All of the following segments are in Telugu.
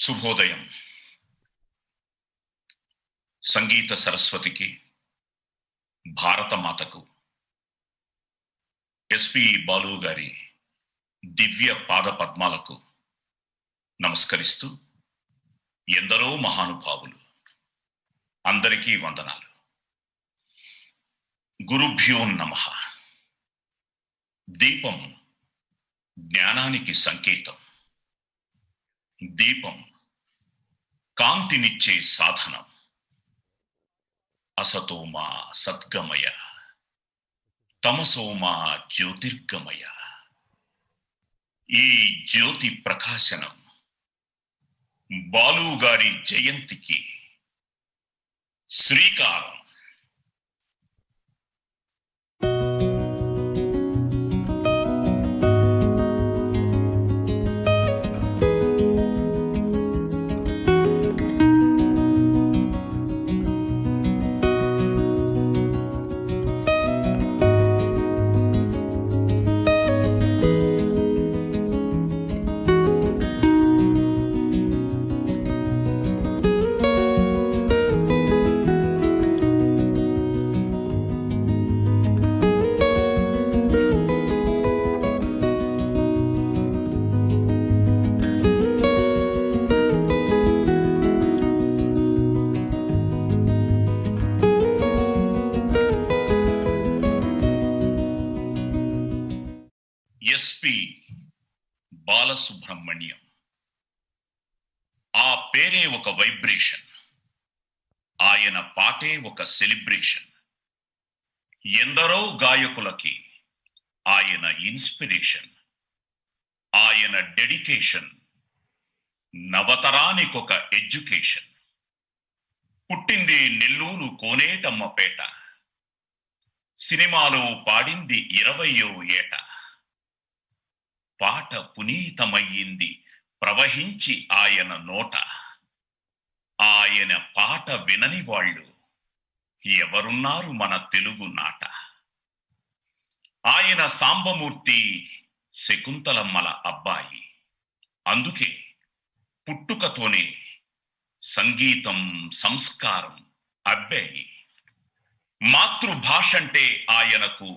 శుభోదయం. సంగీత సరస్వతికి, భారతమాతకు, ఎస్పి బాలు గారి దివ్య పాద పద్మాలకు నమస్కరిస్తూ, ఎందరో మహానుభావులు, అందరికీ వందనాలు. గురుభ్యో నమః. దీపం జ్ఞానానికి సంకేతం. దీపం కాంతినిచ్చే సాధనం. అసతోమా సద్గమయ, తమసోమా జ్యోతిర్గమయ. ఈ జ్యోతి ప్రకాశనం బాలు గారి జయంతికి శ్రీకారం. ఎస్పి బాలసుబ్రహ్మణ్యం. ఆ పేరే ఒక వైబ్రేషన్, ఆయన పాటే ఒక సెలిబ్రేషన్. ఎందరో గాయకులకి ఆయన ఇన్స్పిరేషన్. ఆయన డెడికేషన్ నవతరానికొక ఎడ్యుకేషన్. పుట్టింది నెల్లూరు కోనేటమ్మపేట, సినిమాలో పాడింది 20వ ఏట. పాట పునీతమయ్యింది ప్రవహించి ఆయన నోట. ఆయన పాట వినని వాళ్ళు ఎవరున్నారు మన తెలుగు నాట. ఆయన సాంబమూర్తి శకుంతలమ్మల అబ్బాయి. అందుకే పుట్టుకతోనే సంగీతం సంస్కారం అబ్బాయి. మాతృభాషంటే ఆయనకు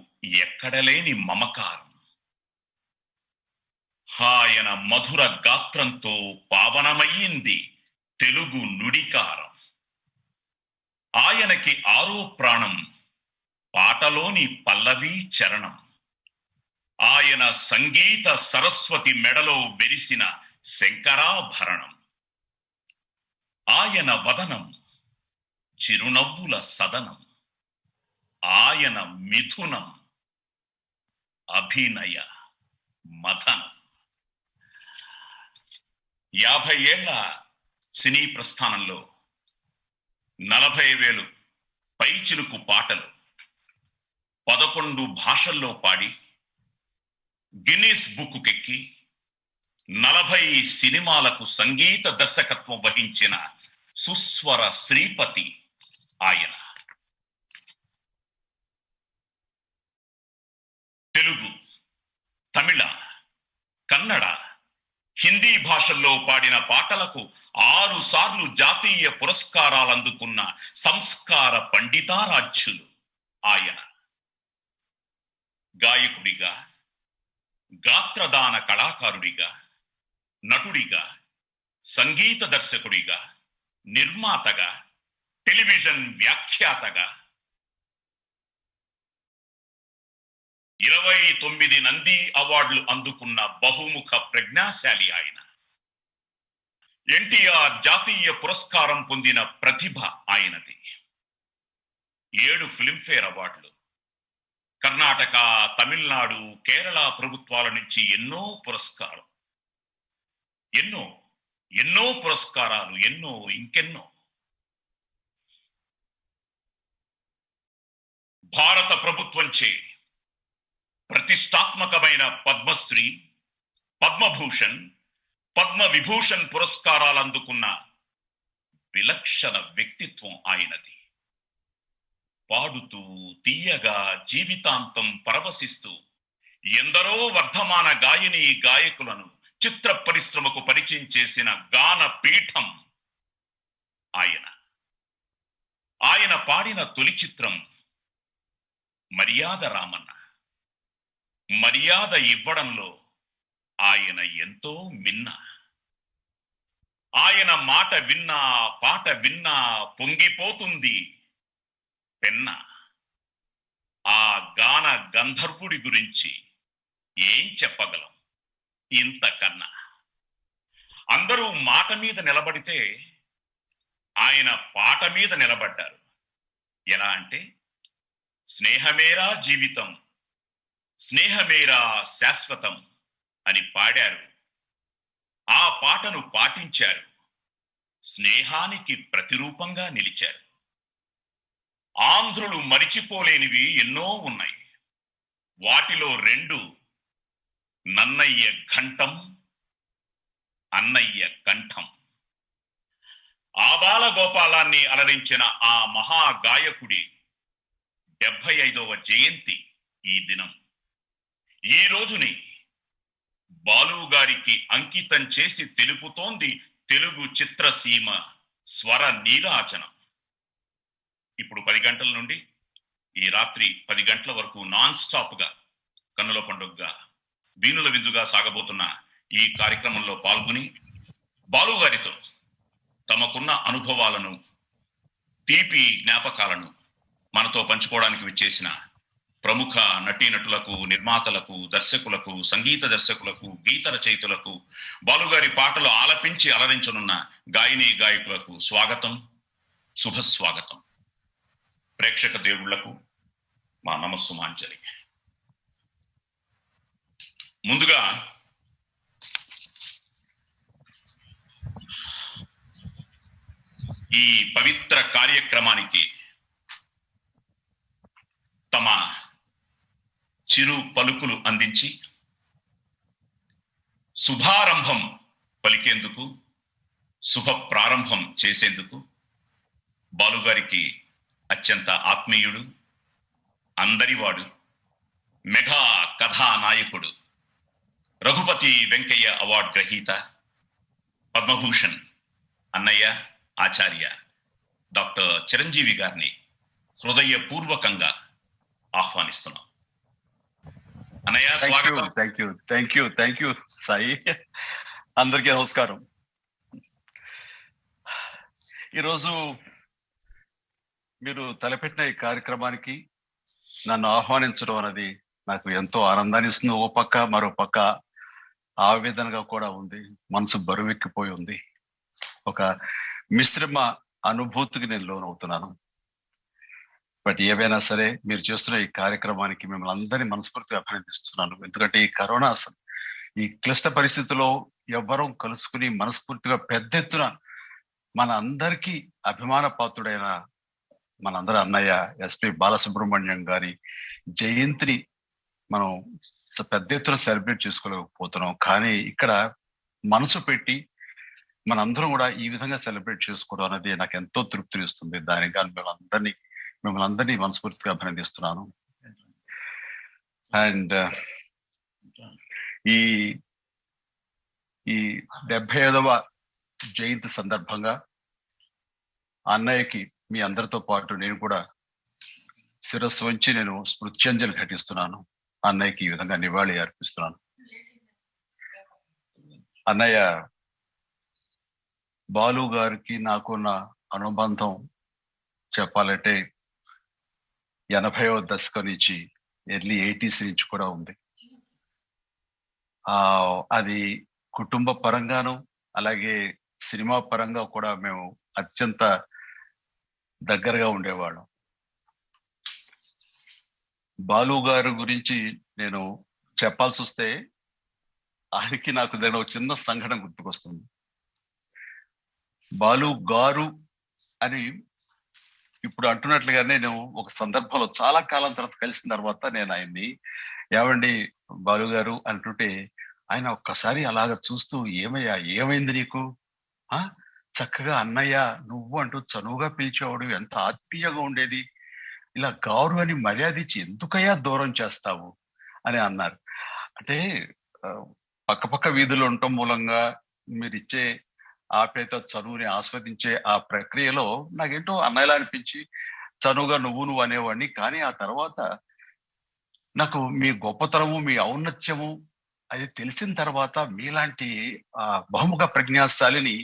ఎక్కడలేని మమకారం. ఆయన మధుర గాత్రంతో పావనమయ్యింది తెలుగు నుడికారం. ఆయనకి ఆరో ప్రాణం పాటలోని పల్లవి చరణం. ఆయన సంగీత సరస్వతి మెడలో మెరిసిన శంకరాభరణం. ఆయన వదనం చిరునవ్వుల సదనం. ఆయన మిథునం అభినయ మథనం. 50 ఏళ్ల సినీ ప్రస్థానంలో 40,000 పైచిలుకు పాటలు 11 భాషల్లో పాడి గిన్నిస్ బుక్కుకెక్కి 40 సినిమాలకు సంగీత దర్శకత్వం వహించిన సుస్వర శ్రీపతి ఆయన. తెలుగు, తమిళ, కన్నడ, హిందీ భాషల్లో పాడిన పాటలకు 6 సార్లు జాతీయ పురస్కారాలు అందుకున్న సంస్కార పండితారాధ్యులు ఆయన. గాయకుడిగా, గాత్రదాన కళాకారుడిగా, నటుడిగా, సంగీత దర్శకుడిగా, నిర్మాతగా, టెలివిజన్ వ్యాఖ్యాతగా 29 నంది అవార్డులు అందుకున్న బహుముఖ ప్రజ్ఞాశాలి ఆయన. ఎన్టీఆర్ జాతీయ పురస్కారం పొందిన ప్రతిభ ఆయనది. 7 ఫిల్మ్ఫేర్ అవార్డులు, కర్ణాటక, తమిళనాడు, కేరళ ప్రభుత్వాల నుంచి ఎన్నో పురస్కారం, ఎన్నో పురస్కారాలు, ఇంకెన్నో. భారత ప్రభుత్వంచే ప్రతిష్టాత్మకమైన పద్మశ్రీ, పద్మభూషణ్, పద్మవిభూషణ్ పురస్కారాలు అందుకున్న విలక్షణ వ్యక్తిత్వం ఆయనది. పాడుతూ తీయగా జీవితాంతం పరవశిస్తూ ఎందరో వర్ధమాన గాయని గాయకులను చిత్ర పరిశ్రమకు పరిచయం చేసిన గాన పీఠం ఆయన. ఆయన పాడిన తొలి చిత్రం మర్యాద రామన్న. మర్యాద ఇవ్వడంలో ఆయన ఎంతో మిన్న. ఆయన మాట విన్నా, పాట విన్నా పొంగిపోతుంది పెన్న. ఆ గాన గంధర్వుడి గురించి ఏం చెప్పగలం ఇంతకన్నా? అందరూ మాట మీద నిలబడితే ఆయన పాట మీద నిలబడ్డారు. ఎలా అంటే, స్నేహమేరా జీవితం, స్నేహమేరా శాశ్వతం అని పాడారు. ఆ పాటను పాటించారు. స్నేహానికి ప్రతిరూపంగా నిలిచారు. ఆంధ్రులు మరిచిపోలేనివి ఎన్నో ఉన్నాయి. వాటిలో 2 నన్నయ్య ఘంటం, అన్నయ్య కంఠం. ఆబాల గోపాలాన్ని అలరించిన ఆ మహాగాయకుడి 75వ జయంతి ఈ దినం. ఈ రోజుని బాలు గారికి అంకితం చేసి తెలుపుతోంది తెలుగు చిత్రసీమ స్వర నీరాజనం. ఇప్పుడు 10 గంటల నుండి ఈ రాత్రి 10 గంటల వరకు నాన్ స్టాప్ గా, కన్నుల పండుగగా, వీణుల విందుగా సాగబోతున్న ఈ కార్యక్రమంలో పాల్గొని బాలు గారితో తమకున్న అనుభవాలను, తీపి జ్ఞాపకాలను మనతో పంచుకోవడానికి విచ్చేసిన ప్రముఖ నటీనటులకు, నిర్మాతలకు, దర్శకులకు, సంగీత దర్శకులకు, గీత రచయితులకు, బాలుగారి పాటలు ఆలపించి అలరించనున్న గాయని గాయకులకు స్వాగతం, శుభస్వాగతం. ప్రేక్షక దేవుళ్లకు మా నమస్సుమాంజలి. ముందుగా ఈ పవిత్ర కార్యక్రమానికి తమ చిరు పలుకులు అందించి శుభారంభం పలికేందుకు, శుభ ప్రారంభం చేసేందుకు బాలుగారికి అత్యంత ఆత్మీయుడు, అందరివాడు, మెగా కథానాయకుడు, రఘుపతి వెంకయ్య అవార్డు గ్రహీత, పద్మభూషణ్ అన్నయ్య ఆచార్య డాక్టర్ చిరంజీవి గారిని హృదయపూర్వకంగా ఆహ్వానిస్తున్నాం. అన్నయ్య స్వాగతం. Thank you Sai. అందరికీ నమస్కారం. ఈరోజు మీరు తలపెట్టిన ఈ కార్యక్రమానికి నన్ను ఆహ్వానించడం అనేది నాకు ఎంతో ఆనందాన్ని ఇస్తుంది. ఓ పక్క, మరో పక్క ఆవేదనగా కూడా ఉంది. మనసు బరువెక్కిపోయి ఉంది. ఒక మిశ్రమ అనుభూతికి నేను లోనవుతున్నాను. బట్ ఏవైనా సరే, మీరు చేస్తున్న ఈ కార్యక్రమానికి మిమ్మల్ని అందరినీ మనస్ఫూర్తిగా అభినందిస్తున్నాను. ఎందుకంటే ఈ కరోనా, ఈ క్లిష్ట పరిస్థితుల్లో ఎవ్వరం కలుసుకుని మనస్ఫూర్తిగా పెద్ద ఎత్తున మన అందరికీ అభిమాన పాత్రుడైన మనందరి అన్నయ్య ఎస్పి బాలసుబ్రహ్మణ్యం గారి జయంతిని మనం పెద్ద ఎత్తున సెలబ్రేట్ చేసుకోలేకపోతున్నాం. కానీ ఇక్కడ మనసు పెట్టి మనందరం కూడా ఈ విధంగా సెలబ్రేట్ చేసుకోవడం అనేది నాకు ఎంతో తృప్తినిస్తుంది. దానికి మిమ్మల్ని అందరినీ మనస్ఫూర్తిగా అభినందిస్తున్నాను. అండ్ ఈ 75వ జయంతి సందర్భంగా అన్నయ్యకి మీ అందరితో పాటు నేను కూడా శిరస్సు వంచి నేను స్మృత్యంజలి ఘటిస్తున్నాను. అన్నయ్యకి ఈ విధంగా నివాళి అర్పిస్తున్నాను. అన్నయ్య, బాలు గారికి నాకున్న అనుబంధం చెప్పాలంటే 80వ దశకం నుంచి, ఎర్లీ 80s నుంచి కూడా ఉంది. అది కుటుంబ పరంగాను, అలాగే సినిమా పరంగా కూడా మేము అత్యంత దగ్గరగా ఉండేవాళ్ళం. బాలు గారి గురించి నేను చెప్పాల్సి వస్తే, ఆయనకి నాకు దగ్గర ఒక చిన్న సంఘటన గుర్తుకొస్తుంది. బాలు గారు అని ఇప్పుడు అంటున్నట్లుగానే నేను ఒక సందర్భంలో చాలా కాలం తర్వాత కలిసిన తర్వాత నేను ఆయన్ని ఏమండి బాలు గారు అంటుంటే, ఆయన ఒక్కసారి అలాగ చూస్తూ, ఏమైంది నీకు, చక్కగా అన్నయ్య నువ్వు అంటూ చనువుగా పిలిచేవాడు, ఎంత ఆత్మీయంగా ఉండేది, ఇలా గారు అని మర్యాద ఇచ్చి ఎందుకయ్యా దూరం చేస్తావు అని అన్నారు. అంటే పక్కపక్క వీధులు ఉండటం మూలంగా మీరు ఇచ్చే ఆప్యాయత, చనువుని ఆస్వాదించే ఆ ప్రక్రియలో నాకేంటో అన్నయ్యలా అనిపించి చనువుగా నువ్వు అనేవాడిని. కానీ ఆ తర్వాత నాకు మీ గొప్పతనము, మీ ఔన్నత్యము అది తెలిసిన తర్వాత మీలాంటి బహుముఖ ప్రజ్ఞాశాలిని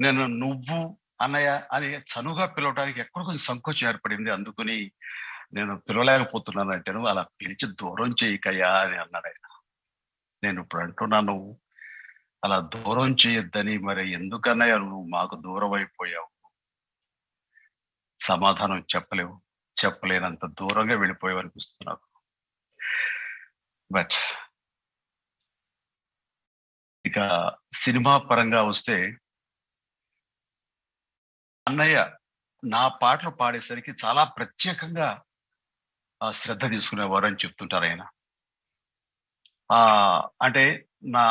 నేను నువ్వు అన్నయ్య అని చనువుగా పిలవడానికి ఎక్కడ కొంచెం సంకోచం ఏర్పడింది. అందుకని నేను పిలవలేకపోతున్నాను అంటాను. అలా పిలిచి దూరం చేయకయ్యా అని అన్నాడు ఆయన. నేను ఇప్పుడు అంటున్నాను, అలా దూరం చేయొద్దని. మరి ఎందుకన్నయ్య నువ్వు మాకు దూరం అయిపోయావు? సమాధానం చెప్పలేవు, చెప్పలేనంత దూరంగా వెళ్ళిపోయావు అనిపిస్తుంది నాకు. బట్ ఇక సినిమా పరంగా వస్తే, అన్నయ్య నా పాటలు పాడేసరికి చాలా ప్రత్యేకంగా శ్రద్ధ తీసుకునేవారు అని చెప్తుంటారు ఆయన. అంటే నా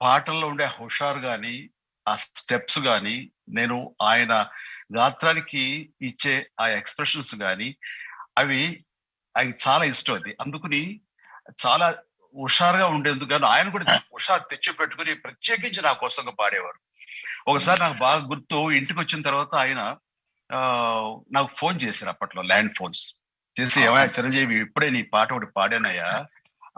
పాటల్లో ఉండే హుషారు గాని, ఆ స్టెప్స్ గాని, నేను ఆయన గాత్రానికి ఇచ్చే ఆ ఎక్స్‌ప్రెషన్స్ గాని, అవి ఆయనకి చాలా ఇష్టం అది. అందుకని చాలా హుషారుగా ఉండేందుకు గాను ఆయన కూడా హుషారు తెచ్చిపెట్టుకొని ప్రత్యేకించి నా కోసంగా పాడేవారు. ఒకసారి నాకు బాగా గుర్తు, ఇంటికొచ్చిన తర్వాత ఆయన నాకు ఫోన్ చేశారు అప్పట్లో, ల్యాండ్ ఫోన్స్ చేసి, ఏమయ్య చిరంజీవి ఇప్పుడే నీ పాట ఒకటి పాడానయ్యా,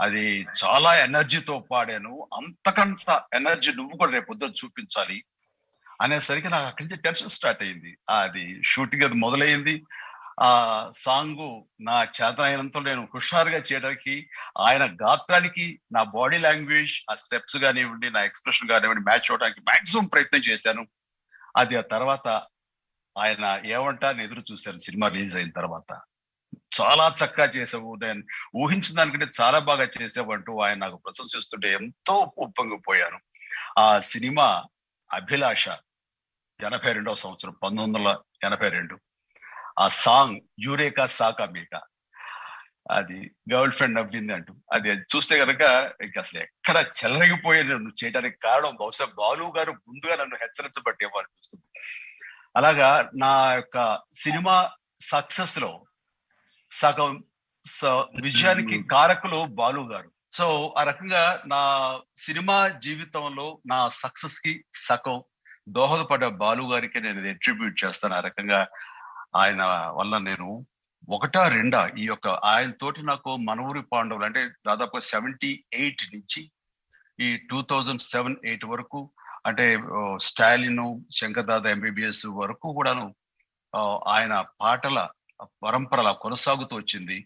అది చాలా ఎనర్జీతో పాడాను, అంతకంత ఎనర్జీ నువ్వు కూడా రేపు పొద్దున చూపించాలి అనేసరికి నాకు అక్కడి నుంచి టెన్షన్ స్టార్ట్ అయింది. అది షూటింగ్ అది మొదలైంది. ఆ సాంగ్ నా చేతనైనంత నేను హుషారుగా చేయడానికి, ఆయన గాత్రానికి నా బాడీ లాంగ్వేజ్, ఆ స్టెప్స్ కానివ్వండి, నా ఎక్స్ప్రెషన్ కానివ్వండి మ్యాచ్ అవడానికి మాక్సిమం ప్రయత్నం చేశాను. అది ఆ తర్వాత ఆయన ఏమంటారని ఎదురు చూశాను సినిమా రిలీజ్ అయిన తర్వాత. చాలా చక్కగా చేసావు, నేను ఊహించిన దానికంటే చాలా బాగా చేసావు అంటూ ఆయన నాకు ప్రశంసిస్తుంటే ఎంతో ఉప్పొంగిపోయాను. ఆ సినిమా అభిలాష 82వ సంవత్సరం, 1982. ఆ సాంగ్ యూరేకా సాకా మీకా, అది గర్ల్ ఫ్రెండ్ నవ్వింది అంటూ, అది చూస్తే కనుక ఇంక అసలు ఎక్కడ చెలరగిపోయేది నువ్వు చేయడానికి కారణం బహుశా బాలు గారు ముందుగా నన్ను హెచ్చరించబట్టేమో అనిపిస్తుంది. అలాగా నా యొక్క సినిమా సక్సెస్ లో సగం విజయానికి కారకులు బాలు గారు. సో ఆ రకంగా నా సినిమా జీవితంలో నా సక్సెస్ కి సగం దోహదపడ్డ బాలు గారికి నేను అట్రిబ్యూట్ చేస్తాను. ఆ రకంగా ఆయన వల్ల నేను ఒకటా రెండా ఈ యొక్క ఆయన తోటి నాకు మనవూరి పాండవులు అంటే దాదాపు 78 నుంచి ఈ 2007-8 వరకు, అంటే స్టాలిన్, శంకర్దాద ఎంబీబీఎస్ వరకు కూడాను ఆయన పాటల పరంపర అలా కొనసాగుతూ వచ్చింది.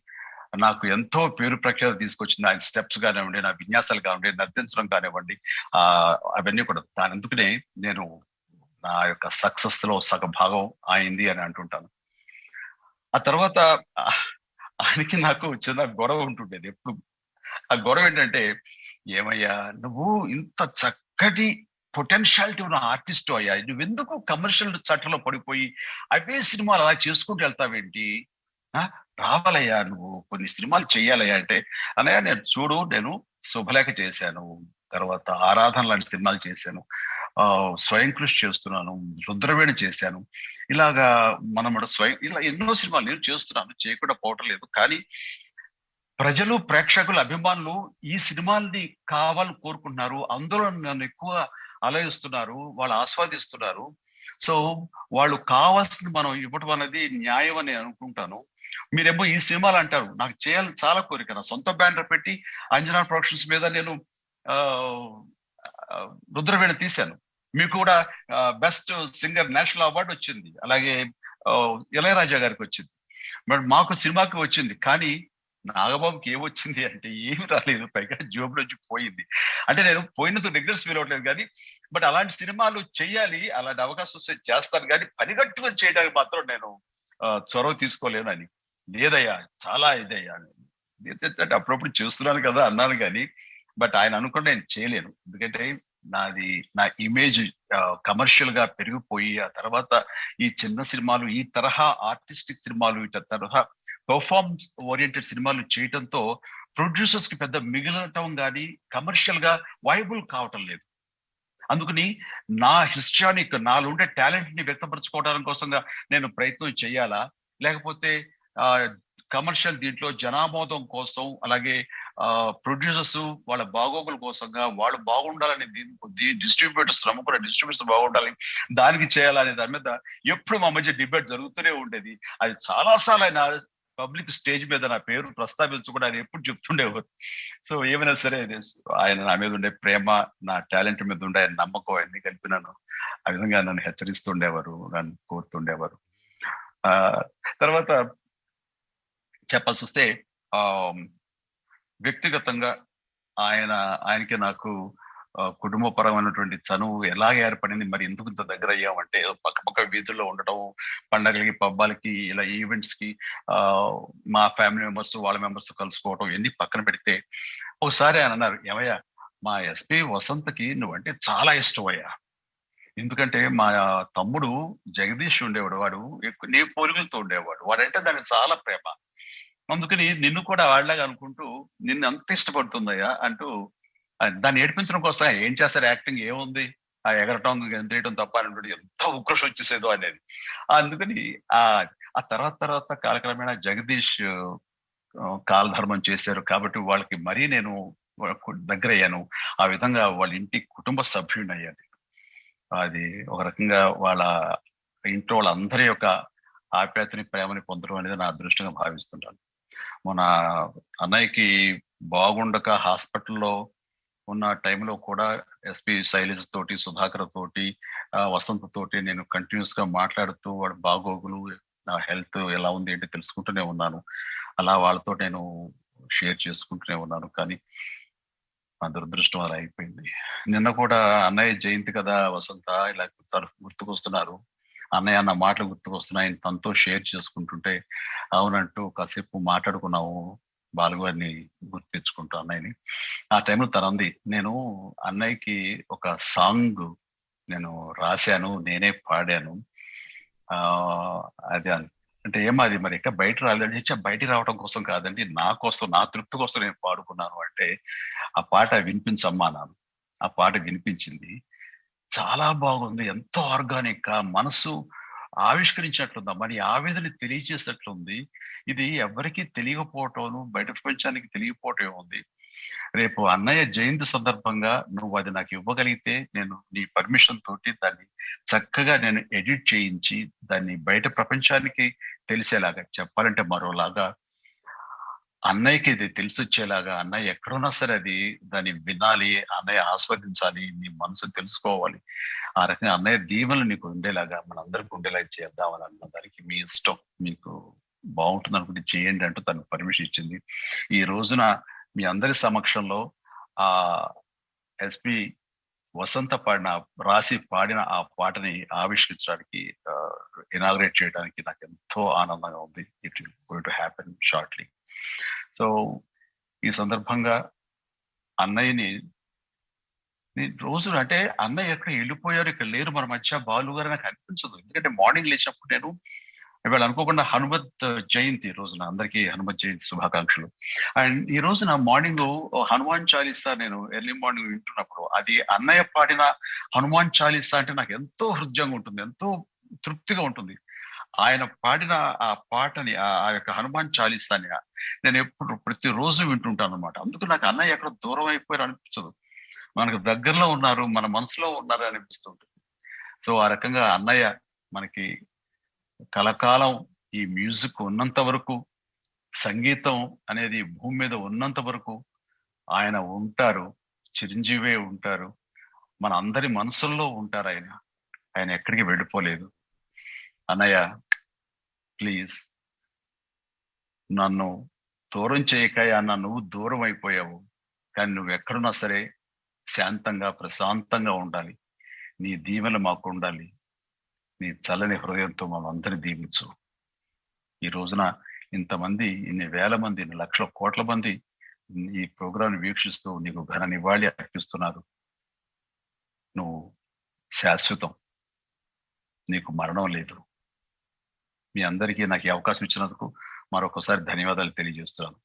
నాకు ఎంతో పేరు ప్రఖ్యాతి తీసుకొచ్చింది. ఆయన స్టెప్స్ కానివ్వండి, నా విన్యాసాలు కానివ్వండి, నర్తించడం కానివ్వండి, అవన్నీ కూడా. దాని అందుకనే నేను నా యొక్క సక్సెస్ లో సగ భాగం అయింది అని అంటుంటాను. ఆ తర్వాత ఆయనకి నాకు చిన్న గొడవ ఉంటుండేది ఎప్పుడు. ఆ గొడవ ఏంటంటే, ఏమయ్యా నువ్వు ఇంత చక్కటి పొటెన్షియాలిటీ ఉన్న ఆర్టిస్ట్ అయ్యా, నువ్వెందుకు కమర్షియల్ చట్టంలో పడిపోయి అవే సినిమాలు అలా చేసుకుంటూ వెళ్తావేంటి? రావాలయ్యా, నువ్వు కొన్ని సినిమాలు చెయ్యాలయ్యా అంటే, అన్నయ్య నేను చూడు, నేను శుభలేఖ చేశాను, తర్వాత ఆరాధన లాంటి సినిమాలు చేశాను, స్వయం కృషి చేస్తున్నాను, రుద్రవేణి చేశాను, ఇలాగా మనం ఇలా ఎన్నో సినిమాలు నేను చేస్తున్నాను, చేయకుండా పోవటం లేదు. కానీ ప్రజలు, ప్రేక్షకులు, అభిమానులు ఈ సినిమాల్ని కావాలని కోరుకుంటున్నారు, అందులో నన్ను ఎక్కువ అలయిస్తున్నారు, వాళ్ళు ఆస్వాదిస్తున్నారు. సో వాళ్ళు కావాల్సింది మనం ఇవ్వటం అనేది న్యాయం అని అనుకుంటాను. మీరేమో ఈ సినిమాలు అంటారు, నాకు చేయాలని చాలా కోరిక. నా సొంత బ్యానర్ పెట్టి అంజనా ప్రొడక్షన్స్ మీద నేను రుద్రవేణి తీశాను. మీకు కూడా బెస్ట్ సింగర్ నేషనల్ అవార్డు వచ్చింది, అలాగే ఇళయరాజా గారికి వచ్చింది. బట్ మాకు సినిమాకి వచ్చింది, కానీ నాగబాబుకి ఏమొచ్చింది అంటే ఏమి రాలేదు, పైగా జోబు నుంచి పోయింది. అంటే నేను పోయినందుకు రిగ్రెట్స్ ఫీల్ అవ్వట్లేదు, కానీ బట్ అలాంటి సినిమాలు చెయ్యాలి, అలాంటి అవకాశం వస్తే చేస్తాను, కానీ పనిగట్టుకొని చేయడానికి మాత్రం నేను చొరవ తీసుకోలేను అని. లేదయ్యా చాలా ఇదయ్యా, అప్పుడప్పుడు చేస్తున్నాను కదా అన్నాను, కానీ బట్ ఆయన అనుకుంటే నేను చేయలేను. ఎందుకంటే నా ఇమేజ్ కమర్షియల్ గా పెరిగిపోయి, ఆ తర్వాత ఈ చిన్న సినిమాలు, ఈ తరహా ఆర్టిస్టిక్ సినిమాలు, ఇట తరహా పర్ఫార్మెన్స్ ఓరియంటెడ్ సినిమాలు చేయటంతో ప్రొడ్యూసర్స్ కి పెద్ద మిగిలటం కానీ కమర్షియల్ గా వైబుల్ కావటం లేదు. అందుకని నా హిస్టానిక్, నాలో ఉండే టాలెంట్ ని వ్యక్తపరచుకోవడానికి కోసంగా నేను ప్రయత్నం చేయాలా, లేకపోతే కమర్షియల్ దీంట్లో జనామోదం కోసం, అలాగే ప్రొడ్యూసర్స్ వాళ్ళ బాగోగుల కోసంగా వాళ్ళు బాగుండాలని దీని కొద్ది డిస్ట్రిబ్యూటర్స్ నమ్ముకున్న డిస్ట్రిబ్యూటర్స్ బాగుండాలి, దానికి చేయాలనే దాని మీద ఎప్పుడు మా మధ్య డిబేట్ జరుగుతూనే ఉండేది. అది చాలా సార్లు ఆయన పబ్లిక్ స్టేజ్ మీద నా పేరు ప్రస్తావించకుండా ఆయన ఎప్పుడు చెప్తుండేవారు. సో ఏమైనా సరే ఆయన నా మీద ఉండే ప్రేమ, నా టాలెంట్ మీద ఉండే ఆయన నమ్మకం అన్ని కలిపి నన్ను ఆ విధంగా నన్ను హెచ్చరిస్తుండేవారు, నన్ను కోరుతుండేవారు. ఆ తర్వాత చెప్పాల్సి వస్తే ఆ వ్యక్తిగతంగా ఆయనకి నాకు కుటుంబపరమైనటువంటి చనువు ఎలాగ ఏర్పడింది, మరి ఎందుకు ఇంత దగ్గర అయ్యామంటే పక్క పక్క వీధుల్లో ఉండటం, పండగలకి పబ్బాలకి ఇలా ఈవెంట్స్ కి మా ఫ్యామిలీ మెంబర్స్ వాళ్ళ మెంబర్స్ కలుసుకోవటం ఎన్ని పక్కన పెడితే ఒకసారి ఆయన అన్నారు, ఏమయ్యా మా ఎస్పి వసంతకి నువ్వంటే చాలా ఇష్టం అయ్యా, ఎందుకంటే మా తమ్ముడు జగదీష్ ఉండేవాడు, వాడు ఎక్కువ నీ పోలికలతో ఉండేవాడు, వాడంటే దానికి చాలా ప్రేమ, అందుకని నిన్ను కూడా వాళ్ళలాగా అనుకుంటూ నిన్ను అంత ఇష్టపడుతుందయ్యా అంటూ దాన్ని ఏడిపించడం కోసం ఏం చేస్తారు, యాక్టింగ్ ఏముంది, ఆ ఎగరటం గెంతేయటం తప్ప అని ఎంత ఉక్రోషం వచ్చేసేదో అనేది. అందుకని ఆ తర్వాత కాలక్రమేణా జగదీష్ కాలధర్మం చేశారు కాబట్టి వాళ్ళకి మరీ నేను దగ్గర అయ్యాను. ఆ విధంగా వాళ్ళ ఇంటి కుటుంబ సభ్యుని అయ్యాను. అది ఒక రకంగా వాళ్ళ ఇంట్లో వాళ్ళందరి యొక్క ఆప్యాయతని ప్రేమని పొందడం అనేది నా అదృష్టంగా భావిస్తుంటాను. మన అన్నయ్యకి బాగుండక హాస్పిటల్లో ఉన్న టైంలో కూడా ఎస్పి శైలజ తోటి, సుధాకర్ తోటి, వసంత్ తోటి నేను కంటిన్యూస్ గా మాట్లాడుతూ వాడు బాగోగులు, నా హెల్త్ ఎలా ఉంది ఏంటి తెలుసుకుంటూనే ఉన్నాను. అలా వాళ్ళతో నేను షేర్ చేసుకుంటూనే ఉన్నాను. కానీ నా దురదృష్టం అలా అయిపోయింది. నిన్న కూడా అన్నయ్య జయంతి కదా వసంత, ఇలా గుర్తుకొస్తున్నారు, అన్నయ్య అన్న మాటలు గుర్తుకొస్తున్నాయి, తనతో షేర్ చేసుకుంటుంటే అవునంటూ కాసేపు మాట్లాడుకున్నాము, బాలుగారిని గుర్తు తెచ్చుకుంటూ అన్నయ్యని. ఆ టైంలో తనంది, నేను అన్నయ్యకి ఒక సాంగ్ నేను రాశాను, నేనే పాడాను, అది అంటే ఏమాది మరి ఎక్కడ బయట రాలేదంటే బయట రావడం కోసం కాదండి, నా కోసం, నా తృప్తి కోసం నేను పాడుకున్నాను అంటే ఆ పాట వినిపించమ్మా నాను. ఆ పాట వినిపించింది, చాలా బాగుంది, ఎంతో ఆర్గానిక్ గా మనసు ఆవిష్కరించినట్లుందా, మరి ఆవేదన తెలియజేసినట్లుంది. ఇది ఎవరికి తెలియకపోవటం, బయట ప్రపంచానికి తెలియకపోవటం ఉంది. రేపు అన్నయ్య జయంతి సందర్భంగా నువ్వు అది నాకు ఇవ్వగలిగితే నేను నీ పర్మిషన్ తోటి దాన్ని చక్కగా నేను ఎడిట్ చేయించి దాన్ని బయట ప్రపంచానికి తెలిసేలాగా, చెప్పాలంటే మరోలాగా అన్నయ్యకి ఇది తెలిసొచ్చేలాగా, అన్నయ్య ఎక్కడున్నా సరే అది దాన్ని వినాలి, అన్నయ్య ఆస్వాదించాలి, నీ మనసు తెలుసుకోవాలి, ఆ రకంగా అన్నయ్య దీవెనలు నీకు ఉండేలాగా మనందరికి ఉండేలాగా చేద్దామని అన్న దానికి మీ ఇష్టం, మీకు బాగుంటుంది అనుకుంటే చేయండి అంటూ తనకు పర్మిషన్ ఇచ్చింది. ఈ రోజున మీ అందరి సమక్షంలో ఆ ఎస్పి వసంత రాసి పాడిన ఆ పాటని ఆవిష్కరించడానికి, ఇనాగ్రేట్ చేయడానికి నాకు ఎంతో ఆనందంగా ఉంది. It will going to happen shortly. So ఈ సందర్భంగా అన్నయ్యని రోజు అంటే అన్నయ్య ఎక్కడ వెళ్ళిపోయారు, ఇక్కడ లేరు మన మధ్య బాలు గారు నాకు అనిపించదు. ఎందుకంటే మార్నింగ్ లేచినప్పుడు నేను ఇవాళ అనుకోకుండా హనుమత్ జయంతి రోజున అందరికీ హనుమత్ జయంతి శుభాకాంక్షలు. అండ్ ఈ రోజున మార్నింగ్ హనుమాన్ చాలీసా నేను ఎర్లీ మార్నింగ్ వింటున్నప్పుడు అది అన్నయ్య పాడిన హనుమాన్ చాలీసా అంటే నాకు ఎంతో హృదయంగా ఉంటుంది, ఎంతో తృప్తిగా ఉంటుంది. ఆయన పాడిన ఆ పాటని, ఆ యొక్క హనుమాన్ చాలీసాని నేను ఎప్పుడు ప్రతిరోజు వింటుంటాను అనమాట. అందుకు నాకు అన్నయ్య ఎక్కడ దూరం అయిపోయారు అనిపించదు, మనకు దగ్గరలో ఉన్నారు, మన మనసులో ఉన్నారు అనిపిస్తుంటుంది. సో ఆ రకంగా అన్నయ్య మనకి కలకాలం ఈ మ్యూజిక్ ఉన్నంత వరకు, సంగీతం అనేది భూమి మీద ఉన్నంత వరకు ఆయన ఉంటారు, చిరంజీవే ఉంటారు, మన అందరి మనసుల్లో ఉంటారు. ఆయన ఎక్కడికి వెళ్ళిపోలేదు. అన్నయ్య ప్లీజ్ నన్ను దూరం చేయకాయ అన్న, నువ్వు దూరం అయిపోయావు, కానీ నువ్వు ఎక్కడున్నా సరే శాంతంగా ప్రశాంతంగా ఉండాలి, నీ దీవెన మాకు ఉండాలి, నీ చల్లని హృదయంతో మనందరి దీవించు. ఈ రోజున ఇంతమంది, ఇన్ని వేల మంది, ఇన్ని లక్షల కోట్ల మంది ఈ ప్రోగ్రాం వీక్షిస్తూ నీకు ఘన నివాళి అర్పిస్తున్నారు. నువ్వు శాశ్వతం, నీకు మరణం లేదు. మీ అందరికీ నాకు ఈ అవకాశం ఇచ్చినందుకు మరొకసారి ధన్యవాదాలు తెలియజేస్తున్నాను.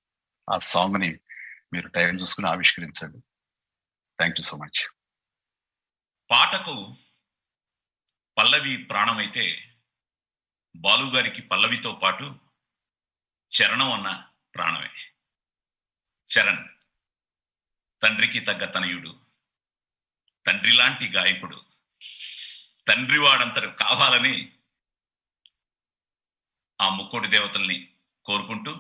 ఆ సాంగ్ ని మీరు టైం చూసుకుని ఆవిష్కరించండి. Thank you so much. పాటకు పల్లవి ప్రాణమైతే బాలు గారికి పల్లవితో పాటు చరణం అన్న ప్రాణమే. చరణ్ తండ్రికి తగ్గ తనయుడు, తండ్రి లాంటి గాయకుడు, తండ్రి వాడంతరు కావాలని ఆ ముక్కోటి దేవతల్ని కోరుకుంటూ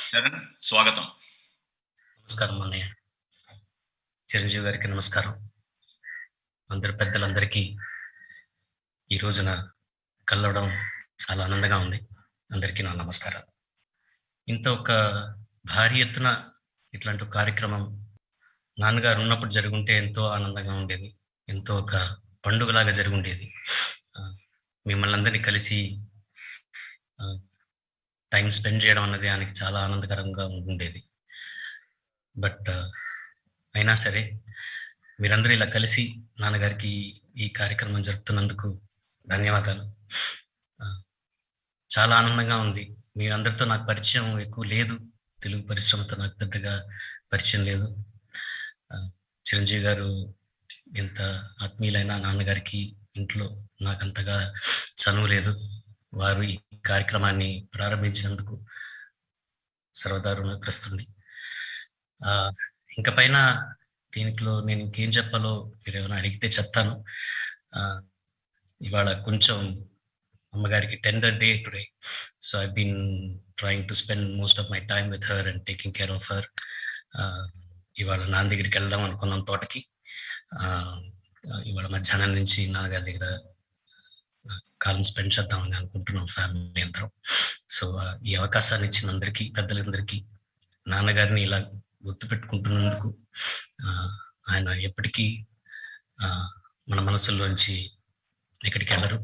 చరణ్ స్వాగతం. నమస్కారం అన్నయ్య. చిరంజీవి గారికి నమస్కారం. అందరి పెద్దలందరికీ ఈ రోజున కలవడం చాలా ఆనందంగా ఉంది. అందరికీ నా నమస్కారం. ఇంత ఒక భారీ ఎత్తున ఇట్లాంటి ఒక కార్యక్రమం నాన్నగారు ఉన్నప్పుడు జరుగుంటే ఎంతో ఆనందంగా ఉండేది, ఎంతో ఒక పండుగలాగా జరుగుండేది. మిమ్మల్ని అందరినీ కలిసి టైం స్పెండ్ చేయడం అన్నది ఆయనకి చాలా ఆనందకరంగా ఉండేది. బట్ అయినా సరే మీరందరూ ఇలా కలిసి నాన్నగారికి ఈ కార్యక్రమం జరుపుతున్నందుకు ధన్యవాదాలు. చాలా ఆనందంగా ఉంది. మీరందరితో నాకు పరిచయం ఎక్కువ లేదు, తెలుగు పరిశ్రమతో నాకు పెద్దగా పరిచయం లేదు. చిరంజీవి గారు ఎంత ఆత్మీయులైన నాన్నగారికి ఇంట్లో నాకు అంతగా చనువు లేదు. వారు ఈ కార్యక్రమాన్ని ప్రారంభించినందుకు సర్వదా రుణగ్రస్తుడిని. ఇంకా పైన దీంట్లో నేను ఇంకేం చెప్పాలో మీరు ఏమైనా అడిగితే చెప్తాను. ఇవాళ కొంచెం అమ్మగారికి tender day today, so I been trying to spend most of my time with her and taking care of her. ఇవాళ నాన్న దగ్గరికి వెళ్దాం అనుకున్నాం తోటకి. ఇవాళ మధ్యాహ్నం నుంచి నాన్నగారి దగ్గర కాలం స్పెండ్ చేద్దామని అనుకుంటున్నాం ఫ్యామిలీ అందరం. సో ఈ అవకాశాన్ని ఇచ్చిన అందరికీ, పెద్దలందరికీ, నాన్నగారిని ఇలా గుర్తుపెట్టుకుంటున్నందుకు, ఆయన ఎప్పటికీ మన మనసుల్లోంచి ఎక్కడికి వెళ్ళరు.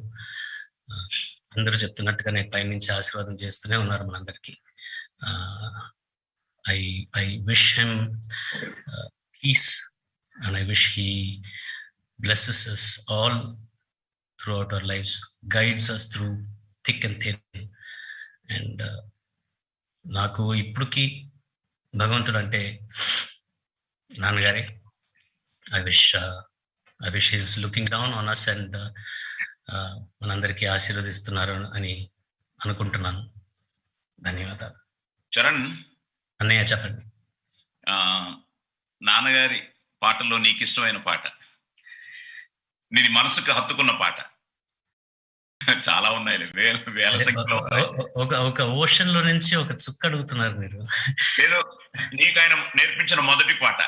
అందరూ చెప్తున్నట్టుగానే పైనుంచి ఆశీర్వాదం చేస్తూనే ఉన్నారు మనందరికీ. I wish him peace and I wish he blesses us all throughout our lives, guides us through thick and thin. And నాకు ఇప్పటికీ భగవంతుడు అంటే నాన్నగారే. I wish he's looking down on us and మనందరికీ ఆశీర్వదిస్తున్నారు అని అనుకుంటున్నాను. ధన్యవాదాలు. చరణ్, అన్నయ్య చెప్పండి. నాన్నగారి పాటల్లో నీకు ఇష్టమైన పాట, నీ మనసుకు హత్తుకున్న పాట చాలా ఉన్నాయి, వేల సంఖ్యలో. ఒక ఓషన్ లో నుంచి ఒక చుక్క అడుగుతున్నారు మీరు. లేదు, నీకు ఆయన నేర్పించిన మొదటి పాట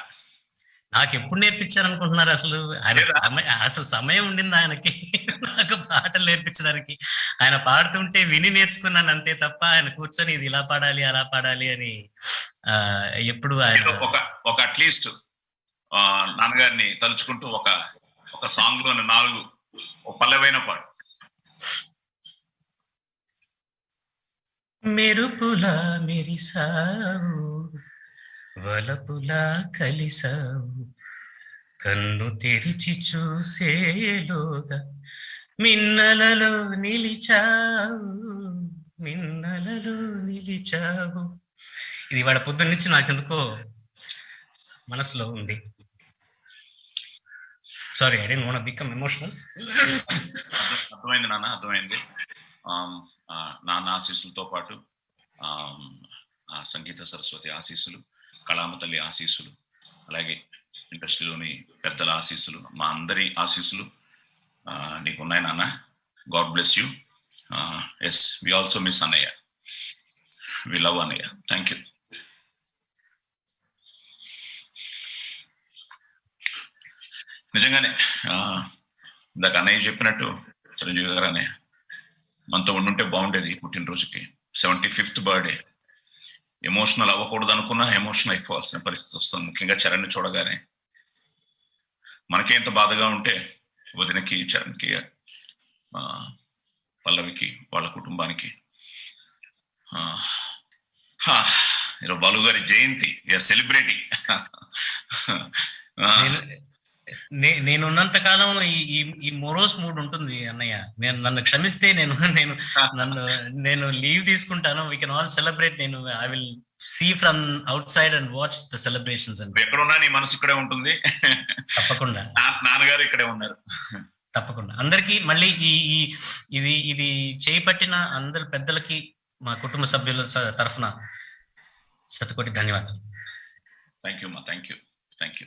నాకు ఎప్పుడు నేర్పించారనుకుంటున్నారు? అసలు సమయం ఉండింది ఆయనకి నాకు పాటలు నేర్పించడానికి? ఆయన పాడుతుంటే విని నేర్చుకున్నాను అంతే తప్ప ఆయన కూర్చొని ఇది ఇలా పాడాలి అలా పాడాలి అని ఎప్పుడు ఆయన ఒక అట్లీస్ట్ నాన్నగారిని తలుచుకుంటూ ఒక సాంగ్ లోని 4 పల్లెవైన పాడు. మెరుపులా మెరిసావు, వలపులా కలిసావు, కన్ను తెరిచి చూసేలోగా మిన్నలలో నిలిచావు, మిన్నలలో నిలిచావు. ఇది వాడ పొద్దున్న నుంచి నాకెందుకో మనసులో ఉంది. Sorry, I don't want to become emotional. అర్థమైంది నాన్న, అర్థమైంది. నాన్న ఆశీస్సులతో పాటు సంగీత సరస్వతి ఆశీస్సులు, కళామ తల్లి ఆశీస్సులు, అలాగే ఇండస్ట్రీలోని పెద్దల ఆశీస్సులు, మా అందరి ఆశీస్సులు నీకున్నాయి నాన్న. God bless you. Yes, we also miss అన్నయ్య, వి లవ్ అన్నయ్య. Thank you. నిజంగానే ఇందాక అన్నయ్య చెప్పినట్టు చిరంజీవి గారు అన్నయ్య మనతో ఉండుంటే బాగుండేది. పుట్టినరోజుకి 75th బర్త్డే. ఎమోషనల్ అవ్వకూడదు అనుకున్నా ఎమోషనల్ అయిపోవాల్సిన పరిస్థితి వస్తుంది, ముఖ్యంగా చరణ్ని చూడగానే. మనకే ఎంత బాధగా ఉంటే వదినకి, చరణ్కి, పల్లవికి, వాళ్ళ కుటుంబానికి. ఈరోజు బాలు గారి జయంతి, వీఆర్ సెలబ్రేటింగ్. నేనున్నంత కాలం ఈ మొరోస్ మూడ్ ఉంటుంది అన్నయ్య. నన్ను క్షమిస్తే నేను లీవ్ తీసుకుంటాను. We can all celebrate. I will see from outside and watch the celebrations. ఎక్కడున్నా నీ మనసు ఇక్కడే ఉంటుంది. తప్పకుండా నాన్నగారు ఇక్కడే ఉన్నారు. తప్పకుండా. అందరికి మళ్ళీ ఇది చేపట్టిన అందరి పెద్దలకి మా కుటుంబ సభ్యుల తరఫున శతకోటి ధన్యవాదాలు. థ్యాంక్ యూ అమ్మా, thank you.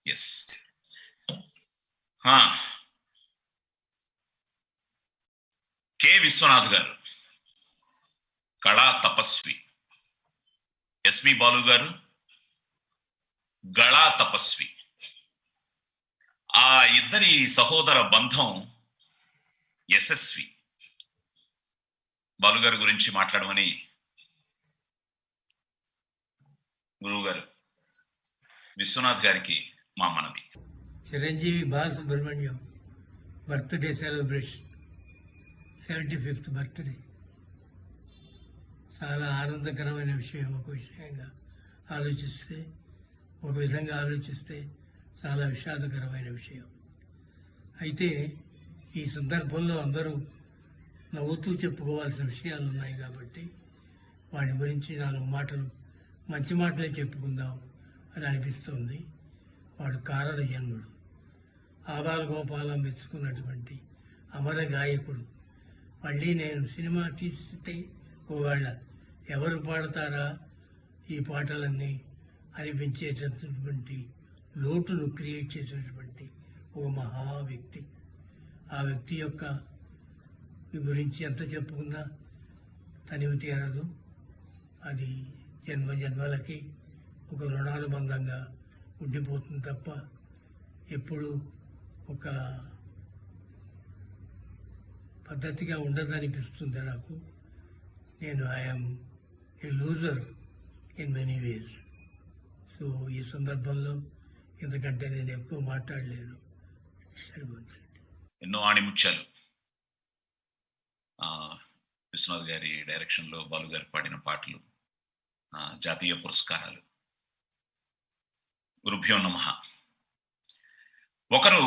Yes, K Vishwanath గారు కళా తపస్వి, ఎస్వి బాలు గారు గళా తపస్వి. ఆ ఇద్దరి సహోదర బంధం యశస్వి. బాలు గారి గురించి మాట్లాడమని గురువు గారు విశ్వనాథ్ గారికి మా మనవి. Chiranjeevi Balasubrahmanyam birthday celebration, 75th birthday. చాలా ఆనందకరమైన విషయం. ఒక విషయంగా ఆలోచిస్తే, ఒక విధంగా ఆలోచిస్తే చాలా విషాదకరమైన విషయం. అయితే ఈ సందర్భంలో అందరూ నవ్వుతూ చెప్పుకోవాల్సిన విషయాలు ఉన్నాయి కాబట్టి వాటి గురించి 4 మాటలు, మంచి మాటలే చెప్పుకుందాం అని అనిపిస్తోంది. వాడు కారణ జన్ముడు, ఆబాల గోపాలం మెచ్చుకున్నటువంటి అమర గాయకుడు. మళ్ళీ నేను సినిమా తీస్తే ఒకవేళ ఎవరు పాడతారా ఈ పాటలన్నీ అనిపించేటటువంటి లోటును క్రియేట్ చేసినటువంటి ఒక మహా వ్యక్తి. ఆ వ్యక్తి యొక్క గురించి ఎంత చెప్పుకున్నా తనివి తీరదు. అది జన్మ జన్మలకి ఒక రుణానుబంధంగా ఉండిపోతుంది తప్ప ఎప్పుడు ఒక పద్ధతిగా ఉండదనిపిస్తుంది నాకు. నేను I'm a loser in many ways. So ఈ సందర్భంలో ఎందుకంటే నేను ఎక్కువ మాట్లాడలేను. ఎన్నో ఆణిముత్యాలు విశ్వనాథ్ గారి డైరెక్షన్ లో బాలు గారు పాడిన పాటలు, జాతీయ పురస్కారాలు. గురుభ్యో నమః. ఒకరు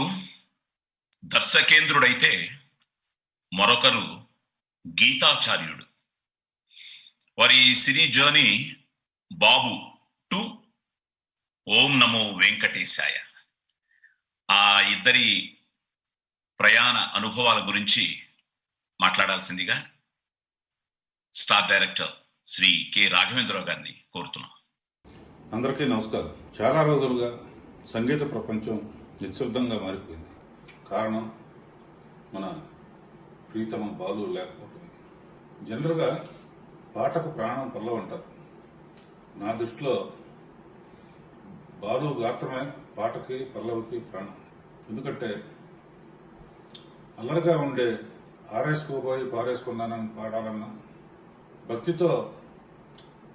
దర్శకేంద్రుడైతే మరొకరు గీతాచార్యుడు. వారి సినీ జర్నీ బాబు టు ఓం నమో వెంకటేశాయ. ఆ ఇద్దరి ప్రయాణ అనుభవాల గురించి మాట్లాడాల్సిందిగా star director Shri K Raghavendra Rao గారిని కోరుతున్నాం. అందరికీ నమస్కారం. చాలా రోజులుగా సంగీత ప్రపంచం నిశ్శబ్దంగా మారిపోయింది. కారణం మన ప్రీతమ బాలు లేకపోవడమే. జనరల్గా పాటకు ప్రాణం పల్లవి అంటారు. నా దృష్టిలో బాలు గాత్రమే పాటకి పల్లవికి ప్రాణం. ఎందుకంటే అల్లరిగా ఉండే ఆరేసుకోబోయి పారేసుకున్నానని పాడాలన్నా, భక్తితో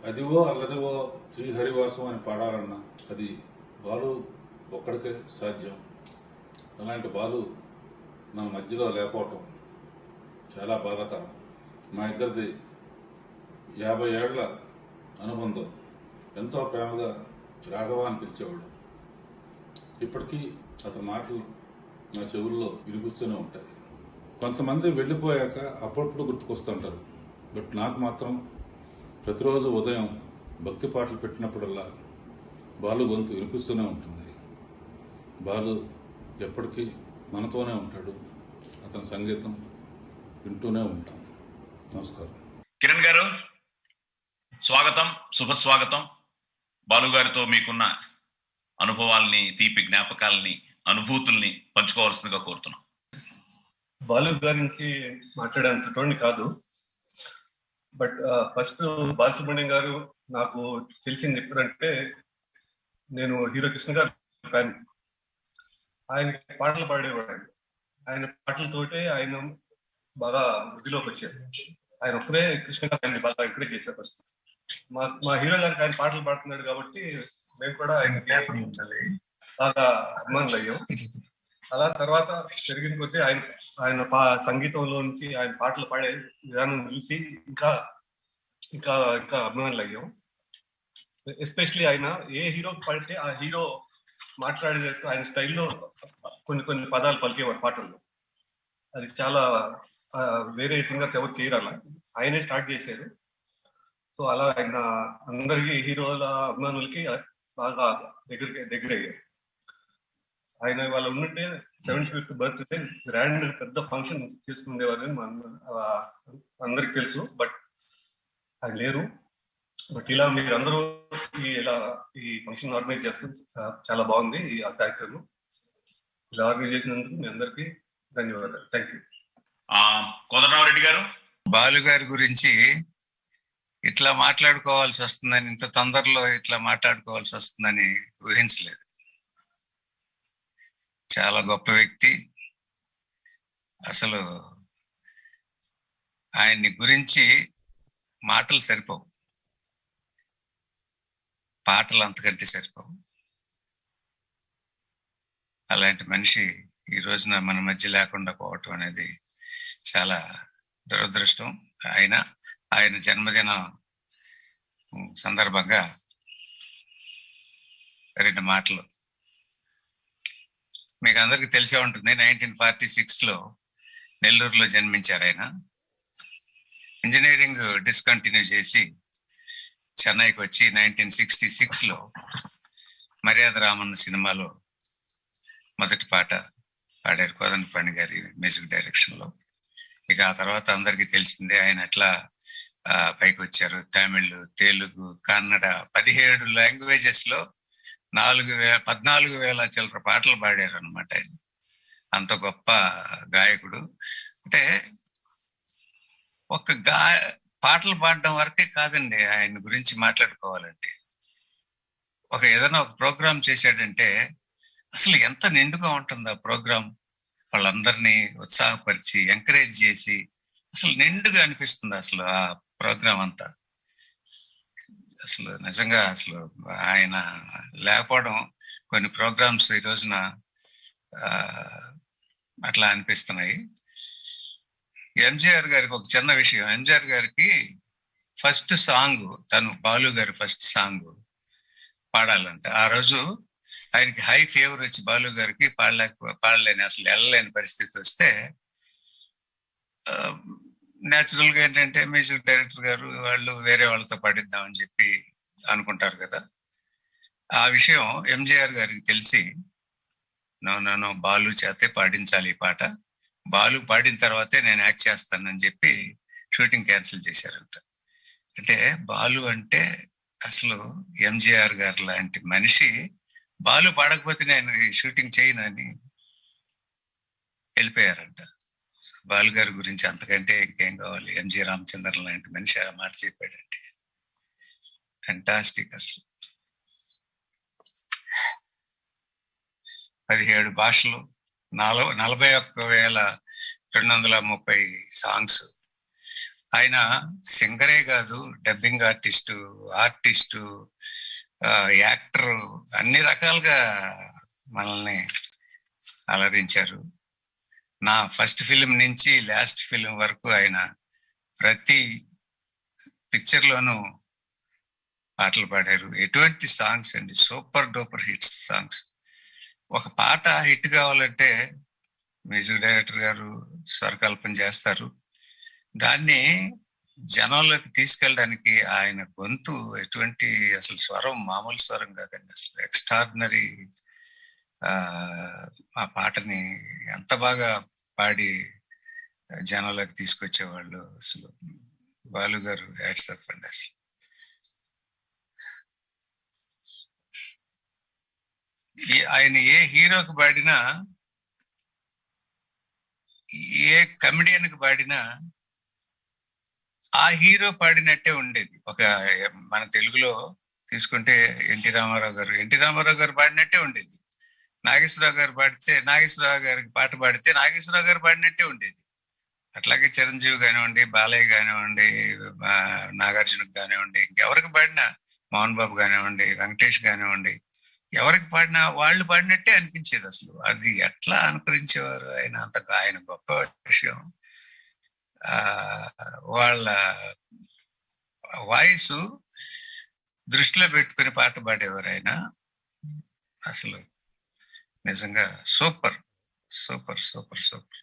అదివో అల్లదివో శ్రీహరివాసం అని పాడాలన్నా అది బాలు ఒక్కడికే సాధ్యం. అలాంటి బాలు మన మధ్యలో లేకపోవటం చాలా బాధాకరం. మా ఇద్దరిది 50 ఏళ్ల అనుబంధం. ఎంతో ప్రేమగా రాఘవ అని పిలిచేవాడు. ఇప్పటికీ అతని మాటలు నా చెవుల్లో వినిపిస్తూనే ఉంటాయి. కొంతమంది వెళ్ళిపోయాక అప్పుడప్పుడు గుర్తుకొస్తుంటారు. బట్ నాకు మాత్రం ప్రతిరోజు ఉదయం భక్తి పాటలు పెట్టినప్పుడల్లా బాలు గొంతు వినిపిస్తూనే ఉంటుంది. బాలు ఎప్పటికీ మనతోనే ఉంటాడు. అతని సంగీతం వింటూనే ఉంటాం. నమస్కారం. కిరణ్ గారు స్వాగతం, శుభస్వాగతం. బాలు గారితో మీకున్న అనుభవాల్ని, తీపి జ్ఞాపకాలని, అనుభూతుల్ని పంచుకోవాల్సిందిగా కోరుతున్నాం. బాలు గారించి మాట్లాడేంతటోని కాదు. బట్ ఫస్ట్ బాలసుబ్రహ్మణ్యం గారు నాకు తెలిసింది ఎప్పుడంటే, నేను హీరో కృష్ణ గారు ఫ్యాన్. ఆయన పాటలు పాడేవాడు. ఆయన పాటలతోటే ఆయన బాగా వృద్ధిలోకి వచ్చారు. ఆయన ఒకరే కృష్ణ గారిని బాగా ఎంకరేజ్ చేశారు. ఫస్ట్ మా హీరో గారికి ఆయన పాటలు పాడుతున్నాడు కాబట్టి మేము కూడా ఆయన బాగా అభిమానులు అయ్యాం. అలా తర్వాత పెరిగిన కొద్దీ ఆయన సంగీతంలో నుంచి ఆయన పాటలు పాడే విధానం చూసి ఇంకా ఇంకా ఇంకా అభిమానులు అయ్యాం. ఎస్పెషలీ ఆయన ఏ హీరో పాడితే ఆ హీరో మాట్లాడేటట్టు ఆయన స్టైల్లో కొన్ని పదాలు పలికేవారు పాటల్లో. అది చాలా వేరే సింగర్స్ ఎవరు చేయరు, అలా ఆయనే స్టార్ట్ చేశారు. సో అలా ఆయన అందరికీ హీరోల అభిమానులకి బాగా దగ్గరయ్యారు. ఆయన వాళ్ళ ఉన్నట్టే 75th బర్త్డే గ్రాండ్ పెద్ద ఫంక్షన్ చేసుకునేవారని అందరికి తెలుసు. బట్ అది లేరు. బట్ ఇలా మీరందరూ ఈ ఫంక్షన్ ఆర్గనైజ్ చేస్తూ చాలా బాగుంది. ఈ కార్యక్రమం ఇలా ఆర్గనైజ్ చేసినందుకు మీ అందరికీ ధన్యవాదాలు. Thank you. కోదండరామరెడ్డి గారు, బాలు గారి గురించి ఇట్లా మాట్లాడుకోవాల్సి వస్తుందని, ఇంత తొందరలో ఇట్లా మాట్లాడుకోవాల్సి వస్తుందని ఊహించలేదు. చాలా గొప్ప వ్యక్తి. అసలు ఆయన్ని గురించి మాటలు సరిపోవు, పాటలు అంతకంటే సరిపోవు. అలాంటి మనిషి ఈ రోజున మన మధ్య లేకుండా పోవటం అనేది చాలా దురదృష్టం. ఆయన జన్మదిన సందర్భంగా 2 మాటలు. మీకు అందరికీ తెలిసే ఉంటుంది, 1946లో నెల్లూరులో జన్మించారు ఆయన. ఇంజనీరింగ్ డిస్కంటిన్యూ చేసి చెన్నైకి వచ్చి 1966లో మర్యాద రామన్న సినిమాలో మొదటి పాట పాడారు కోదండపాణి గారి మ్యూజిక్ డైరెక్షన్లో. ఇక ఆ తర్వాత అందరికీ తెలిసిందే ఆయన ఎట్లా పైకి వచ్చారు. తమిళ్, తెలుగు, కన్నడ 17 లాంగ్వేజెస్ లో 14,000 చిల్లర పాటలు పాడారు అనమాట ఆయన. అంత గొప్ప గాయకుడు. అంటే ఒక పాటలు పాడడం వరకే కాదండి, ఆయన గురించి మాట్లాడుకోవాలంటే ఏదైనా ఒక ప్రోగ్రామ్ చేశాడంటే అసలు ఎంత నిండుగా ఉంటుంది ఆ ప్రోగ్రామ్. వాళ్ళందరినీ ఉత్సాహపరిచి ఎంకరేజ్ చేసి అసలు నిండుగా అనిపిస్తుంది అసలు ఆ ప్రోగ్రామ్ అంతా. అసలు నిజంగా అసలు ఆయన లేకపోవడం కొన్ని ప్రోగ్రామ్స్ ఈ రోజున అట్లా అనిపిస్తున్నాయి. ఎంజీఆర్ గారికి ఒక చిన్న విషయం. ఎంజీఆర్ గారికి ఫస్ట్ సాంగ్, తను బాలు గారి ఫస్ట్ సాంగ్ పాడాలంట. ఆ రోజు ఆయనకి హై ఫీవర్ వచ్చి బాలు గారికి పాడలేని, అసలు వెళ్ళలేని పరిస్థితి వస్తే న్యాచురల్ గా ఏంటంటే మ్యూజిక్ డైరెక్టర్ గారు వాళ్ళు వేరే వాళ్ళతో పాడిద్దామని చెప్పి అనుకుంటారు కదా. ఆ విషయం ఎంజీఆర్ గారికి తెలిసి నో బాలు చేతే పాడించాలి ఈ పాట, బాలు పాడిన తర్వాతే నేను యాక్ట్ చేస్తానని చెప్పి షూటింగ్ క్యాన్సిల్ చేశారంట. అంటే బాలు అంటే అసలు ఎంజీఆర్ గారు లాంటి మనిషి బాలు పాడకపోతే నేను ఈ షూటింగ్ చేయనని వెళ్ళిపోయారంట. బాలు గారి గురించి అంతకంటే ఇంకేం కావాలి. ఎంజి రామచంద్రన్ లాంటి మనిషి ఆ మాట చెప్పాడంటే ఫెంటాస్టిక్. అసలు 17 భాషలు, 41,230 సాంగ్స్. ఆయన సింగరే కాదు, డబ్బింగ్ ఆర్టిస్టు, యాక్టర్, అన్ని రకాలుగా మనల్ని అలరించారు. నా ఫస్ట్ ఫిలిం నుంచి లాస్ట్ ఫిలిం వరకు ఆయన ప్రతి పిక్చర్లోనూ పాటలు పాడారు. ఎటువంటి సాంగ్స్ అండి, సూపర్ డూపర్ హిట్ సాంగ్స్. ఒక పాట హిట్ కావాలంటే మ్యూజిక్ డైరెక్టర్ గారు స్వరకల్పన చేస్తారు. దాన్ని జనంలోకి తీసుకెళ్ళడానికి ఆయన గొంతు ఎటువంటి, అసలు స్వరం మామూలు స్వరం కాదండి, అసలు ఎక్స్ట్రాడినరీ. ఆ పాటని ఎంత బాగా పాడి జనంలోకి తీసుకొచ్చేవాళ్ళు. అసలు బాలు గారు హ్యాట్స్ ఆఫ్ అండి. అసలు ఆయన ఏ హీరోకి పాడినా, ఏ కమెడియన్కి పాడినా ఆ హీరో పాడినట్టే ఉండేది. మన తెలుగులో తీసుకుంటే ఎన్టీ రామారావు గారు పాడినట్టే ఉండేది. నాగేశ్వరరావు గారు పాడితే నాగేశ్వరరావు గారికి పాట పాడితే నాగేశ్వరరావు గారు పాడినట్టే ఉండేది. అట్లాగే చిరంజీవి కానివ్వండి, బాలయ్య కానివ్వండి, నాగార్జునకు కానివ్వండి, ఇంకెవరికి పాడినా, మోహన్ బాబు కానివ్వండి, వెంకటేష్ కానివ్వండి, ఎవరికి పాడినా వాళ్ళు పాడినట్టే అనిపించేది. అసలు అది ఎట్లా అనుకరించేవారు ఆయన గొప్ప విషయం. వాళ్ళ వాయిస్ దృష్టిలో పెట్టుకుని పాట పాడేవారు ఆయన. అసలు నిజంగా సూపర్ సూపర్ సూపర్ సూపర్.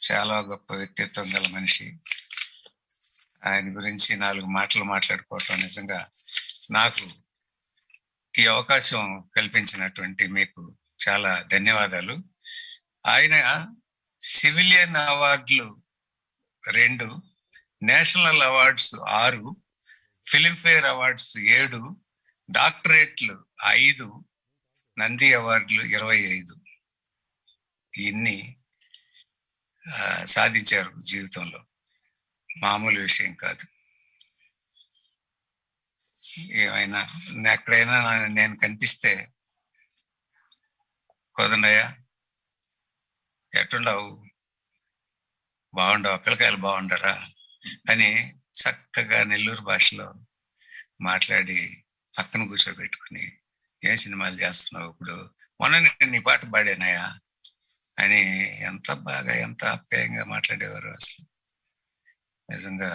చాలా గొప్ప వ్యక్తిత్వం గల మనిషి. ఆయన గురించి 4 మాటలు మాట్లాడుకోవటం నిజంగా నాకు ఈ అవకాశం కల్పించినటువంటి మీకు చాలా ధన్యవాదాలు. ఆయన సివిలియన్ అవార్డులు 2, national awards 6, Filmfare awards 7, డాక్టరేట్లు 5, Nandi అవార్డులు 25 ఇన్ని సాధించారు జీవితంలో. మామూలు విషయం కాదు. ఏమైనా ఎక్కడైనా నేను కనిపిస్తే, కోదండయ్య ఎట్టుండవు, బాగుండవు, పిల్లకాయలు బాగుండరా అని చక్కగా నెల్లూరు భాషలో మాట్లాడి పక్కన కూర్చోబెట్టుకుని, ఏం సినిమాలు చేస్తున్నావు ఇప్పుడు, మొన్న నేను నీ పాట పాడానయ్యా అని ఎంత బాగా ఎంత ఆప్యాయంగా మాట్లాడేవారు. అసలు నిజంగా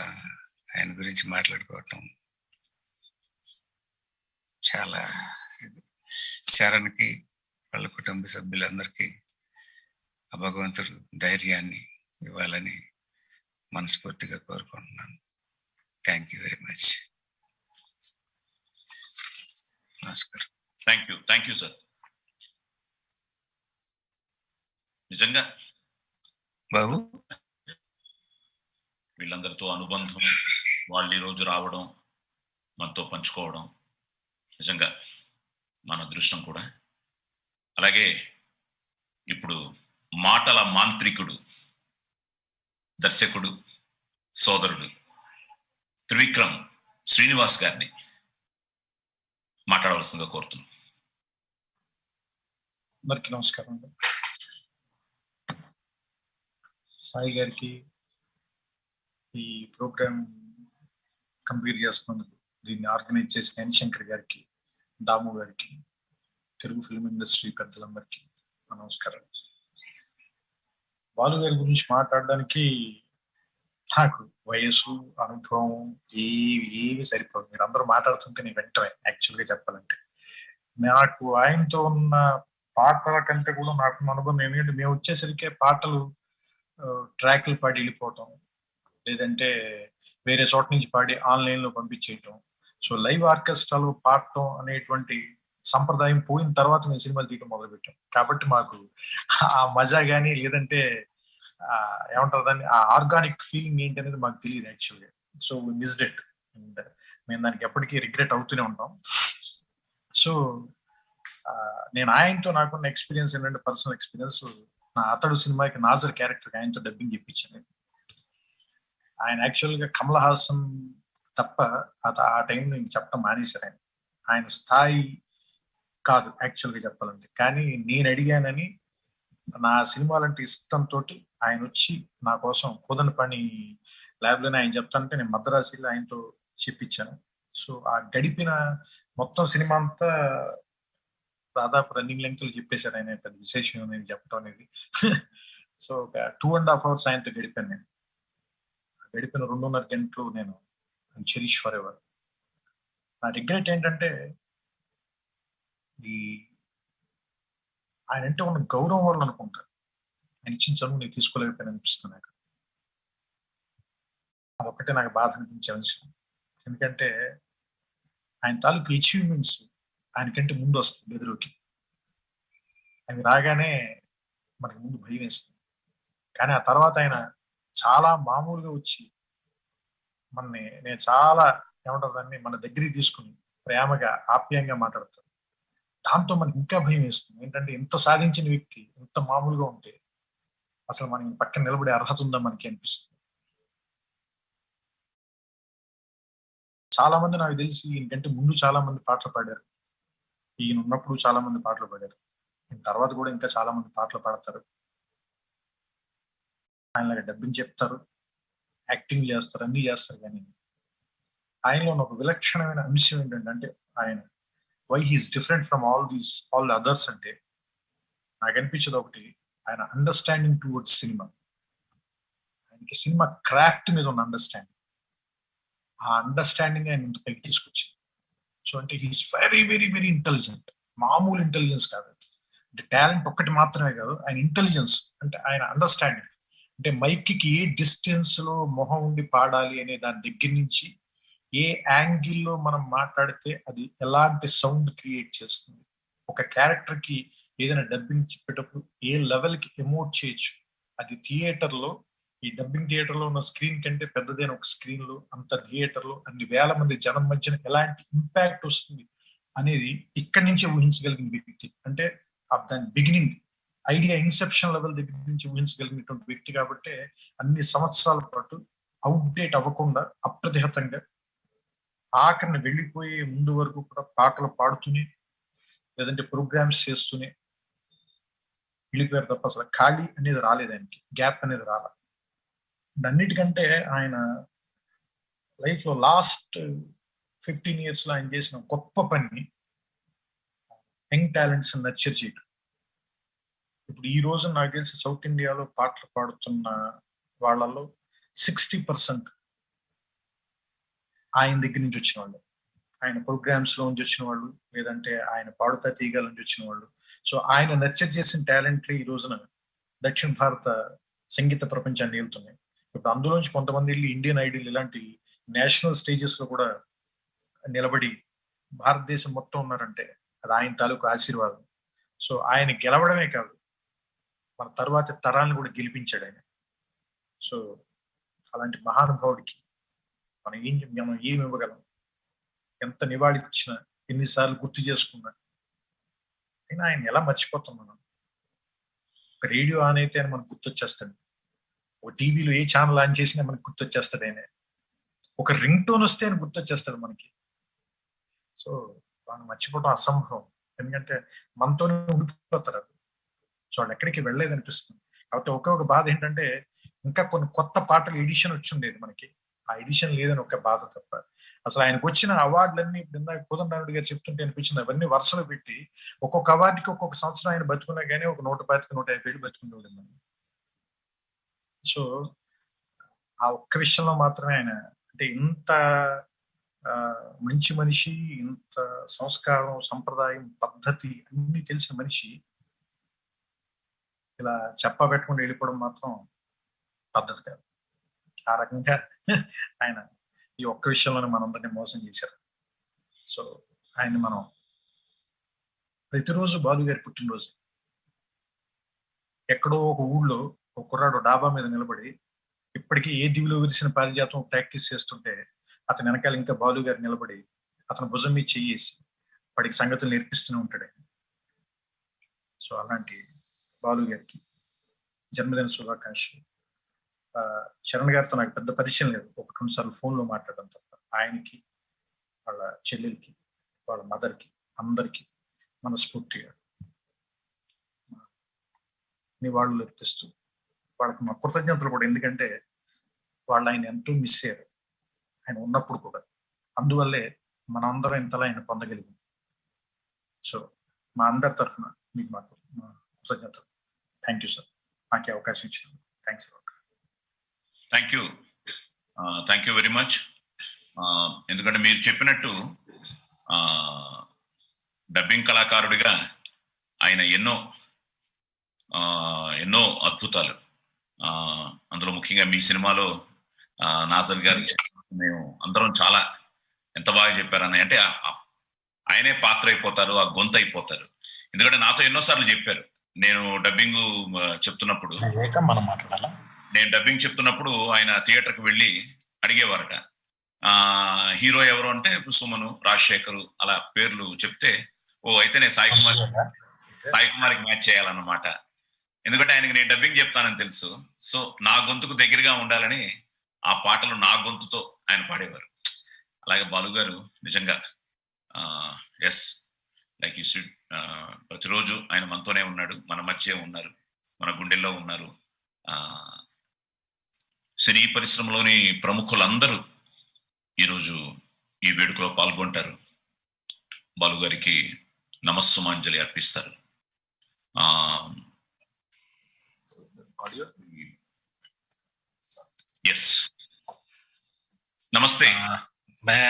ఆయన గురించి మాట్లాడుకోవటం చాలా. చరణ్కి, వాళ్ళ కుటుంబ సభ్యులందరికీ ఆ భగవంతుడు ధైర్యాన్ని ఇవ్వాలని మనస్ఫూర్తిగా కోరుకుంటున్నాను. Thank you very much. నమస్కారం. Thank you sir. నిజంగా బాబు, వీళ్ళందరితో అనుబంధం, వాళ్ళు ఈరోజు రావడం, మనతో పంచుకోవడం నిజంగా మన అదృష్టం కూడా. అలాగే ఇప్పుడు మాటల మాంత్రికుడు, దర్శకుడు, సోదరుడు త్రివిక్రమ్ శ్రీనివాస్ గారిని మాట్లాడవలసిందిగా కోరుతున్నాం. అందరికీ నమస్కారం అండి. సాయి గారికి ఈ ప్రోగ్రామ్ కంప్లీట్ చేస్తున్నందుకు, దీన్ని ఆర్గనైజ్ చేసిన ఎన్ శంకర్ గారికి, దాము గారికి, తెలుగు ఫిల్మ్ ఇండస్ట్రీ పెద్దలందరికీ నమస్కారం. బాలు గారి గురించి మాట్లాడడానికి నాకు వయసు, అనుభవం ఏవి సరిపోదు. మీరు అందరూ మాట్లాడుతుంటే నేను వెంటనే, యాక్చువల్గా చెప్పాలంటే నాకు ఆయనతో ఉన్న పాటల కంటే కూడా నాకు అనుభవం ఏంటంటే, మేము వచ్చేసరికి పాటలు ట్రాక్లు పాడి వెళ్ళిపోవటం, లేదంటే వేరే చోట నుంచి పాడి ఆన్లైన్లో పంపించేయటం. సో లైవ్ ఆర్కెస్ట్రాలో పాడటం అనేటువంటి సంప్రదాయం పోయిన తర్వాత మేము సినిమాలు తీయటం మొదలుపెట్టాం. కాబట్టి మాకు ఆ మజా కానీ, లేదంటే ఏమంటారు దాన్ని, ఆ ఆర్గానిక్ ఫీలింగ్ ఏంటి అనేది మాకు తెలియదు యాక్చువల్గా. సో మిస్డ్ ఇట్, అండ్ మేము దానికి ఎప్పటికీ రిగ్రెట్ అవుతూనే ఉంటాం. సో నేను ఆయనతో నాకున్న ఎక్స్పీరియన్స్ ఏంటంటే, పర్సనల్ ఎక్స్పీరియన్స్, నా అతడు సినిమాకి నాజర్ క్యారెక్టర్ ఆయనతో డబ్బింగ్ ఇప్పించాను. ఆయన యాక్చువల్గా కమల్ హాసన్ తప్ప ఆ టైంలో ఇంక చెప్పడం మానేశారు. ఆయన స్థాయి కాదు యాక్చువల్గా చెప్పాలంటే. కానీ నేను అడిగానని, నా సినిమాలంటే ఇష్టంతో ఆయన వచ్చి నా కోసం కోదండపాణి ల్యాబ్లోనే ఆయన చెప్తానంటే నేను మద్రాసులో ఆయనతో చెప్పించాను. సో ఆ గడిపిన మొత్తం సినిమా అంతా దాదాపు రన్నింగ్ లెంగ్త్ చెప్పేశారు ఆయన. పెద్ద విశేషం నేను చెప్పడం అనేది. సో ఒక 2.5 hours ఆయనతో గడిపాను నేను. గడిపిన 2.5 గంటలు నేను చెరిష్ ఫర్ ఎవర్. నా రిగ్రెట్ ఏంటంటే, ఈ ఆయన అంటే ఉన్న గౌరవం వల్ల అనుకుంటా ఆయన ఇచ్చిన చదువు నేను తీసుకోలేకపోయాను అనిపిస్తుంది నాకు. అదొక్కటే నాకు బాధ అనిపించే విషయం. ఎందుకంటే ఆయన తాలూకు అచీవ్మెంట్స్ ఆయనకంటే ముందు వస్తుంది ఎదురుకి. ఆయన రాగానే మనకి ముందు భయం వేస్తుంది. కానీ ఆ తర్వాత ఆయన చాలా మామూలుగా వచ్చి మనని, నేను చాలా ఏమంటారు దాన్ని, మన దగ్గరికి తీసుకుని ప్రేమగా ఆప్యాయంగా మాట్లాడతారు. దాంతో మనకి ఇంకా భయం వేస్తుంది. ఏంటంటే ఇంత సాధించిన వ్యక్తి ఇంత మామూలుగా ఉంటే అసలు మనకి పక్కన నిలబడే అర్హత ఉందా మనకి అనిపిస్తుంది. చాలా మంది నాకు తెలిసి ఈయనకంటే ముందు చాలా మంది పాటలు పాడారు. ఈయన ఉన్నప్పుడు చాలా మంది పాటలు పాడారు. తర్వాత కూడా ఇంకా చాలా మంది పాటలు పాడతారు. ఆయనలాగా డబ్బింగ్ చెప్తారు, యాక్టింగ్ చేస్తారు, అన్ని చేస్తారు. కానీ ఆయనలో ఒక విలక్షణమైన అంశం ఏంటంటే, అంటే ఆయన why he's different from all others అంటే నాకు అనిపించేది ఒకటి, ఆయన అండర్స్టాండింగ్ టువర్డ్స్ సినిమా. ఆయనకి సినిమా క్రాఫ్ట్ మీద ఉన్న అండర్స్టాండింగ్, ఆ అండర్స్టాండింగ్ ఆయన ఇంత పైకి తీసుకొచ్చింది. సో అంటే he's very very very intelligent. మామూలు ఇంటెలిజెన్స్ కాదు, అంటే టాలెంట్ ఒక్కటి మాత్రమే కాదు, ఆయన ఇంటెలిజెన్స్ అంటే ఆయన అండర్స్టాండింగ్. అంటే మైక్కి ఏ డిస్టెన్స్ లో మొహం ఉండి పాడాలి అనే దాని దగ్గర నుంచి, ఏ యాంగిల్లో మనం మాట్లాడితే అది ఎలాంటి సౌండ్ క్రియేట్ చేస్తుంది, ఒక క్యారెక్టర్ కి ఏదైనా డబ్బింగ్ చెప్పేటప్పుడు ఏ లెవెల్కి ఎమోట్ చేయొచ్చు. అది థియేటర్లో, ఈ డబ్బింగ్ థియేటర్లో ఉన్న స్క్రీన్ కంటే పెద్దదైన ఒక స్క్రీన్ లో, అంత థియేటర్లో అన్ని వేల మంది జనం మధ్యన ఎలాంటి ఇంపాక్ట్ వస్తుంది అనేది ఇక్కడి నుంచే ఊహించగలిగిన వ్యక్తి. అంటే దాని బిగినింగ్ ఐడియా ఇన్సెప్షన్ లెవెల్ దగ్గర నుంచి ఊహించగలిగినటువంటి వ్యక్తి. కాబట్టి అన్ని సంవత్సరాల పాటు అవుట్డేట్ అవ్వకుండా అప్రతిహతంగా ఆఖరిని వెళ్ళిపోయే ముందు వరకు కూడా పాటలు పాడుతూనే, లేదంటే ప్రోగ్రామ్స్ చేస్తూనే వెళ్ళిపోయారు తప్ప అసలు ఖాళీ అనేది రాలేదు ఆయనకి, గ్యాప్ అనేది రాలేదు. అన్నిటికంటే ఆయన లైఫ్ లో లాస్ట్ 15 years లో ఆయన చేసిన గొప్ప పని యంగ్ టాలెంట్స్ నర్చర్ చేయడం. ఇప్పుడు ఈ రోజు నాకు తెలిసి సౌత్ ఇండియాలో పాటలు పాడుతున్న వాళ్ళలో 60% ఆయన దగ్గర నుంచి వచ్చిన వాళ్ళు, ఆయన ప్రోగ్రామ్స్ లో నుంచి వచ్చిన వాళ్ళు, లేదంటే ఆయన పాడుతా తీగల నుంచి వచ్చిన వాళ్ళు. సో ఆయన నర్చర్ చేసిన టాలెంట్లు ఈ రోజున దక్షిణ భారత సంగీత ప్రపంచాన్ని ఏలుతున్నాయి. ఇప్పుడు అందులోంచి కొంతమంది వెళ్ళి ఇండియన్ ఐడల్ ఇలాంటి నేషనల్ స్టేజెస్ లో కూడా నిలబడి భారతదేశం మొత్తం ఉన్నారంటే అది ఆయన తాలూకు ఆశీర్వాదం. సో ఆయన గెలవడమే కాదు, మన తర్వాత తరాలను కూడా గెలిపించాడు ఆయన. సో అలాంటి మహానుభావుడికి మనం ఏమి ఇవ్వగలం? ఎంత నివాళి ఇచ్చినా, ఎన్నిసార్లు గుర్తు చేసుకున్నా, అయినా ఆయన ఎలా మర్చిపోతాం మనం? ఒక రేడియో ఆన్ అయితే ఆయన మనకు గుర్తొచ్చేస్తాడు, ఒక టీవీలో ఏ ఛానల్ ఆన్ చేసినా మనకు గుర్తొచ్చేస్తాడు ఆయన, ఒక రింగ్ టోన్ వస్తే ఆయన గుర్తొచ్చేస్తాడు మనకి. సో వాళ్ళు మర్చిపోవడం అసంభవం, ఎందుకంటే మనతోనే ఉండిపోతారు. సో వాళ్ళు ఎక్కడికి వెళ్ళలేదు అనిపిస్తుంది. కాబట్టి ఒక్కొక్క బాధ ఏంటంటే ఇంకా కొన్ని కొత్త పాటలు ఎడిషన్ వచ్చి ఉండేది, మనకి ఆ ఎడిషన్ లేదని ఒక బాధ తప్ప. అసలు ఆయనకు వచ్చిన అవార్డులన్నీ ఇప్పుడు కోదండరాముడు గారు చెప్తుంటే అనిపించింది, అవన్నీ వరుసలో పెట్టి ఒక్కొక్క అవార్డుకి ఒక్కొక్క సంవత్సరం ఆయన బతుకున్నా కానీ ఒక 125-150 బతుకునేవాడు. సో ఆ ఒక్క విషయంలో మాత్రమే ఆయన అంటే ఇంత మంచి మనిషి, ఇంత సంస్కారం, సంప్రదాయం, పద్ధతి అన్ని తెలిసిన మనిషి ఇలా చెప్పబెట్టకుండా వెళ్ళిపోవడం మాత్రం పద్ధతి కాదు. ఆ రకంగా ఆయన ఈ ఒక్క విషయంలోనే మనందరినీ మోసం చేశారు. సో ఆయన మనం ప్రతిరోజు బాలు గారి పుట్టినరోజు ఎక్కడో ఒక ఊళ్ళో ఒక కుర్రాడు డాబా మీద నిలబడి ఇప్పటికీ ఏ దివిలో విరిసిన పారిజాతం ప్రాక్టీస్ చేస్తుంటే అతని వెనకాల ఇంకా బాలు గారు నిలబడి అతను భుజం మీద చెయ్యేసి వాడికి సంగతులు నేర్పిస్తూనే ఉంటాడు. సో అలాంటి బాలు గారికి జన్మదిన శుభాకాంక్షలు. చరణ్ గారితో నాకు పెద్ద పరిచయం లేదు, 1-2 సార్లు ఫోన్లో మాట్లాడడం తప్ప. ఆయనకి, వాళ్ళ చెల్లెలకి, వాళ్ళ మదర్కి, అందరికీ మనస్ఫూర్తిగా నివాళులు అర్పిస్తూ వాళ్ళకి మా కృతజ్ఞతలు కూడా. ఎందుకంటే వాళ్ళు ఆయన ఎంతో మిస్ అయ్యారు ఆయన ఉన్నప్పుడు కూడా, అందువల్లే మనందరం ఇంతలా ఆయన పొందగలిగాం. సో మా అందరి తరఫున మీకు మాకు మా కృతజ్ఞతలు. థ్యాంక్ యూ సార్, నాకు అవకాశం ఇచ్చిన. Thanks. Thank you very much. ఎందుకంటే మీరు చెప్పినట్టు డబ్బింగ్ కళాకారుడిగా ఆయన ఎన్నో అద్భుతాలు, అందులో ముఖ్యంగా మీ సినిమాలో నాజర్ గారికి మేము అందరం చాలా ఎంత బాగా చెప్పారని. అంటే ఆయనే పాత్ర అయిపోతారు, ఆ గొంతు అయిపోతారు. ఎందుకంటే నాతో ఎన్నోసార్లు చెప్పారు, నేను డబ్బింగ్ చెప్తున్నప్పుడు ఆయన థియేటర్కి వెళ్ళి అడిగేవారట, హీరో ఎవరు అంటే సుమను, రాజశేఖరు అలా పేర్లు చెప్తే, ఓ అయితే నేను సాయి కుమార్కి మ్యాచ్ చేయాలన్నమాట. ఎందుకంటే ఆయనకి నేను డబ్బింగ్ చెప్తానని తెలుసు. సో నా గొంతుకు దగ్గరగా ఉండాలని ఆ పాటలు నా గొంతుతో ఆయన పాడేవారు. అలాగే బాలు గారు నిజంగా ఎస్ లైక్ యూ షుడ్, ప్రతిరోజు ఆయన మనతోనే ఉన్నాడు, మన మధ్య ఉన్నారు, మన గుండెల్లో ఉన్నారు. సినీ పరిశ్రమలోని ప్రముఖులందరూ ఈరోజు ఈ వేడుకలో పాల్గొంటారు, బాలు గారికి నమస్సుమాంజలి అర్పిస్తారు. ఎస్, నమస్తే.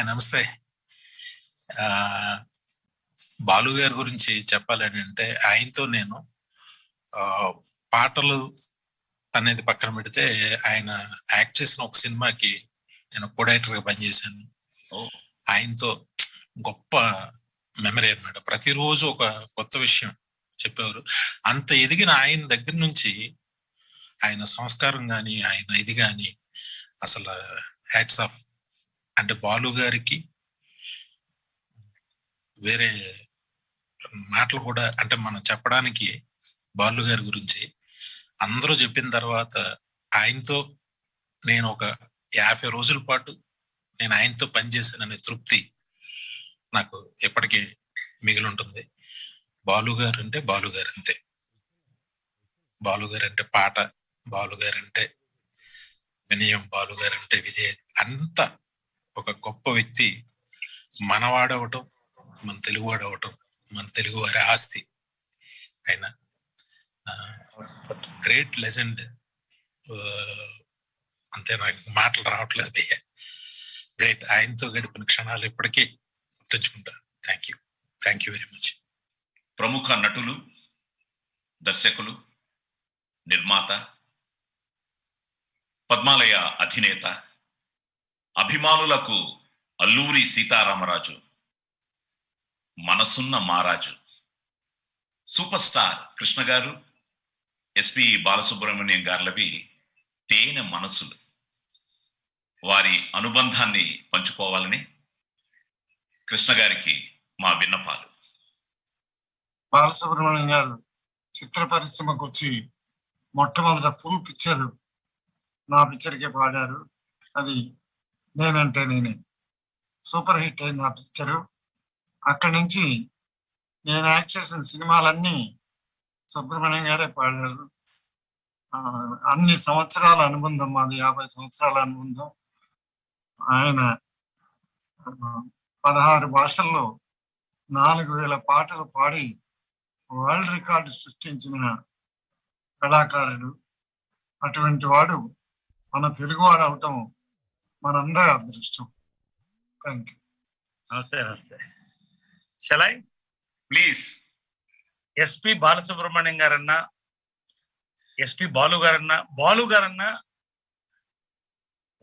నమస్తే. బాలు గారి గురించి చెప్పాలని అంటే, ఆయనతో నేను పాటలు అనేది పక్కన పెడితే ఆయన యాక్ట్ చేసిన ఒక సినిమాకి నేను కో డైరెక్టర్ గా పనిచేశాను. ఆయనతో గొప్ప మెమరీ అన్నమాట. ప్రతిరోజు ఒక కొత్త విషయం చెప్పేవారు. అంత ఎదిగిన ఆయన దగ్గర నుంచి ఆయన సంస్కారం కానీ ఆయన ఇది కానీ అసలు హ్యాట్స్ ఆఫ్. అంటే బాలు గారికి వేరే మాటలు కూడా అంటే మనం చెప్పడానికి బాలు గారి గురించి అందరూ చెప్పిన తర్వాత ఆయనతో నేను ఒక 50 రోజుల పాటు నేను ఆయనతో పనిచేశాననే తృప్తి నాకు ఎప్పటికీ మిగిలి ఉంటుంది. బాలు గారు అంటే బాలు గారు అంతే. బాలు గారు అంటే పాట, బాలు గారు అంటే వినయం, బాలు గారు అంటే విజయ, అంత ఒక గొప్ప వ్యక్తి. మనవాడవటం, మన తెలుగువాడవటం, మన తెలుగు వారి ఆస్తి. ఆయన గ్రేట్ లెజెండ్. అంతే, నాకు మాటలు రావట్లేదు భయ్య. గ్రేట్. ఆయనతో గడిపిన క్షణాలు ఎప్పటికీ గుర్తుంచుకుంటాను. Thank you very much. ప్రముఖ నటులు, దర్శకులు, నిర్మాత, పద్మాలయ అధినేత, అభిమానులకు అల్లూరి సీతారామరాజు, మనసున్న మారాజు, సూపర్ స్టార్ కృష్ణ గారు, ఎస్పి బాలసుబ్రహ్మణ్యం గారులవి తేనె మనసులు. వారి అనుబంధాన్ని పంచుకోవాలని కృష్ణ గారికి మా విన్నపాలు. బాలసుబ్రహ్మణ్యం గారు చిత్ర పరిశ్రమకు వచ్చి మొట్టమొదట ఫుల్ పిక్చర్ నా పిక్చర్కే పాడారు. అది నేనంటే నేనే. సూపర్ హిట్ అయింది ఆ పిక్చరు. అక్కడి నుంచి నేను యాక్ట్ చేసిన సినిమాలన్నీ సుబ్రహ్మణ్యం గారే పాడారు. అన్ని సంవత్సరాల అనుబంధం మాది, 50 సంవత్సరాల అనుబంధం. ఆయన 16 భాషల్లో 4000 పాటలు పాడి వరల్డ్ రికార్డు సృష్టించిన కళాకారుడు. అటువంటి వాడు మన తెలుగువాడు అవటం మనందరి అదృష్టం. Thank you. నమస్తే. షలై ప్లీజ్. ఎస్పి బాలసుబ్రహ్మణ్యం గారన్నా, ఎస్పి బాలు గారన్నా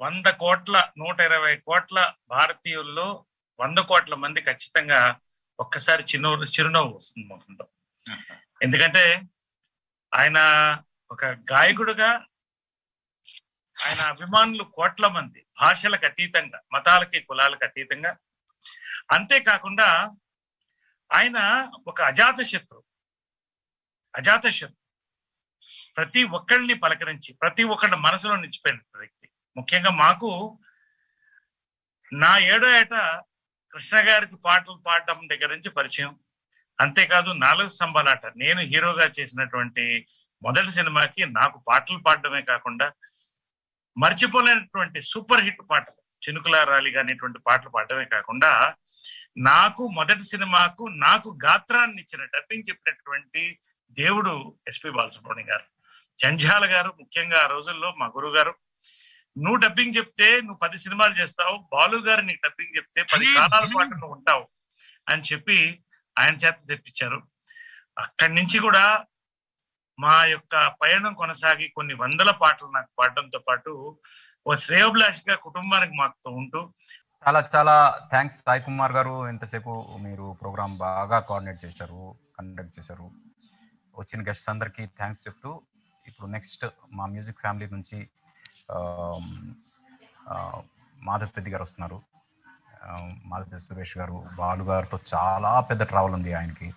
100 కోట్ల 120 కోట్ల భారతీయుల్లో 100 కోట్ల మంది ఖచ్చితంగా ఒక్కసారి చిరునవ్వు వస్తుంది మొహంలో. ఎందుకంటే ఆయన ఒక గాయకుడుగా ఆయన అభిమానులు కోట్ల మంది, భాషలకు అతీతంగా, మతాలకి కులాలకు అతీతంగా. అంతేకాకుండా ఆయన ఒక అజాత శత్రు. ప్రతి ఒక్కరిని పలకరించి ప్రతి ఒక్కళ్ళ మనసులో నిలిచిపోయిన వ్యక్తి. ముఖ్యంగా మాకు నా 7వ ఏట కృష్ణ గారికి పాటలు పాడడం దగ్గర నుంచి పరిచయం. అంతేకాదు 4 స్తంభాలాట నేను హీరోగా చేసినటువంటి మొదటి సినిమాకి నాకు పాటలు పాడడమే కాకుండా మర్చిపోలేనటువంటి సూపర్ హిట్ పాటలు, చినుకుల రాలి అనేటువంటి పాటలు పాడడమే కాకుండా నాకు మొదటి సినిమాకు నాకు గాత్రాన్ని ఇచ్చిన, డబ్బింగ్ చెప్పినటువంటి దేవుడు ఎస్పి బాలసుబ్రహ్మణ్యం గారు. జంజాల గారు ముఖ్యంగా ఆ రోజుల్లో మా గురువు గారు, నువ్వు డబ్బింగ్ చెప్తే నువ్వు 10 సినిమాలు చేస్తావు, బాలు గారు నీకు డబ్బింగ్ చెప్తే 10 కాలాల పాటు నువ్వు ఉంటావు అని చెప్పి ఆయన చేత తెప్పించారు. అక్కడి నుంచి కూడా మా యొక్క పయనం కొనసాగి కొన్ని 100 పాటలు నాకు పాడడంతో పాటు ఓ శ్రేయోభిలాషిగా కుటుంబానికి మాకు ఉంటూ. చాలా థ్యాంక్స్ సాయి కుమార్ గారు. ఎంతసేపు మీరు ప్రోగ్రామ్ బాగా కోఆర్డినేట్ చేశారు, కండక్ట్ చేశారు. వచ్చిన గెస్ట్స్ అందరికీ థ్యాంక్స్ చెప్తూ ఇప్పుడు నెక్స్ట్ మా మ్యూజిక్ ఫ్యామిలీ నుంచి మాధవ్ పెద్ది గారు వస్తున్నారు. మాధవ్ సురేష్ గారు బాలు గారితో చాలా పెద్ద ట్రావెల్ ఉంది ఆయనకి.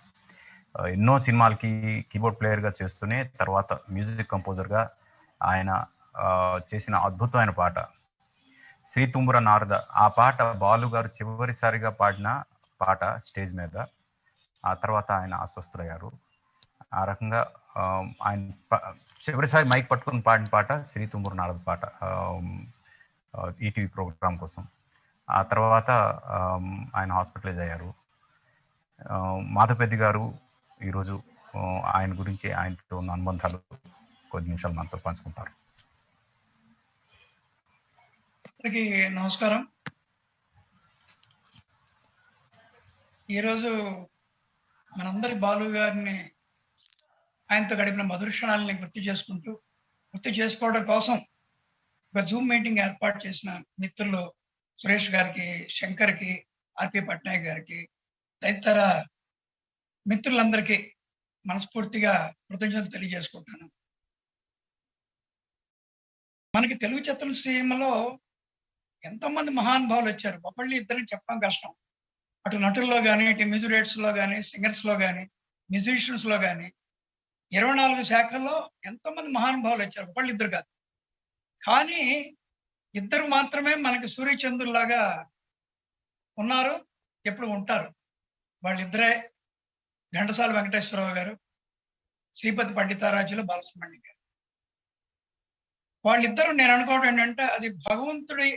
ఎన్నో సినిమాలకి కీబోర్డ్ ప్లేయర్గా చేస్తూనే తర్వాత మ్యూజిక్ కంపోజర్గా ఆయన చేసిన అద్భుతమైన పాట శ్రీ తుంబుర నారద. ఆ పాట బాలు గారు చివరిసారిగా పాడిన పాట స్టేజ్ మీద. ఆ తర్వాత ఆయన అస్వస్థులయ్యారు. ఆ రకంగా ఆయన చివరిసారి మైక్ పట్టుకుని పాడిన పాట శ్రీ తుంబుర నారద పాట ఈటీవీ ప్రోగ్రామ్ కోసం. ఆ తర్వాత ఆయన హాస్పిటలైజ్ అయ్యారు. మాధవ్ పెద్ది గారు ఈరోజు ఆయన గురించి, ఆయనతో ఉన్న అనుబంధాలు కొద్ది నిమిషాలు మనతో పంచుకుంటారు. అందరికీ నమస్కారం. ఈరోజు మనందరి బాలు గారిని, ఆయనతో గడిపిన మధుర క్షణాలని గుర్తు చేసుకోవడం కోసం ఒక జూమ్ మీటింగ్ ఏర్పాటు చేసిన మిత్రులు సురేష్ గారికి, శంకర్కి, ఆర్పి పట్నాయక్ గారికి, తదితర మిత్రులందరికీ మనస్ఫూర్తిగా కృతజ్ఞతలు తెలియజేసుకుంటాను. మనకి తెలుగు చిత్రసీమలో ఎంతోమంది మహానుభావులు వచ్చారు. ఒకళ్ళు ఇద్దరిని చెప్పడం కష్టం. అటు నటుల్లో కానీ, ఇటు మ్యూజిక్ లో కానీ, సింగర్స్ లో కానీ, మ్యూజిషియన్స్ లో కానీ 24 శాఖల్లో ఎంతోమంది మహానుభావులు వచ్చారు. ఒకళ్ళు ఇద్దరు కాదు. కానీ ఇద్దరు మాత్రమే మనకి సూర్యచంద్రులాగా ఉన్నారు, ఎప్పుడు ఉంటారు. వాళ్ళిద్దరే ఘంటసాల వెంకటేశ్వరరావు గారు, శ్రీపతి పండితారాజులు, బాలసుబ్రహ్మణ్యం గారు. వాళ్ళిద్దరూ నేను అనుకోవడం ఏంటంటే అది భగవంతుడి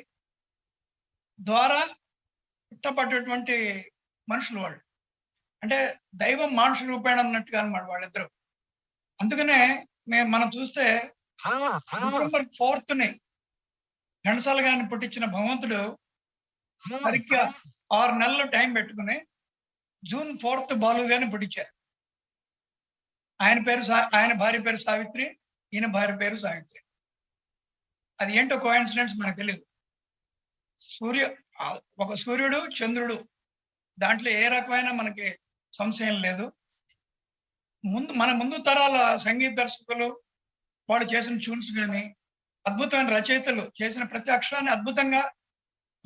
ద్వారా పుట్టబడ్డటువంటి మనుషులు వాళ్ళు. అంటే దైవం మానుష రూపేణ అన్నట్టుగా అన్నమాట వాళ్ళిద్దరు. అందుకనే మనం చూస్తే డిసెంబర్ 4th ఘంటసాల గారిని పుట్టించిన భగవంతుడు సరిగ్గా 6 నెలలు టైం పెట్టుకుని జూన్ 4th బాలు గారిని పుట్టించారు. ఆయన భార్య పేరు సావిత్రి, ఈయన భార్య పేరు సావిత్రి. అది ఏంటో కోఇన్సిడెన్స్ మనకు తెలియదు. ఒక సూర్యుడు, చంద్రుడు, దాంట్లో ఏ రకమైన మనకి సంశయం లేదు. మన ముందు తరాల సంగీత దర్శకులు వాళ్ళు చేసిన ట్యూన్స్ కానీ, అద్భుతమైన రచయితలు చేసిన ప్రతి అక్షరాన్ని అద్భుతంగా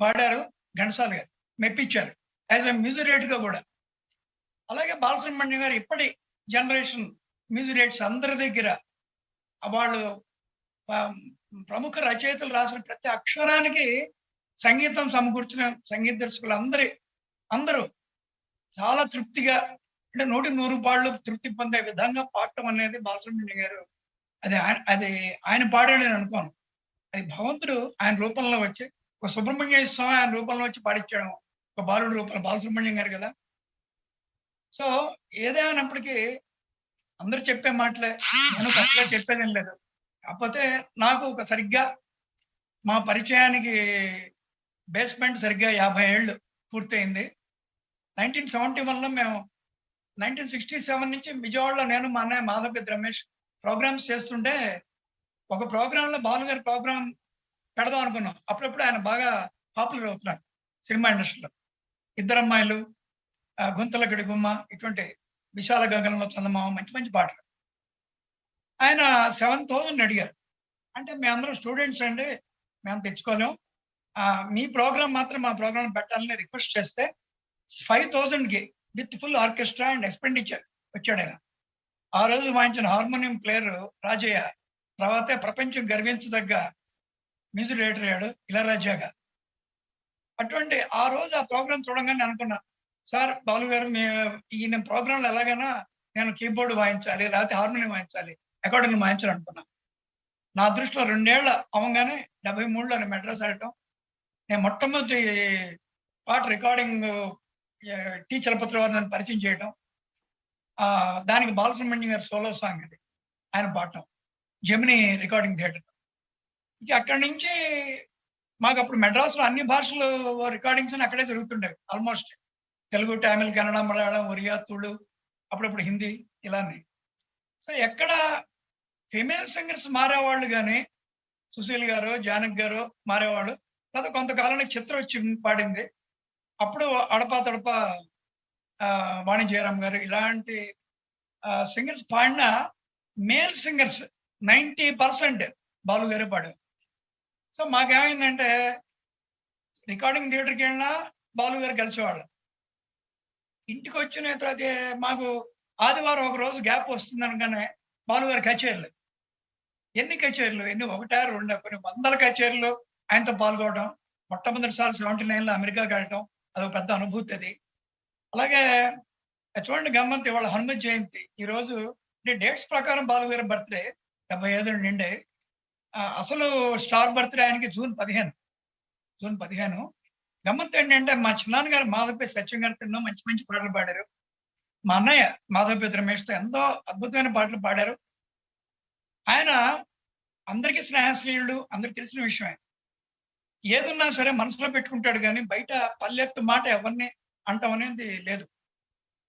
పాడారు ఘంటసాల గారు, మెప్పించారు యాజ్ ఎ మ్యూజిక్ గా కూడా. అలాగే బాలసుబ్రహ్మణ్యం గారు ఇప్పటి జనరేషన్ మ్యూజిక్ రైట్స్ అందరి దగ్గర వాళ్ళు ప్రముఖ రచయితలు రాసిన ప్రతి అక్షరానికి సంగీతం సమకూర్చిన సంగీత దర్శకులు అందరూ చాలా తృప్తిగా, అంటే 100 పాళ్ళు తృప్తి పొందే విధంగా పాడటం అనేది బాలసుబ్రహ్మణ్యం గారు అది ఆయన పాడాడని అనుకోను. అది భగవంతుడు ఆయన రూపంలో వచ్చి, ఒక సుబ్రహ్మణ్య స్వామి ఆయన రూపంలో వచ్చి పాడించడం, ఒక బాలుడి రూపంలో బాలసుబ్రహ్మణ్యం గారు కదా. సో ఏదేమైనప్పటికీ అందరూ చెప్పే మాటలే, నేను తప్పుగా చెప్పేదేం లేదు. కాకపోతే నాకు ఒక సరిగ్గా మా పరిచయానికి బేస్మెంట్ సరిగ్గా 50 ఏళ్ళు పూర్తయింది. 1971లో మేము 1967 నుంచి విజయవాడలో నేను మా అన్నయ్య మాధవపెద్ది రమేష్ ప్రోగ్రామ్స్ చేస్తుంటే ఒక ప్రోగ్రాంలో బాలుగారి ప్రోగ్రామ్ పెడదాం అనుకున్నాం. అప్పుడప్పుడు ఆయన బాగా పాపులర్ అవుతున్నాడు సినిమా ఇండస్ట్రీలో. ఇద్దరమ్మాయిలు, గుంతల గడిగుమ్మ, ఇటువంటి విశాల గగనంలో చందమామ, మంచి మంచి పాటలు. ఆయన 7,000 అడిగారు. అంటే మేమందరం స్టూడెంట్స్ అండి, మేము తెచ్చుకోలేం, మీ ప్రోగ్రామ్ మాత్రం మా ప్రోగ్రామ్ పెట్టాలని రిక్వెస్ట్ చేస్తే 5,000కి with full orchestra and expenditure వచ్చాడు ఆయన. ఆ రోజు వాయించిన హార్మోనియం ప్లేయర్ రాజయ్య తర్వాతే ప్రపంచం గర్వించదగ్గ మ్యూజిక్ డైరెక్టర్ అయ్యాడు ఇళయరాజాగా. అటువంటి ఆ రోజు ఆ ప్రోగ్రామ్ చూడంగానే అనుకున్నా, సార్ బాలు గారు ఈయన ప్రోగ్రాంలో ఎలాగైనా నేను కీబోర్డ్ వాయించాలి, లేకపోతే హార్మోనియం వాయించాలి, అకార్డింగ్ వాయించాలి అనుకున్నా. నా దృష్టిలో 2 ఏళ్ళ అవగానే 73లో నేను మెడ్రాస్ వెళ్ళటం, నేను మొట్టమొదటి పాట రికార్డింగ్ టీ చలపతి వారు నన్ను పరిచయం చేయడం, దానికి బాలసుబ్రహ్మణ్యం గారి సోలో సాంగ్ అది ఆయన పాడటం జెమిని రికార్డింగ్ థియేటర్. ఇక అక్కడి నుంచి మాకు అప్పుడు మెడ్రాస్లో అన్ని భాషలు రికార్డింగ్స్ అని అక్కడే జరుగుతుండేవి. ఆల్మోస్ట్ తెలుగు, తమిళ్, కన్నడ, మలయాళం, ఒరియా, తుళు, అప్పుడప్పుడు హిందీ ఇలానే. సో ఎక్కడ ఫిమేల్ సింగర్స్ మారేవాళ్ళు కానీ, సుశీల్ గారు, జానక్ గారు మారేవాళ్ళు. తర్వాత కొంతకాలానికి చిత్ర వచ్చి పాడింది. అప్పుడు అడపా తడప వాణి జయరాం గారు ఇలాంటి సింగర్స్ పాడిన మేల్ సింగర్స్ 90% బాలు గారే పాడారు. సో మాకేమైందంటే రికార్డింగ్ థియేటర్కి వెళ్ళినా బాలు గారు కలిసేవాళ్ళు. ఇంటికి వచ్చిన తర్వాత మాకు ఆదివారం ఒక రోజు గ్యాప్ వస్తుంది అనగానే బాలు గారి కచేరీలు, ఎన్ని 1, 2, కొన్ని 100 కచేరీలు ఆయనతో పాల్గొనడం. మొట్టమొదటిసారి 79లో అమెరికాకి వెళ్ళటం, అదొక పెద్ద అనుభూతి అది. అలాగే చూడండి గమ్మత్, ఇవాళ హనుమత్ జయంతి. ఈరోజు డేట్స్ ప్రకారం బాలు గారి బర్త్డే 75 నిండే. అసలు స్టార్ బర్త్డే ఆయనకి జూన్ 15. గమ్మత్ ఏంటంటే మా చిన్నాన్న గారు మాధవపేది సత్యం గారు తిన్నో మంచి మంచి పాటలు పాడారు. మా అన్నయ్య మాధవపేది రమేష్తో ఎంతో అద్భుతమైన పాటలు పాడారు. ఆయన అందరికీ స్నేహశ్రీయుడు, అందరికి తెలిసిన విషయమే. ఏదున్నా సరే మనసులో పెట్టుకుంటాడు కానీ బయట పల్లెత్తు మాట ఎవరిని అంటాం అనేది లేదు.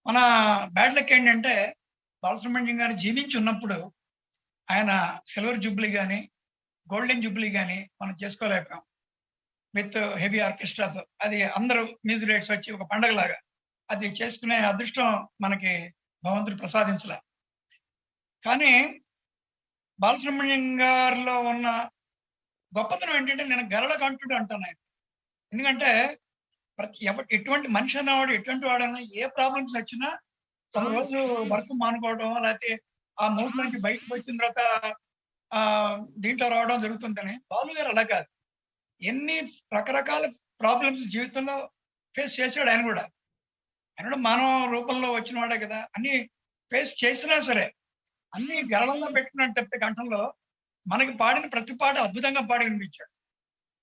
మన బ్యాడ్ లక్ ఏంటంటే బాలసుబ్రహ్మణ్యం గారు జీవించి ఉన్నప్పుడు ఆయన సిల్వర్ జూబ్లీ కానీ గోల్డెన్ జూబ్లీ కానీ మనం చేసుకోలేకపోయాం విత్ హెవీ ఆర్కెస్ట్రాతో. అది అందరూ మ్యూజిక్ డైరెక్టర్స్ వచ్చి ఒక పండగలాగా అది చేసుకునే అదృష్టం మనకి భగవంతుడు ప్రసాదించలే. కానీ బాలసుబ్రహ్మణ్యం గారిలో ఉన్న గొప్పతనం ఏంటంటే నేను గరళ కంటుడు అంటాను ఆయన. ఎందుకంటే ఎటువంటి మనిషి అన్నవాడు ఎటువంటి వాడన్నా ఏ ప్రాబ్లమ్స్ వచ్చినా ఒక రోజు వర్క్ మానుకోవడం, లేకపోతే ఆ మూడ్ నుంచి బయటకు వచ్చిన తర్వాత దీంట్లో రావడం జరుగుతుందని. బాలు గారు అలా కాదు. ఎన్ని రకరకాల ప్రాబ్లమ్స్ జీవితంలో ఫేస్ చేశాడు ఆయన కూడా. ఆయన కూడా మానవ రూపంలో వచ్చిన వాడే కదా. అన్ని ఫేస్ చేసినా సరే అన్ని గరళంలో పెట్టుకున్నాడు తప్పితే కంఠంలో మనకి పాడిన ప్రతి పాట అద్భుతంగా పాడి వినిపించాడు.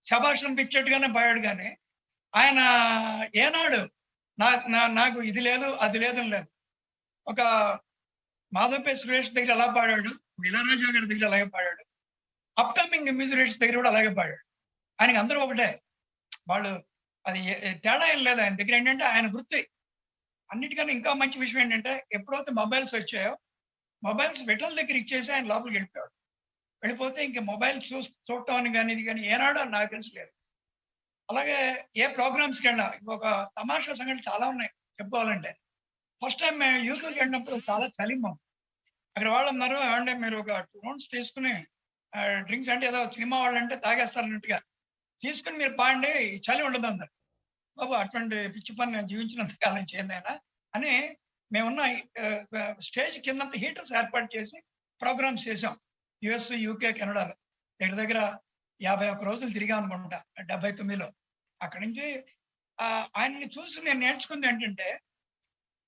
శభాష్ అనిపించేట్టుగానే పాడాడు. కానీ ఆయన ఏనాడు నాకు ఇది లేదు అది లేదని లేదు. ఒక మాధవపే సురేష్ దగ్గర ఎలా పాడాడు, ఇళయరాజా గారి దగ్గర అలాగే పాడాడు, అప్కమింగ్ మ్యూజిక్ దగ్గర కూడా అలాగే పాడాడు. ఆయనకి అందరూ ఒకటే, వాళ్ళు అది తేడా ఏం లేదు. ఆయన దగ్గర ఏంటంటే ఆయన వృత్తి. అన్నిటికన్నా ఇంకా మంచి విషయం ఏంటంటే ఎప్పుడైతే మొబైల్స్ వచ్చాయో మొబైల్స్ విఠల దగ్గర ఇచ్చేసి ఆయన లోపలికి వెళ్ళిపోయాడు. వెళ్ళిపోతే ఇంకా మొబైల్ చూడటం అని కానీ ఇది కానీ ఏనాడో నాకు తెలుసు లేదు. అలాగే ఏ ప్రోగ్రామ్స్కి వెళ్ళినా ఒక తమాషా సంఘటనలు చాలా ఉన్నాయి చెప్పుకోవాలంటే. ఫస్ట్ టైం మేము యూట్యూబ్కి వెళ్ళినప్పుడు చాలా చలిమం. అక్కడ వాళ్ళు అన్నారు, ఏమంటే మీరు ఒక 2 rounds తీసుకుని డ్రింక్స్ అంటే ఏదో సినిమా వాళ్ళు అంటే తాగేస్తారన్నట్టుగా తీసుకుని మీరు పాడండి, చలి ఉండదు అన్నారు. బాబు అటువంటి పిచ్చి పని నేను జీవించినంత కాలం చేయనైనా అని మేమున్న స్టేజ్ కిందంత హీటర్స్ ఏర్పాటు చేసి ప్రోగ్రామ్స్ చేసాం. యుఎస్, యూకే, కెనడాలో దగ్గర 51 రోజులు తిరిగాం అనుకుంటా 79లో. అక్కడి నుంచి ఆయన్ని చూసి నేను నేర్చుకుంది ఏంటంటే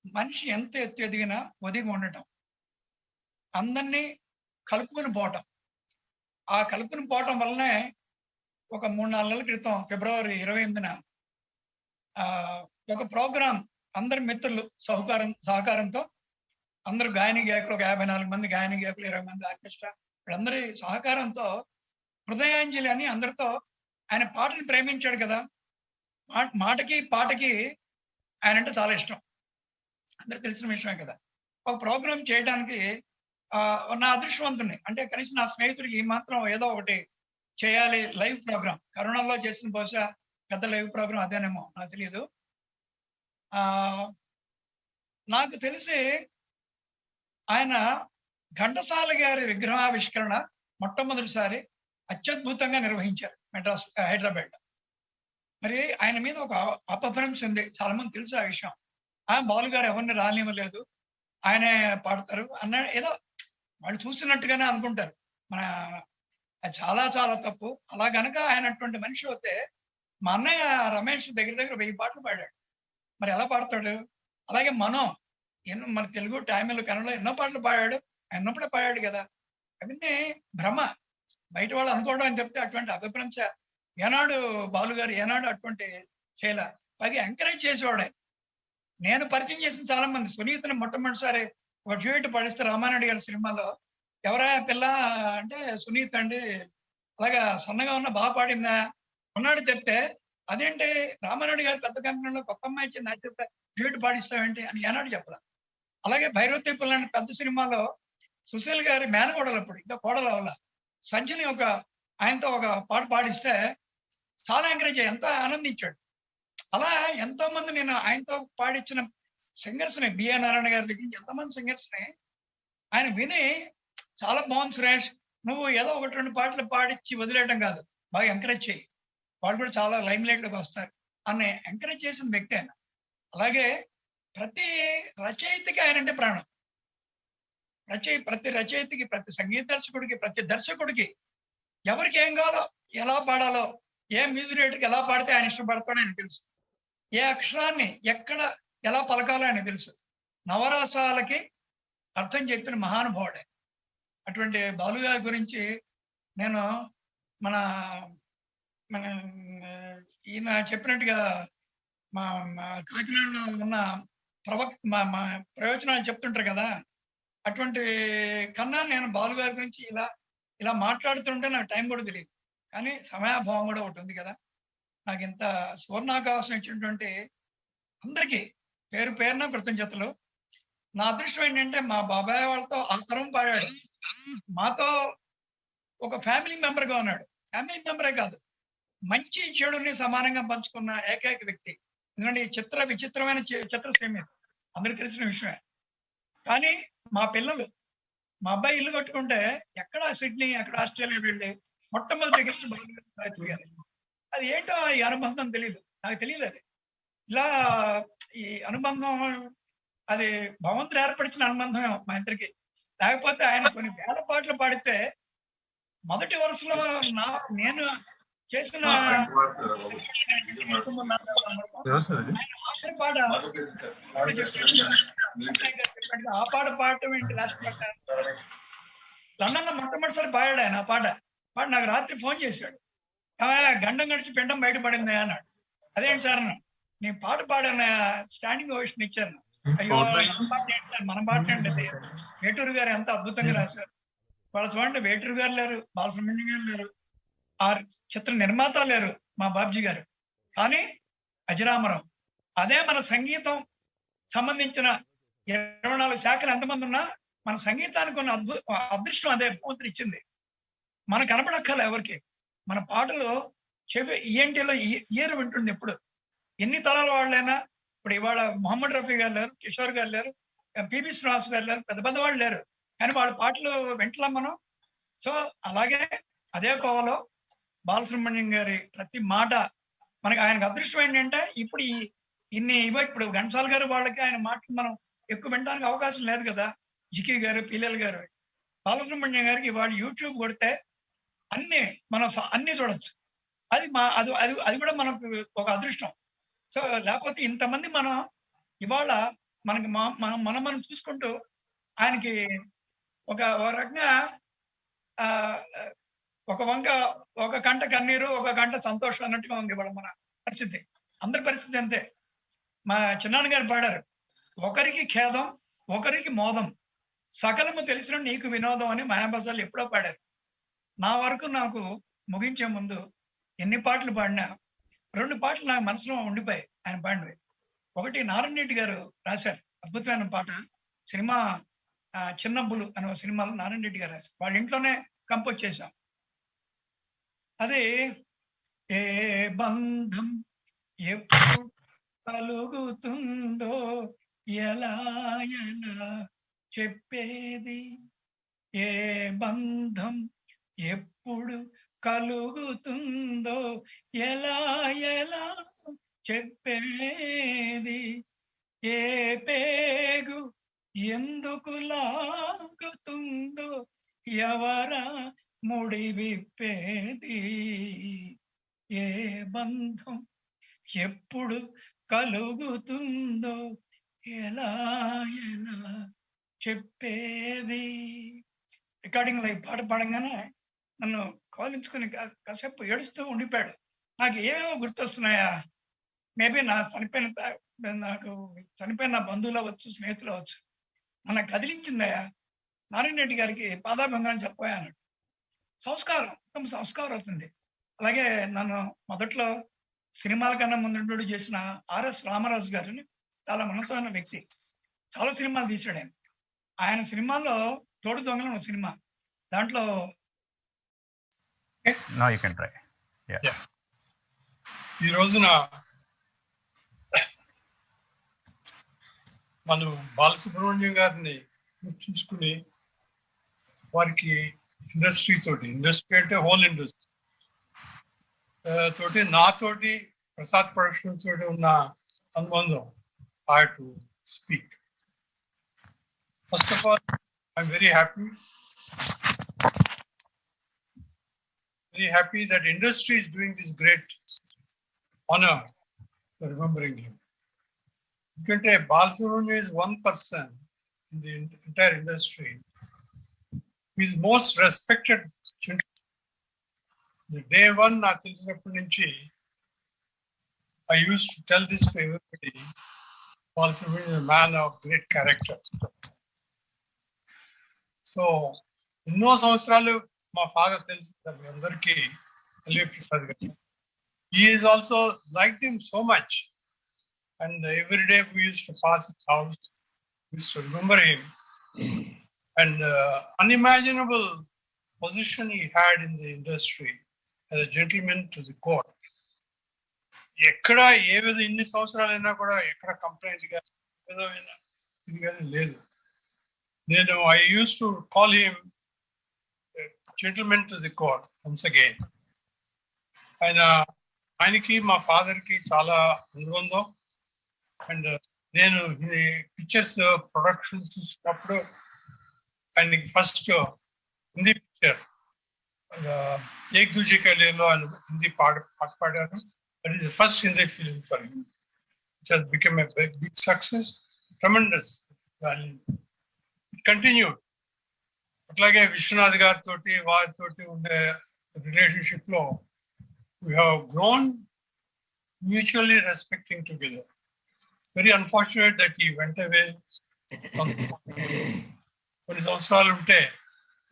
మనిషి ఎంత ఎత్తు ఎదిగినా ఒదిగి ఉండటం, అందరినీ కలుపుకొని పోవటం. ఆ కలుపుకొని పోవటం వల్లనే ఒక 3-4 నెలల క్రితం ఫిబ్రవరి 28న ఒక ప్రోగ్రాం అందరి మిత్రులు సహకారంతో అందరూ గాయని గాయకులు, ఒక 54 మంది గాయని గాయకులు, 20 మంది ఆర్కెస్ట్రా, వీళ్ళందరి సహకారంతో హృదయాంజలి అని అందరితో ఆయన పాటను ప్రేమించాడు కదా. మాటకి పాటకి ఆయన అంటే చాలా ఇష్టం, అందరికి తెలిసిన విషయమే కదా. ఒక ప్రోగ్రాం చేయడానికి నా అదృష్టవంతుని అంటే కనీసం నా స్నేహితుడికి ఈ మాత్రం ఏదో ఒకటి చేయాలి. లైవ్ ప్రోగ్రాం కరోనాలో చేసిన బహుశా పెద్ద లైవ్ ప్రోగ్రాం అదేనేమో నాకు తెలియదు. నాకు తెలిసి ఆయన ఘంటసాల గారి విగ్రహావిష్కరణ మొట్టమొదటిసారి అత్యద్భుతంగా నిర్వహించారు హైదరాబాద్. మరి ఆయన మీద ఒక అపభ్రంశ ఉంది, చాలా మంది తెలుసు ఆ విషయం. బాలు గారు ఎవరిని రానివ్వలేదు, ఆయనే పాడతారు అన్న ఏదో వాళ్ళు చూసినట్టుగానే అనుకుంటారు. మన చాలా చాలా తప్పు. అలా గనక ఆయన అటువంటి మనిషి అయితే మా అన్నయ్య రమేష్ దగ్గర 1000 పాటలు పాడాడు. మరి ఎలా పాడతాడు? అలాగే మన తెలుగు, తమిళ, కన్నడలో ఎన్నో పాటలు పాడాడు. ఎన్నప్పుడే పాడాడు కదా. అవన్నీ భ్రమ, బయట వాళ్ళు అనుకోవడం అని చెప్తే అటువంటి అభిప్రాంశ ఏనాడు బాలు గారు ఏనాడు అటువంటి చేయలే. పైగా ఎంకరేజ్ చేసేవాడే. నేను పరిచయం చేసిన చాలా మంది సునీతని మొట్టమొదటిసారి ఒక డ్యూయట్ పాడిస్తే రామానాయుడు గారి సినిమాలో ఎవరా పిల్ల అంటే సునీత్ అండి, అలాగా సన్నగా ఉన్న బాగా పాడిందా ఉన్నాడు చెప్తే అదేంటి రామానాయుడు గారి పెద్ద కంపెనీలో కొత్త అమ్మాయి ఇచ్చింది నాకు చెప్తే డ్యూయట్ పాడిస్తావేంటి అని ఏనాడు చెప్పదా. అలాగే భైరవతీపుల్ లాంటి పెద్ద సినిమాలో సుశీల్ గారి మేనకోడలు, అప్పుడు ఇంకా కోడల వల్ల సంజని ఆయనతో ఒక పాట పాడిస్తే చాలా ఎంకరేజ్ అయ్యి ఎంత ఆనందించాడు. అలా ఎంతో మంది నేను ఆయనతో పాడించిన సింగర్స్ ని, బిఆర్ నారాయణ గారి దగ్గర నుంచి ఎంతమంది సింగర్స్ ని ఆయన విని చాలా బాగుంది సురేష్, నువ్వు ఏదో 1-2 పాటలు పాడించి వదిలేయడం కాదు, బాగా ఎంకరేజ్ చేయి, వాళ్ళు కూడా చాలా లైమ్ లైట్ లోకి వస్తారు అని ఎంకరేజ్ చేసిన వ్యక్తి ఆయన. అలాగే ప్రతి రచయితకి ఆయన అంటే ప్రాణం. ప్రతి రచయితకి, ప్రతి సంగీత దర్శకుడికి, ప్రతి దర్శకుడికి ఎవరికి ఏం కావాలో, ఎలా పాడాలో, ఏ మ్యూజిక్ డైరెక్టర్కి ఎలా పాడితే ఆయన ఇష్టపడతాడో ఆయన తెలుసు. ఏ అక్షరాన్ని ఎక్కడ ఎలా పలకాలో ఆయన తెలుసు. నవరసాలకి అర్థం చెప్పిన మహానుభావుడే. అటువంటి బాలు గారి గురించి నేను మన ఈయన చెప్పినట్టుగా మా కాకినాడలో ఉన్న మా ప్రయోజనాలు చెప్తుంటారు కదా, అటువంటి కన్నా నేను బాలు గారి గురించి ఇలా మాట్లాడుతుంటే నాకు టైం కూడా తెలియదు. కానీ సమయాభావం కూడా ఒకటి ఉంది కదా. నాకు ఇంత సువర్ణావకాశం ఇచ్చినటువంటి అందరికీ పేరు పేరున కృతజ్ఞతలు. నా అదృష్టం ఏంటంటే మా బాబాయ్ వాళ్ళతో ఆ తరం పాడాడు, మాతో ఒక ఫ్యామిలీ మెంబర్గా ఉన్నాడు. ఫ్యామిలీ మెంబరే కాదు, మంచి చెడుని సమానంగా పంచుకున్న ఏకైక వ్యక్తి. ఎందుకంటే విచిత్రమైన చిత్రసీమ అందరికి తెలిసిన విషయమే. కానీ మా పిల్లలు మా అబ్బాయి ఇల్లు కట్టుకుంటే ఎక్కడ సిడ్నీ, ఎక్కడ ఆస్ట్రేలియా వెళ్ళి మొట్టమొదటి గెస్ట్ బాలు గారు. అది ఏంటో ఈ అనుబంధం తెలియదు, నాకు తెలియదు. అది ఇలా ఈ అనుబంధం అది భగవంతుడు ఏర్పరిచిన అనుబంధం మా ఇద్దరికి. లేకపోతే ఆయన కొన్ని వేల పాటలు పాడితే మొదటి వరుసలో నేను చేసిన ఆఖరి పాట ఆ పాట పాడటం ఏంటి, లాస్ట్ పాట లండన్ లో మొట్టమొదటిసారి పాడాడు ఆయన. ఆ పాట నాకు రాత్రి ఫోన్ చేశాడు, గండం గడిచి పిండం బయటపడింది అన్నాడు. అదేంటి సార్ నేను పాట పాడాను, స్టాండింగ్ ఓవేషన్ ఇచ్చాను. అయ్యో మన పాట అండి, వేటూరు గారు ఎంత అద్భుతంగా రాశారు. వాళ్ళ చూడండి, వేటూరు గారు లేరు, బాలసుబ్రహ్మణ్యం గారు లేరు, ఆ చిత్ర నిర్మాత లేరు, మా బాబ్జీ గారు, కానీ అజరామరం. అదే మన సంగీతం సంబంధించిన 24 శాఖలు ఎంతమంది ఉన్నా మన సంగీతానికి ఉన్న అదృష్టం అదే భగవంతుడు ఇచ్చింది. మన కనపడక్కల ఎవరికి. మన పాటలు చెవి ఈఎన్టీలో ఇయర్ వింటుంది ఎప్పుడు. ఎన్ని తరాల వాళ్ళైనా ఇప్పుడు ఇవాళ మొహమ్మద్ రఫీ గారు లేరు, కిషోర్ గారు లేరు, పిబి శ్రీనివాస్ గారు లేరు, పెద్ద పెద్ద వాళ్ళు లేరు, కానీ వాళ్ళ పాటలు వింటలాం మనం. సో అలాగే అదే కోవలో బాలసుబ్రహ్మణ్యం గారి ప్రతి మాట మనకి, ఆయనకు అదృష్టం ఏంటంటే ఇప్పుడు ఇప్పుడు ఘంటసాల గారు వాళ్ళకి ఆయన మాటలు మనం ఎక్కువ వినడానికి అవకాశం లేదు కదా. జికి గారు, పిల్లలు గారు, బాలసుబ్రహ్మణ్యం గారికి వాళ్ళు యూట్యూబ్ కొడితే మనం అన్ని చూడొచ్చు. అది అది కూడా మనకు ఒక అదృష్టం. సో లేకపోతే ఇంతమంది మనం ఇవాళ మనకి మనం చూసుకుంటూ ఆయనకి ఒక రకంగా ఒక గంట కన్నీరు, ఒక గంట సంతోషం అన్నట్టుగా ఉంది ఇవాళ మన పరిస్థితి. అందరి పరిస్థితి అంతే. మా చిన్నాన్న గారు పాడారు, ఒకరికి ఖేదం ఒకరికి మోదం, సకలము తెలిసిన నీకు వినోదం అని మాయాబజార్లు ఎప్పుడో పాడారు. నా వరకు నాకు ముగించే ముందు ఎన్ని పాటలు పాడినా 2 పాటలు నా మనసులో ఉండిపోయాయి ఆయన పాడినవి. ఒకటి నారాయణ రెడ్డి గారు రాశారు అద్భుతమైన పాట, సినిమా చిన్నబ్బులు అనే సినిమాలో నారాయణ రెడ్డి గారు రాశారు. వాళ్ళ ఇంట్లోనే కంపోజ్ చేశాం. అది ఏ బంధం ఎప్పుడు కలుగుతుందో ఎలా ఎలా చెప్పేది, ఏ బంధం ఎప్పుడు కలుగుతుందో ఎలా ఎలా చెప్పేది, ఏ పేగు ఎందుకు లాగుతుందో ఎవరా ముడి విప్పేది, ఏ బంధం ఎప్పుడు కలుగుతుందో ఎలా ఎలా చెప్పేది. రికార్డింగ్ లో ఈ పాట పాడంగానే నన్ను కౌలించుకుని కాసేపు ఏడుస్తూ ఉండిపోయాడు. నాకు ఏమేమో గుర్తొస్తున్నాయా, మేబీ నాకు చనిపోయిన నా బంధువులు అవ్వచ్చు, స్నేహితులు అవ్వచ్చు. నన్ను కదిలించిందయ్యా నారాయణ రెడ్డి గారికి పాదాభంగాన్ని చెప్పాయా అన్నాడు. సంస్కారం, ఉత్తమ సంస్కారం అవుతుంది. అలాగే నన్ను మొదట్లో సినిమాల కన్నా ముందు చేసిన ఆర్ఎస్ రామరాజు గారిని చాలా మనసున్న వ్యక్తి. చాలా సినిమాలు తీశాడు ఆయన సినిమాల్లో తోడు దొంగలు ఒక సినిమా, దాంట్లో ఈ రోజున మనం బాలసుబ్రహ్మణ్యం గారిని గుర్తుంచుకుని వారికి ఇండస్ట్రీ అంటే హోల్ ఇండస్ట్రీ తోటి నాతోటి ప్రసాద్ ప్రొడక్షన్ తోటి ఉన్న అనుబంధం I have to speak. First of all, I'm very happy that industry is doing this great honor for remembering him. Because Balasubramanian is one person in the entire industry who is most respected. The day one, I used to tell this to everybody. Balasubramanian is a man of great character. So, ఎన్నో సంవత్సరాలు మా ఫాదర్ తెలుసు మీ అందరికీ, ఎల్వి ప్రసాద్ గారు. He is also liked him so much, and every day we used to pass his house, we used to remember him, and unimaginable position he had in the industry as a gentleman to the core. ఎక్కడ ఏ విధంగా ఇన్ని సంవత్సరాలైనా కూడా ఎక్కడ కంప్లైంట్ కానీ ఇది కానీ లేదు. I used to call him gentleman to the core once again. ఆయనకి మా ఫాదర్కి చాలా అనుబంధం. అండ్ నేను పిక్చర్స్ ప్రొడక్షన్ చూసినప్పుడు ఆయనకి ఫస్ట్ హిందీ పిక్చర్ ఏక్ దూజే కా లేలో ఆయన హిందీ పాట పాడారు. That is the first Hindi film for him. It has become a big success, tremendous value. It continued. అట్లాగే విశ్వనాథ్ గారితో వారితోటి ఉండే రిలేషన్షిప్ లో we have grown mutually respecting together. Very unfortunate that he went away. కొన్ని సంవత్సరాలు ఉంటే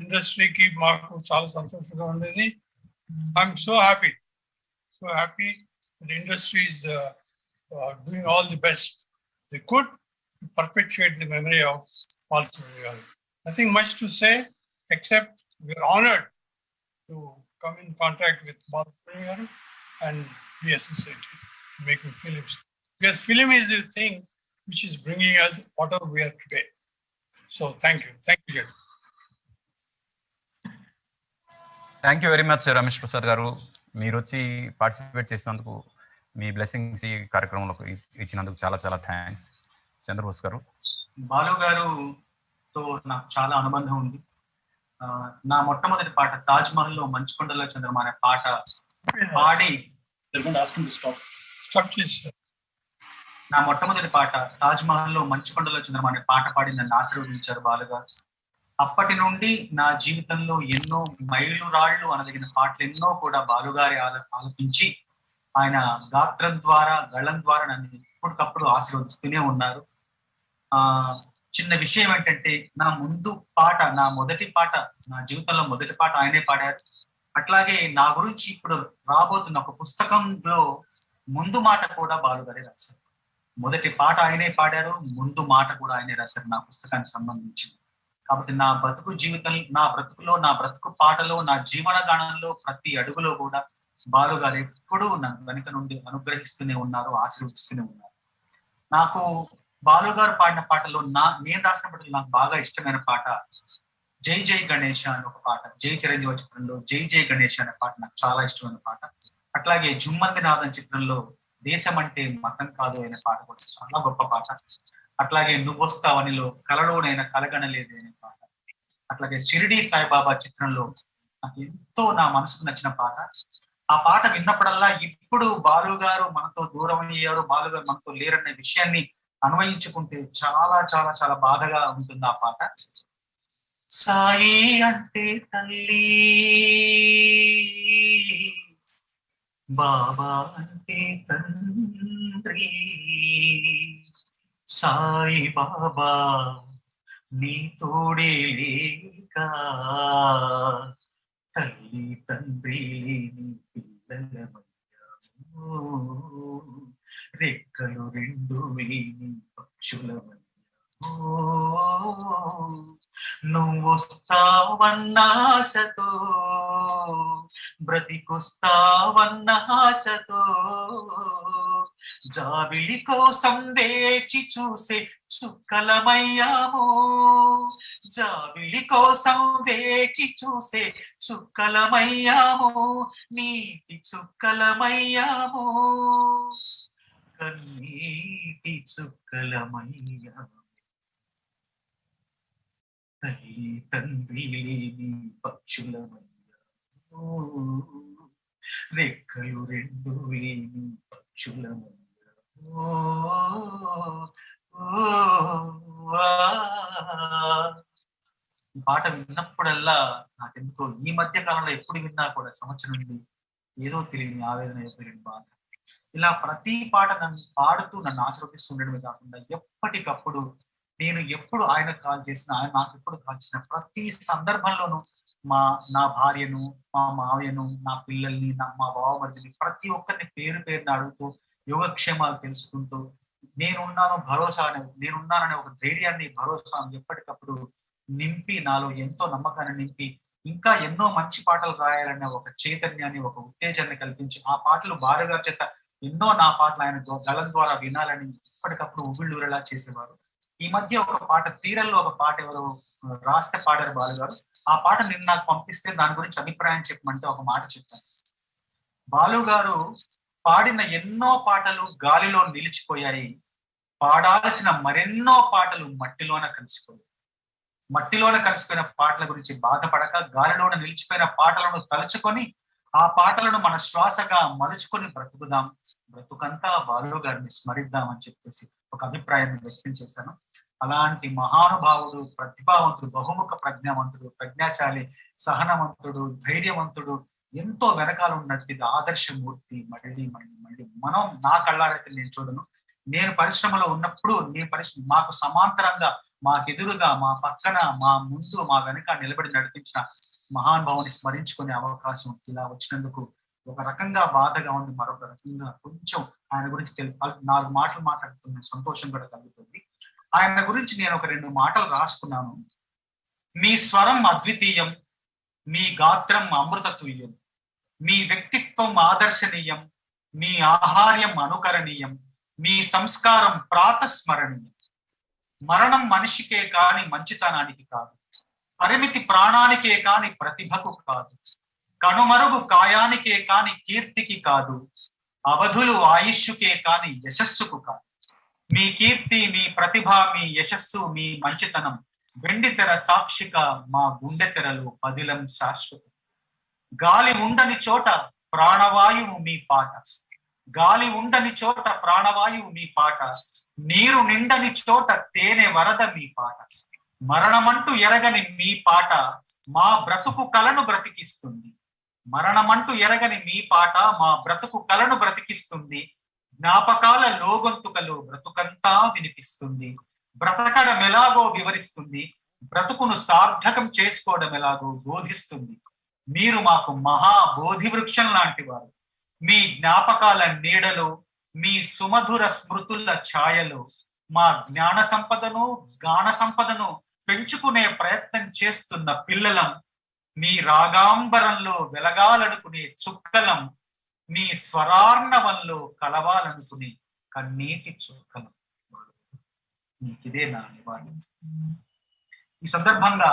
ఇండస్ట్రీకి మాకు చాలా సంతోషంగా ఉండేది. I'm so happy the industry is doing all the best they could to perpetuate the memory of Balasubramanian garu. Nothing much to say except we are honored to come in contact with Balasubramanian garu and be associated in making films. Because film is the thing which is bringing us whatever we are today. So thank you, Jay. Thank you very much Ramesh Prasad గారు. మీరు వచ్చి పార్టిసిపేట్ చేసినందుకు, మీ బ్లెస్సింగ్స్ ఈ కార్యక్రమంలో ఇచ్చినందుకు చాలా చాలా థ్యాంక్స్. చంద్రబోస్ గారు. బాలు గారుతో నాకు చాలా అనుబంధం ఉంది. నా మొట్టమొదటి పాట తాజ్ మహల్ లో మంచుకొండలో చంద్రమా అనే పాట పాడి, నా మొట్టమొదటి పాట తాజ్ మహల్ లో మంచుకొండలో చంద్రమా అనే పాట పాడి నన్ను ఆశీర్వదించారు బాలు గారు. అప్పటి నుండి నా జీవితంలో ఎన్నో మైలురాళ్లు అనదగిన పాటలు ఎన్నో కూడా బాలుగారి ఆలపించి ఆయన గాత్రం ద్వారా గళం ద్వారా నన్ను ఎప్పటికప్పుడు ఆశీర్వదిస్తూనే ఉన్నారు. చిన్న విషయం ఏంటంటే, నా మొదటి పాట, నా జీవితంలో మొదటి పాట ఆయనే పాడారు. అట్లాగే నా గురించి ఇప్పుడు రాబోతున్న ఒక పుస్తకంలో ముందు మాట కూడా బాలుగారే రాశారు. మొదటి పాట ఆయనే పాడారు, ముందు మాట కూడా ఆయనే రాశారు నా పుస్తకానికి సంబంధించి. కాబట్టి నా బ్రతుకు పాటలో, నా జీవన గానంలో ప్రతి అడుగులో కూడా బాలుగారు ఎప్పుడూ నా వెనుక నుండి అనుగ్రహిస్తూనే ఉన్నారు, ఆశీర్వదిస్తూనే ఉన్నారు. నాకు బాలుగారు పాడిన పాటలో నేను రాసిన పాటలు నాకు బాగా ఇష్టమైన పాట జై జై గణేష అనే ఒక పాట. జై చిరంజీవి చిత్రంలో జై జై గణేష అనే పాట నాకు చాలా ఇష్టమైన పాట. అట్లాగే జుమ్మంది నాథన్ చిత్రంలో దేశం అంటే మతం కాదు అనే పాట కూడా చాలా గొప్ప పాట. అట్లాగే నువ్వొస్తావనిలో కలలోనైనా కలగనలేదు అనే పాట. అట్లాగే షిరిడి సాయిబాబా చిత్రంలో నాకు ఎంతో నా మనసుకు నచ్చిన పాట. ఆ పాట విన్నప్పుడల్లా ఇప్పుడు బాలు గారు మనతో దూరం అయ్యారు, బాలు గారు మనతో లేరనే విషయాన్ని అన్వయించుకుంటే చాలా చాలా చాలా బాధగా ఉంటుంది ఆ పాట. సాయి అంటే తల్లి, బాబా అంటే తండ్రి, సాయి బాబా నీ తోడే లేక తల్లి తండ్రి నీ పిల్లలమయ్యాము, రెక్కలు రెండు లేని పక్షులమయ్యాము, నువ్వొస్తావన్న ఆశతో బ్రతికొస్తావన్న ఆశతో జాబిలి కోసం వేచి చూసే చుక్కలమయ్యాము, జాబిలి కోసం వేచి చూసే చుక్కలమయ్యాము, నీటి చుక్కలమయ్యాము, కన్నీటి చుక్కలమయ్యాము, తల్లి తండ్రి లేని పక్షులమయ్యాము, రెక్కలు రెండు లేని పక్షులమయ్యాము. ఈ పాట విన్నప్పుడల్లా నాకెందుకో ఈ మధ్య కాలంలో ఎప్పుడు విన్నా కూడా సంవత్సరం నుండి ఏదో తెలియని ఆవేదన, తెలియని బాధ. ఇలా ప్రతి పాట నన్ను పాడుతూ నన్ను ఆశీర్వదిస్తుండడమే కాకుండా ఎప్పటికప్పుడు నేను ఎప్పుడు ఆయన కాల్ చేసిన, ఆయన నాకు ఎప్పుడు కాల్ చేసిన ప్రతి సందర్భంలోనూ నా భార్యను, మా మావయ్యను, నా పిల్లల్ని, మా బావమరిదిని ప్రతి ఒక్కరిని పేరు పేరుని అడుగుతూ యోగక్షేమాలు తెలుసుకుంటూ నేనున్నాననే ఒక ధైర్యాన్ని, భరోసాను ఎప్పటికప్పుడు నింపి, నాలో ఎంతో నమ్మకాన్ని నింపి, ఇంకా ఎన్నో మంచి పాటలు రాయాలనే ఒక చైతన్యాన్ని, ఒక ఉత్తేజాన్ని కల్పించి ఆ పాటలు బాలుగా చేత ఎన్నో నా పాటలు ఆయన గళం ద్వారా వినాలని ఎప్పటికప్పుడు ఉబిళ్ళూరేలా చేసేవారు. ఈ మధ్య ఒక పాట తీరల్లో ఒక పాట ఎవరు రాస్తే పాడారు బాలు గారు. ఆ పాట నిన్న నాకు పంపిస్తే దాని గురించి అభిప్రాయం చెప్పమంటే ఒక మాట చెప్పాను. బాలు గారు పాడిన ఎన్నో పాటలు గాలిలో నిలిచిపోయాయి, పాడాల్సిన మరెన్నో పాటలు మట్టిలోన కలిసిపోయాయి. మట్టిలోన కలిసిపోయిన పాటల గురించి బాధపడక గాలిలోన నిలిచిపోయిన పాటలను తలుచుకొని ఆ పాటలను మన శ్వాసగా మలుచుకొని బ్రతుకుదాం, బ్రతుకంతా బాలు గారిని స్మరిద్దాం అని చెప్పేసి ఒక అభిప్రాయాన్ని వ్యక్తం చేశాను. అలాంటి మహానుభావుడు, ప్రతిభావంతుడు, బహుముఖ ప్రజ్ఞావంతుడు, ప్రజ్ఞాశాలి, సహనవంతుడు, ధైర్యవంతుడు, ఎంతో వెనకాల ఉన్నట్టు ఆదర్శమూర్తి మళ్ళీ మళ్ళీ మళ్ళీ మనం నా కళ్ళారైతే నేను చూడను. నేను పరిశ్రమలో ఉన్నప్పుడు మాకు సమాంతరంగా, మాకెదురుగా, మా పక్కన, మా ముందు, మా వెనక నిలబడి నడిపించిన మహానుభావుని స్మరించుకునే అవకాశం ఇలా వచ్చినందుకు ఒక రకంగా బాధగా ఉంది, మరొక రకంగా కొంచెం ఆయన గురించి 4 మాటలు మాట్లాడుతున్న సంతోషం కూడా కలుగుతుంది. ఆయన గురించి నేను ఒక 2 మాటలు రాసుకున్నాను. మీ స్వరం అద్వితీయం, మీ గాత్రం అమృతతుల్యం, మీ వ్యక్తిత్వం ఆదర్శనీయం, మీ ఆహార్యం అనుకరణీయం, మీ సంస్కారం ప్రాతస్మరణీయం. మరణం మనిషికే కాని మంచితనానికి కాదు, పరిమితి ప్రాణానికే కాని ప్రతిభకు కాదు, కనుమరుగు కాయానికే కాని కీర్తికి కాదు, అవధులు ఆయుష్కే కాని యశస్సుకు కాదు. మీ కీర్తి, మీ ప్రతిభ, మీ యశస్సు, మీ మంచితనం వెండి తెర సాక్షిగా మా గుండె తెరలు పదిలం శాశ్వతం. గాలి ఉండని చోట ప్రాణవాయువు మీ పాట, గాలి ఉండని చోట ప్రాణవాయువు మీ పాట, నీరు నిండని చోట తేనె వరద మీ పాట. మరణమంటూ ఎరగని మీ పాట మా బ్రతుకు కలను బ్రతికిస్తుంది. మరణమంటూ ఎరగని మీ పాట మా బ్రతుకు కలను బ్రతికిస్తుంది. జ్ఞాపకాల లోగొంతుకలు బ్రతుకంతా వినిపిస్తుంది. బ్రతకడం ఎలాగో వివరిస్తుంది, బ్రతుకును సార్థకం చేసుకోవడం ఎలాగో బోధిస్తుంది. మీరు మాకు మహా బోధి వృక్షం లాంటి వారు. మీ జ్ఞాపకాల నీడలో, మీ సుమధుర స్మృతుల ఛాయలో మా జ్ఞాన సంపదను, గాన సంపదను పెంచుకునే ప్రయత్నం చేస్తున్న పిల్లలం. మీ రాగాంబరంలో వెలగాలనుకునే చుక్కలం, మీ స్వరార్ణవంలో కలవాలనుకునే కన్నీటి చుక్కలం. మీకిదే నా నివాళి. ఈ సందర్భంగా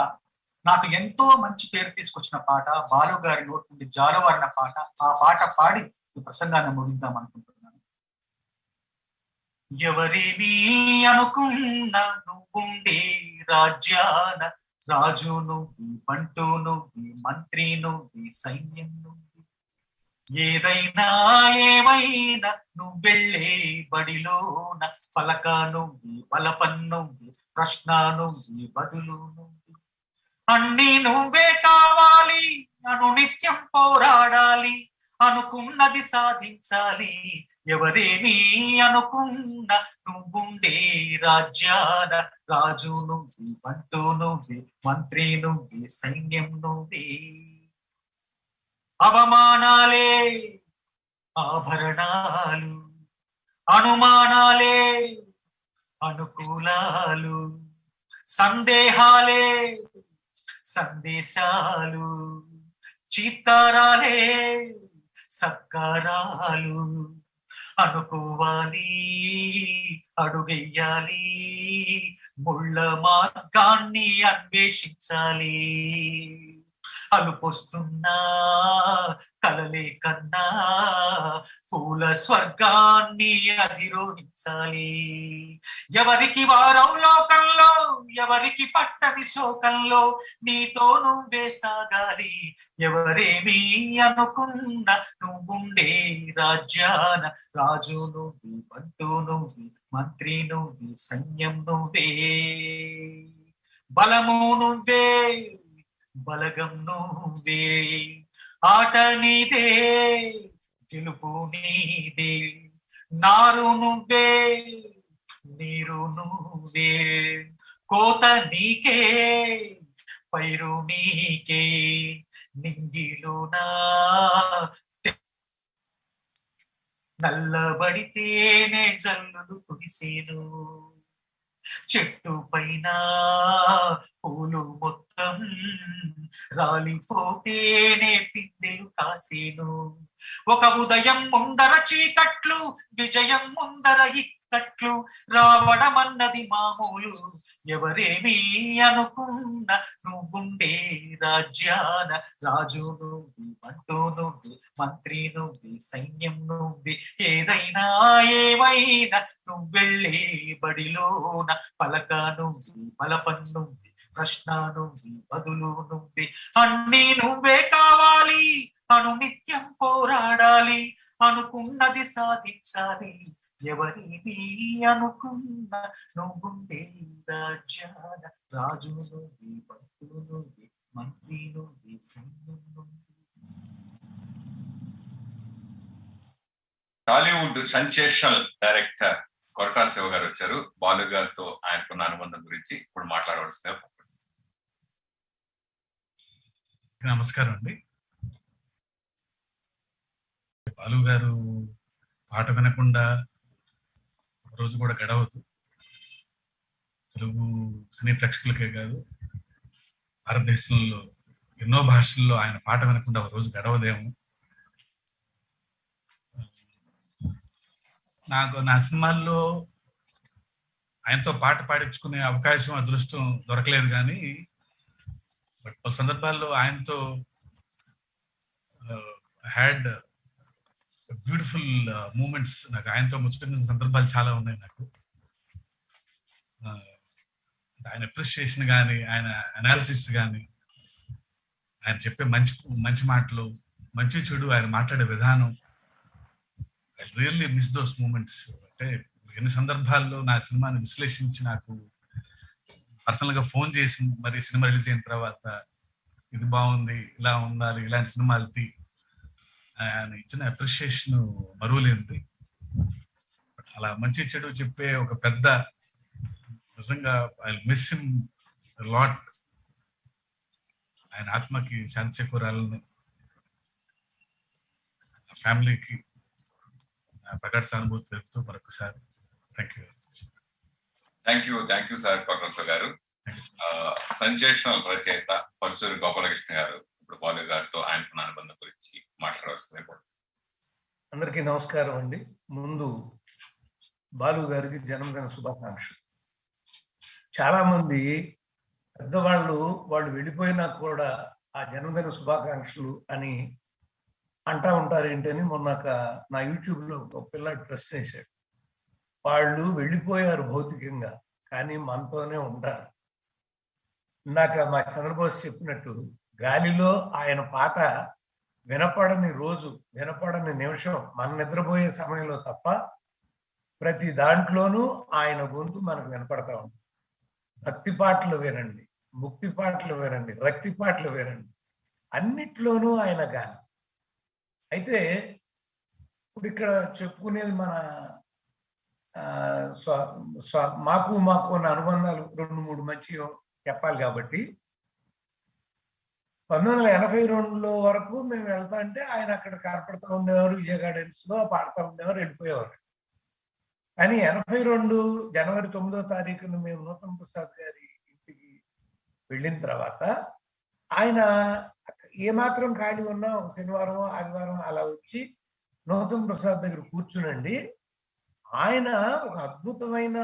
నాకు ఎంతో మంచి పేరు తీసుకొచ్చిన పాట, బాలు గారి నోటి నుండి జాలువారిన పాట. ఆ పాట పాడి ఈ ప్రసంగాన్ని ముగిద్దాం అనుకుంటున్నాను. ఎవరిని అనుకున్నా నువ్వుండే రాజ్యాన, రాజును, బంటును, మంత్రిను, సైన్యం, ఏదైనా ఏమైనా నువ్వెళ్ళే బడిలోన, పలకను, బలపన్ను, ప్రశ్నను, బదులును, అన్ని నువ్వే కావాలి, అను నిత్యం పోరాడాలి, అనుకున్నది సాధించాలి. ఎవరేమీ అనుకున్న నువ్వుండే రాజ్యాన, రాజు నువ్వే, బంటు నువ్వే, మంత్రి నువ్వే, సైన్యం నువ్వే. అవమానాలే ఆభరణాలు, అనుమానాలే అనుకూలాలు, సందేహాలే సందేశాలు, చీత్కారాలే సత్కారాలు. అనుకోవాలి, అడుగెయ్యాలి, ముళ్ళ మార్గాన్ని అన్వేషించాలి. అలుపొస్తున్నా కలలే కన్నా పూల స్వర్గాన్ని అధిరోహించాలి. ఎవరికి వారవు లోకంలో, ఎవరికి పట్టని శోకంలో, నీతో నువ్వే సాగాలి. ఎవరేమీ అనుకున్న నువ్వుండే రాజ్యాన, రాజు నువ్వే, బంటు నువ్వే, మంత్రి నువ్వే, సైన్యం నువ్వే. బలము నువ్వే, బలగం నువ్వే, ఆట నీదే, గెలుపు నీదే. నారు నువ్వే, నీరు నువ్వే, కోత నీకే, పైరు నీకే. నింగిలోనా నల్లబడితేనే జల్లులు కురిసేను, చెట్టు పైన పూలు మొత్తం రాలిపోతేనే పిందెలు కాసేను. ఒక ఉదయం ముందర చీకట్లు, విజయం ముందర ఇక్కట్లు, రావడమన్నది మామూలు. ఎవరేమీ అనుకున్న నువ్వుండే రాజ్యాన రాజు నువ్వు, మంటూ నువ్వు, మంత్రి నువ్వు, సైన్యం నువ్వు, ఏదైనా ఏమైనా నువ్వెళ్ళే బడిలోన పలక నువ్వు, బలపం నువ్వు, ప్రశ్న నువ్వు, బదులు నువ్వు, అన్నీ నువ్వే కావాలి. అనునిత్యం పోరాడాలి, అనుకున్నది సాధించాలి. ఎవరిని అనుకున్న నువ్వుండే రాజ్యాన రాజు నువ్వు, భక్తు నువ్వు, మంత్రి నువ్వు, సైన్యం నువ్వు. టాలీవుడ్ సెన్సేషనల్ డైరెక్టర్ కొరటాల శివ గారు వచ్చారు. బాలు గారితో ఆయనకున్న అనుబంధం గురించి ఇప్పుడు మాట్లాడవలసిన. నమస్కారం అండి. బాలు గారు పాట వినకుండా రోజు కూడా గడవదు. తెలుగు సినీ ప్రేక్షకులకే కాదు, భారతదేశంలో ఎన్నో భాషల్లో ఆయన పాట వినకుండా ఒక రోజు గడవదేమో. నాకు నా సినిమాల్లో ఆయనతో పాట పాడించుకునే అవకాశం, అదృష్టం దొరకలేదు. కానీ బట్ పలు సందర్భాల్లో ఆయనతో హ్యాడ్ బ్యూటిఫుల్ మూమెంట్స్. నాకు ఆయనతో ముచ్చటించిన సందర్భాలు చాలా ఉన్నాయి. నాకు ఆయన అప్రిసియేషన్ కానీ, ఆయన అనాలిసిస్ కానీ, ఆయన చెప్పే మంచి మాటలు, మంచి చెడు ఆయన మాట్లాడే విధానం, I really miss those moments. అంటే ఎన్ని సందర్భాల్లో నా సినిమాని విశ్లేషించి నాకు పర్సనల్గా ఫోన్ చేసి మరి సినిమా రిలీజ్ అయిన తర్వాత ఇది బాగుంది, ఇలా ఉండాలి, ఇలాంటి సినిమాలు ఆయన ఇచ్చిన అప్రిషియేషన్ మరువలేనిది. అలా మంచి చెడు చెప్పే ఒక పెద్ద, నిజంగా ఐ మిస్ హిమ్ లాట్. ఆయన ఆత్మకి శాంతి చేకూరాలని, ఫ్యామిలీకి ప్రగాఢ సానుభూతి తెలుపుతూ మరొకసారి థ్యాంక్ యూ సార్ కొరటాల గారు. సెన్సేషనల్ రచయిత పరుచూరి గోపాలకృష్ణ గారు ఇప్పుడు బాలు గారితో ఆయనకున్న అనుబంధం గురించి మాట్లాడవలసింది. అందరికీ నమస్కారం అండి. ముందు బాలు గారికి జన్మదిన శుభాకాంక్షలు. చాలా మంది పెద్దవాళ్ళు వాళ్ళు వెళ్ళిపోయినా కూడా ఆ జన్మదిన శుభాకాంక్షలు అని అంటా ఉంటారు ఏంటని మొన్న నా యూట్యూబ్ లో ఒక పిల్లాడు ప్రశ్న వేశాడు. వాళ్ళు వెళ్ళిపోయారు భౌతికంగా, కానీ మనతోనే ఉంటారు. ఇందాక మా చంద్రబోస్ చెప్పినట్టు గాలిలో ఆయన పాట వినపడని రోజు, వినపడని నిమిషం మన నిద్రపోయే సమయంలో తప్ప ప్రతి దాంట్లోనూ ఆయన గొంతు మనకు వినపడతా ఉంది. భక్తి పాటలు వినండి, ముక్తి పాటలు వినండి, రక్తి పాటలు వినండి, అన్నిట్లోనూ ఆయన గాలి. అయితే ఇప్పుడు ఇక్కడ చెప్పుకునేది మన మాకు ఉన్న అనుబంధాలు 2-3 మంచి చెప్పాలి. కాబట్టి 1982లో వరకు మేము వెళ్తా అంటే ఆయన అక్కడ కనపడుతూ ఉండేవారు, విజయ గార్డెన్స్ లో పాడుతూ ఉండేవారు, వెళ్ళిపోయేవారు. కానీ 82 జనవరి 9వ తారీఖున మేము నూతన్ ప్రసాద్ గారి ఇంటికి వెళ్ళిన తర్వాత ఆయన ఏమాత్రం ఖాళీ ఉన్నా ఒక శనివారం ఆదివారం అలా వచ్చి నూతన్ ప్రసాద్ దగ్గర కూర్చునండి. ఆయన ఒక అద్భుతమైన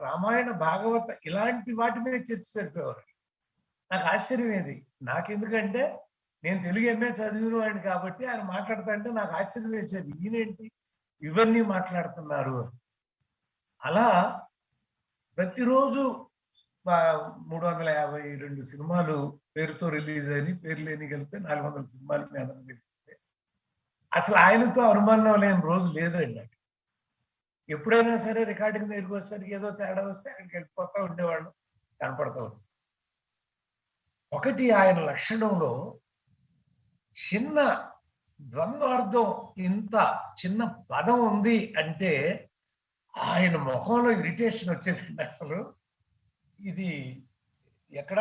రామాయణ, భాగవత ఇలాంటి వాటి మీద చర్చ జరిపేవారు. నాకు ఆశ్చర్యం ఏది, నాకెందుకంటే నేను తెలుగు ఎంఏ చదివిన వాడిని కాబట్టి ఆయన మాట్లాడుతా అంటే నాకు ఆశ్చర్యం వేసేది, ఈయనేంటి ఇవన్నీ మాట్లాడుతున్నారు. అలా ప్రతిరోజు 352 సినిమాలు పేరుతో రిలీజ్ అయిన, పేరు లేని కలిపితే 400 సినిమాలు మీద అసలు ఆయనతో అనుమానం లేని రోజు లేదండి. ఎప్పుడైనా సరే రికార్డింగ్ దగ్గరికి వచ్చేసరికి ఏదో తేడా వస్తే అక్కడికి వెళ్ళిపోతా ఉండేవాళ్ళు, కనపడతా ఉంది. ఒకటి ఆయన లక్షణంలో చిన్న ద్వంద్వార్థం, ఇంత చిన్న పదం ఉంది అంటే ఆయన ముఖంలో ఇరిటేషన్ వచ్చేదండి. అసలు ఇది ఎక్కడ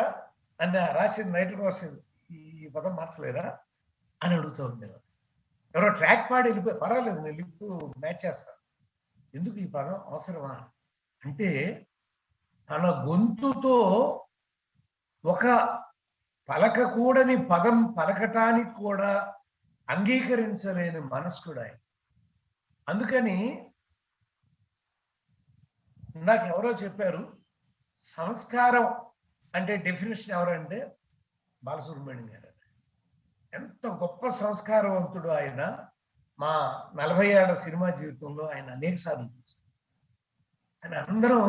అని రాసింది, రైటర్ రాసింది, ఈ పదం మార్చలేదా అని అడుగుతూ ఉండేవారు. ఎవరో ట్రాక్ పాడి వెళ్ళిపోయి పర్వాలేదు నేను లిప్ మ్యాచ్ చేస్తాను, ఎందుకు ఈ పదం అవసరమా అంటే తన గొంతుతో ఒక పలకకూడని పదం పలకటానికి కూడా అంగీకరించలేని మనస్కుడు ఆయన. అందుకని నాకు ఎవరో చెప్పారు, సంస్కారం అంటే డెఫినేషన్ ఎవరంటే బాలసుబ్రహ్మణ్యం గారు. ఎంత గొప్ప సంస్కారవంతుడు ఆయన. మా 40 ఏళ్ల సినిమా జీవితంలో ఆయన అనేక సార్లు చూసాం. ఆయన అందరం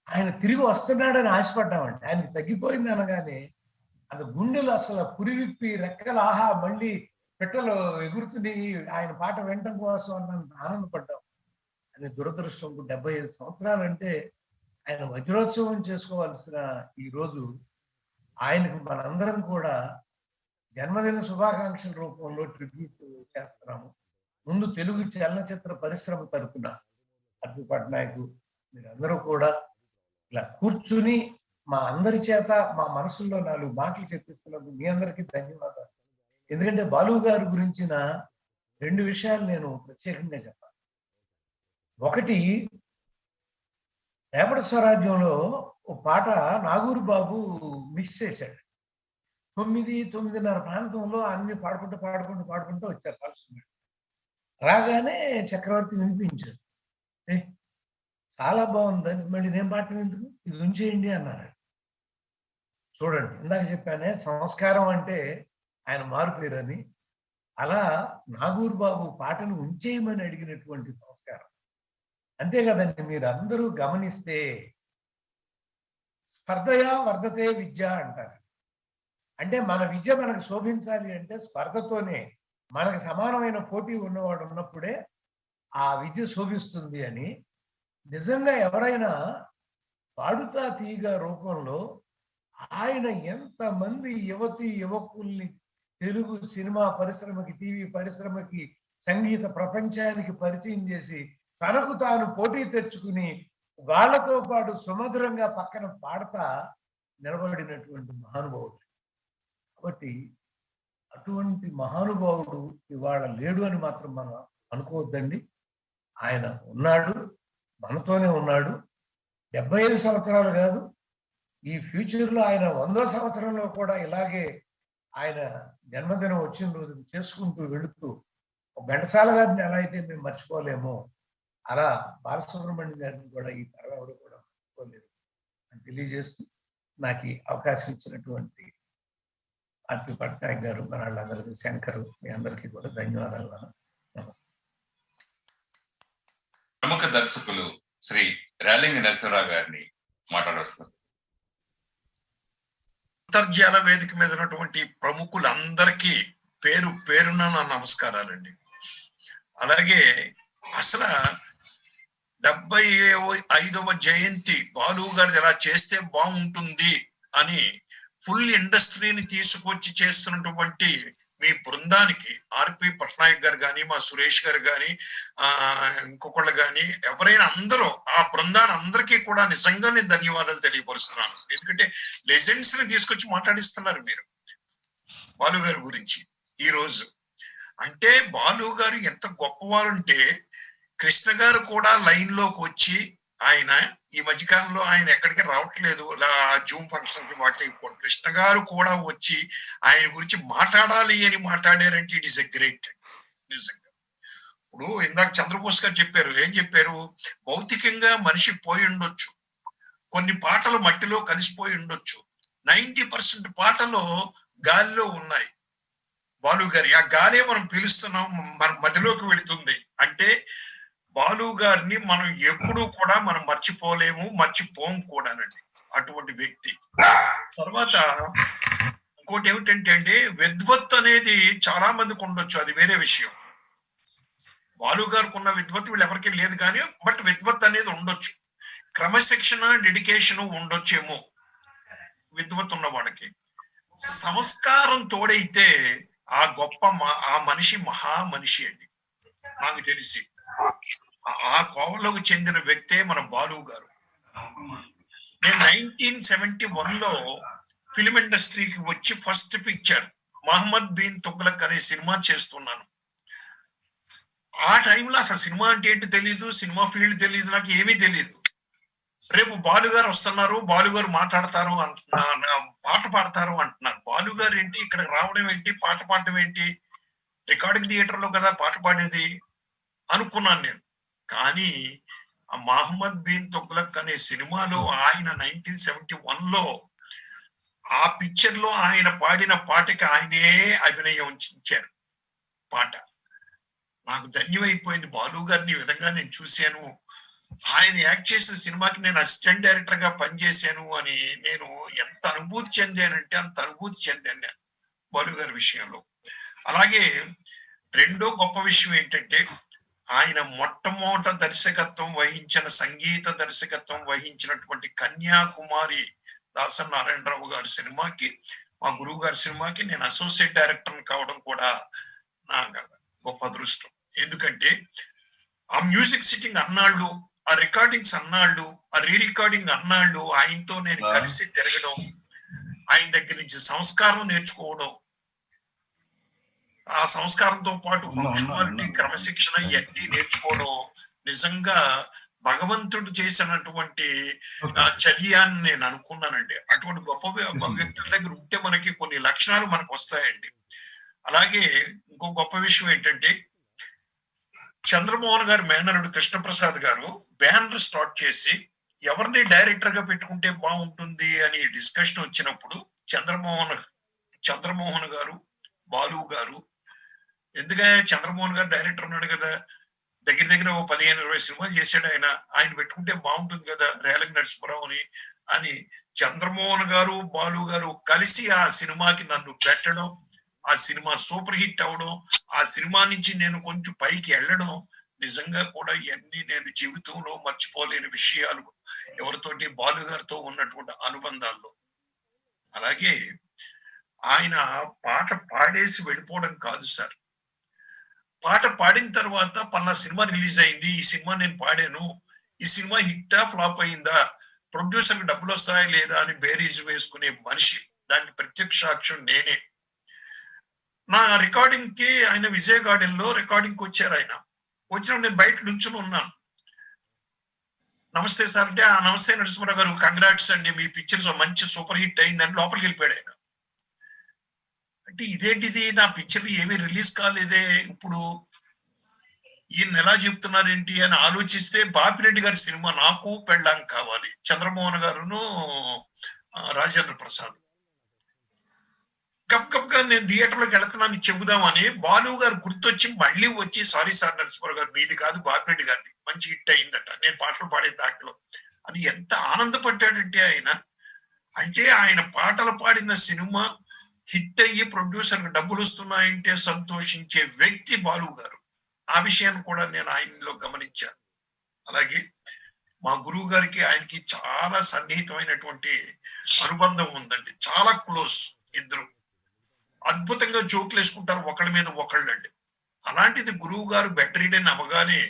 ఆయన తిరిగి వస్తున్నాడని ఆశపడ్డామండి. ఆయనకి తగ్గిపోయింది అనగానే అది గుండెలు అసలు పురివిప్పి రెక్కలు ఆహా మళ్ళీ పిట్టలు ఎగురుతుని ఆయన పాట వినటం కోసం అన్నంత ఆనందపడ్డాం. అది దురదృష్టం. 75 సంవత్సరాలు అంటే ఆయన వజ్రోత్సవం చేసుకోవాల్సిన ఈ రోజు ఆయనకు మనందరం కూడా జన్మదిన శుభాకాంక్షల రూపంలో ట్రిబ్యూట్ చేస్తున్నాము. ముందు తెలుగు చలనచిత్ర పరిశ్రమ తరపున అర్జున్ పట్నాయక్ మీరందరూ కూడా ఇలా కూర్చుని మా అందరి చేత మా మనసుల్లో 4 మాటలు చెప్పిస్తున్నందుకు మీ అందరికీ ధన్యవాదాలు. ఎందుకంటే బాలు గారి గురించిన 2 విషయాలు నేను ప్రత్యేకంగా చెప్పాలి. ఒకటి, రేపటి స్వరాజ్యంలో ఒక పాట నాగూరు బాబు మిక్స్ చేశాడు. 9-9:30 ప్రాంతంలో అన్ని పాడుకుంటూ వచ్చారు. రాగానే చక్రవర్తి వినిపించాడు. చాలా బాగుందని, మళ్ళీ నేను పాట ఎందుకు, ఇది ఉంచేయండి అన్నారు. చూడండి, ఇందాక చెప్పానే సంస్కారం అంటే ఆయన మారుపేరని. అలా నాగూరు బాబు పాటను ఉంచేయమని అడిగినటువంటి సంస్కారం. అంతే కదండి, మీరు అందరూ గమనిస్తే స్పర్ధయా వర్ధతే విద్య అంటారు. అంటే మన విద్య మనకు శోభించాలి అంటే స్పర్ధతోనే, మనకు సమానమైన పోటీ ఉన్నవాడు ఉన్నప్పుడే ఆ విద్య శోభిస్తుంది అని. నిజంగా ఎవరైనా పాడుతా తీగ రూపంలో ఆయన ఎంతమంది యువకుల్ని తెలుగు సినిమా పరిశ్రమకి, టీవీ పరిశ్రమకి, సంగీత ప్రపంచానికి పరిచయం చేసి తనకు తాను పోటీ తెచ్చుకుని వాళ్ళతో పాటు సుమధురంగా పక్కన పాడతా నిలబడినటువంటి మహానుభావుడు. కాబట్టి అటువంటి మహానుభావుడు ఇవాళ లేడు అని మాత్రం మనం అనుకోవద్దండి. ఆయన ఉన్నాడు, మనతోనే ఉన్నాడు. 75 సంవత్సరాలు కాదు, ఈ ఫ్యూచర్లో ఆయన 100వ సంవత్సరంలో కూడా ఇలాగే ఆయన జన్మదినం వచ్చిన రోజు చేసుకుంటూ వెళుతూ ఘంటసాల గారిని ఎలా అయితే మేము మర్చిపోలేమో అలా బాలసుబ్రహ్మణ్యం గారిని కూడా ఈ తరం ఎవరు కూడా మర్చిపోలేదు అని తెలియజేస్తూ నాకు ఈ అవకాశం ఇచ్చినటువంటి ఆర్పి పట్నాయక్ గారు, మన వాళ్ళందరికీ, శంకర్, మీ అందరికీ కూడా ధన్యవాదాలు. నమస్తే. ప్రముఖ దర్శకులు శ్రీ రేలింగి నరసింహరావు గారిని మాట్లాడొస్తున్నారు. అంతర్జాల వేదిక మీద ఉన్నటువంటి ప్రముఖులందరికీ పేరు పేరున నా నమస్కారాలండి. అలాగే అసలు 75వ జయంతి బాలు గారిది ఎలా చేస్తే బాగుంటుంది అని ఫుల్ ఇండస్ట్రీని తీసుకొచ్చి చేస్తున్నటువంటి మీ బృందానికి, ఆర్పి పట్నాయక్ గారు కానీ, మా సురేష్ గారు కానీ, ఇంకొకళ్ళు కానీ, ఎవరైనా అందరూ ఆ బృందాన్ని అందరికీ కూడా నిజంగా నేను ధన్యవాదాలు తెలియపరుస్తున్నాను. ఎందుకంటే లెజెండ్స్ ని తీసుకొచ్చి మాట్లాడిస్తున్నారు మీరు బాలు గారి గురించి ఈ రోజు. అంటే బాలు గారు ఎంత గొప్పవారు అంటే, కృష్ణ గారు కూడా లైన్ లోకి వచ్చి, ఆయన ఈ మధ్యకాలంలో ఆయన ఎక్కడికి రావట్లేదు జూమ్ ఫంక్షన్ కి వాటి, కృష్ణ గారు కూడా వచ్చి ఆయన గురించి మాట్లాడాలి అని మాట్లాడారంటే ఇట్ ఈస్ ఎ గ్రేట్. నిజంగా ఇప్పుడు ఇందాక చంద్రబోస్ గారు చెప్పారు, ఏం చెప్పారు, భౌతికంగా మనిషి పోయి ఉండొచ్చు, కొన్ని పాటలు మట్టిలో కలిసిపోయి ఉండొచ్చు, 90% పాటలు గాలిలో ఉన్నాయి బాలు గారి. ఆ గాలే మనం పిలుస్తున్నాం, మన మధ్యలోకి వెళుతుంది. అంటే బాలు గారిని మనం ఎప్పుడూ కూడా మనం మర్చిపోలేము, మర్చిపోం కూడానండి, అటువంటి వ్యక్తి. తర్వాత ఇంకోటి ఏమిటంటే అండి, విద్వత్ అనేది చాలా మందికి ఉండొచ్చు, అది వేరే విషయం. బాలు గారికి ఉన్న విద్వత్ వీళ్ళు ఎవరికి లేదు కానీ, బట్ విద్వత్ అనేది ఉండొచ్చు, క్రమశిక్షణ, డెడికేషన్ ఉండొచ్చేమో విద్వత్ ఉన్న వాళ్ళకి. సంస్కారం తోడైతే ఆ గొప్ప ఆ మనిషి మహా మనిషి అండి. నాకు తెలిసి ఆ కోవలోకి చెందిన వ్యక్తే మన బాలు గారు. నేను 1971లో ఫిలిం ఇండస్ట్రీకి వచ్చి ఫస్ట్ పిక్చర్ మహమ్మద్ బిన్ తుగ్లక్ అనే సినిమా చేస్తున్నాను. ఆ టైంలో అసలు సినిమా అంటే ఏంటి తెలీదు, సినిమా ఫీల్డ్ తెలీదు, నాకు ఏమీ తెలీదు. రేపు బాలు గారు వస్తున్నారు, బాలు గారు మాట్లాడతారు అంటున్నా, పాట పాడతారు అంటున్నారు. బాలు గారు ఏంటి ఇక్కడ రావడం ఏంటి, పాట పాడడం ఏంటి, రికార్డింగ్ థియేటర్ లో కదా పాట పాడేది అనుకున్నాను నేను. కానీ ఆ మహమ్మద్ బిన్ తుగ్లక్ అనే సినిమాలో ఆయన 1971లో ఆ పిక్చర్ లో ఆయన పాడిన పాటకి ఆయనే అభినయం ఇచ్చారు. పాట నాకు ధన్యమైపోయింది. బాలు గారిని ఈ విధంగా నేను చూశాను, ఆయన యాక్ట్ చేసిన సినిమాకి నేను అసిస్టెంట్ డైరెక్టర్ గా పనిచేశాను అని నేను ఎంత అనుభూతి చెందానంటే అంత అనుభూతి చెందాను నేను బాలు గారి విషయంలో. అలాగే రెండో గొప్ప విషయం ఏంటంటే ఆయన మొట్టమొదట దర్శకత్వం వహించిన సంగీత దర్శకత్వం వహించినటువంటి కన్యాకుమారి దాసరి నారాయణరావు గారి సినిమాకి, మా గురువు గారి సినిమాకి నేను అసోసియేట్ డైరెక్టర్ కావడం కూడా నా గొప్ప అదృష్టం. ఎందుకంటే ఆ మ్యూజిక్ సిట్టింగ్ అన్నాళ్ళు, ఆ రికార్డింగ్స్ అన్నాళ్ళు, ఆ రీ రికార్డింగ్ అన్నాళ్ళు ఆయనతో నేను కలిసి తిరగడం, ఆయన దగ్గర నుంచి సంస్కారం నేర్చుకోవడం, ఆ సంస్కారంతో పాటు ఫంక్షనాలిటీ, క్రమశిక్షణ ఇవన్నీ నేర్చుకోవడం నిజంగా భగవంతుడు చేసినటువంటి చర్య అని నేను అనుకున్నానండి. అటువంటి గొప్ప వ్యక్తుల దగ్గర ఉంటే మనకి కొన్ని లక్షణాలు మనకు వస్తాయండి. అలాగే ఇంకో గొప్ప విషయం ఏంటంటే చంద్రమోహన్ గారి మేనరుడు కృష్ణప్రసాద్ గారు బ్యానర్ స్టార్ట్ చేసి ఎవరిని డైరెక్టర్ గా పెట్టుకుంటే బాగుంటుంది అని డిస్కషన్ వచ్చినప్పుడు చంద్రమోహన్ గారు, బాలు గారు, ఎందుకంటే చంద్రమోహన్ గారు డైరెక్టర్ ఉన్నాడు కదా, దగ్గర ఓ 15-20 సినిమాలు చేశాడు ఆయన పెట్టుకుంటే బాగుంటుంది కదా రేలంగి నరసింహారావు అని చంద్రమోహన్ గారు, బాలు గారు కలిసి ఆ సినిమాకి నన్ను పెట్టడం, ఆ సినిమా సూపర్ హిట్ అవడం, ఆ సినిమా నుంచి నేను కొంచెం పైకి వెళ్ళడం నిజంగా కూడా ఇవన్నీ నేను జీవితంలో మర్చిపోలేని విషయాలు ఎవరితోటి బాలు గారితో ఉన్నటువంటి అనుబంధాల్లో. అలాగే ఆయన పాట పాడేసి వెళ్ళిపోవడం కాదు సార్, పాట పాడిన తర్వాత పలానా సినిమా రిలీజ్ అయింది, ఈ సినిమా నేను పాడాను, ఈ సినిమా హిట్టా ఫ్లాప్ అయిందా, ప్రొడ్యూసర్కి డబ్బులు వస్తాయా లేదా అని బేరీజ్ వేసుకునే మనిషి. దానికి ప్రత్యక్ష సాక్ష్యం నేనే. నా రికార్డింగ్ కి ఆయన విజయ్ గార్డెన్ లో రికార్డింగ్ కి వచ్చారు. ఆయన వచ్చినప్పుడు నేను బయట నుంచుని ఉన్నాను. నమస్తే సార్ అంటే, నమస్తే నరసింహారావు గారు, కంగ్రాట్స్ అండి, మీ పిక్చర్ మంచి సూపర్ హిట్ అయిందని లోపలికి వెళ్ళిపోయాడు ఆయన. అంటే ఇదేంటిది, నా పిక్చర్ ఏమీ రిలీజ్ కాలేదే, ఇప్పుడు ఈయన ఎలా చెప్తున్నారేంటి అని ఆలోచిస్తే బాపిరెడ్డి గారి సినిమా నాకు పెళ్ళాం కావాలి, చంద్రమోహన్ గారును రాజేంద్ర ప్రసాద్. గప్గా నేను థియేటర్లోకి వెళ్తున్నాను చెబుదామని బాలు గారు గుర్తొచ్చి మళ్ళీ వచ్చి, సారీ సార్ నరసింహారావు గారు, మీది కాదు బాపిరెడ్డి గారిది, మంచి హిట్ అయిందట, నేను పాటలు పాడే దాంట్లో అని ఎంత ఆనందపడ్డాడంటే ఆయన. అంటే ఆయన పాటలు పాడిన సినిమా హిట్ అయ్యి ప్రొడ్యూసర్ డబ్బులు వస్తున్నాయంటే సంతోషించే వ్యక్తి బాలు గారు. ఆ విషయాన్ని కూడా నేను ఆయనలో గమనించాను. అలాగే మా గురువు గారికి ఆయనకి చాలా సన్నిహితమైనటువంటి అనుబంధం ఉందండి, చాలా క్లోజ్. ఇద్దరు అద్భుతంగా జోకులు వేసుకుంటారు ఒకళ్ళ మీద ఒకళ్ళు అండి. అలాంటిది గురువు గారు బెడ్ రీడెన్ అవగానే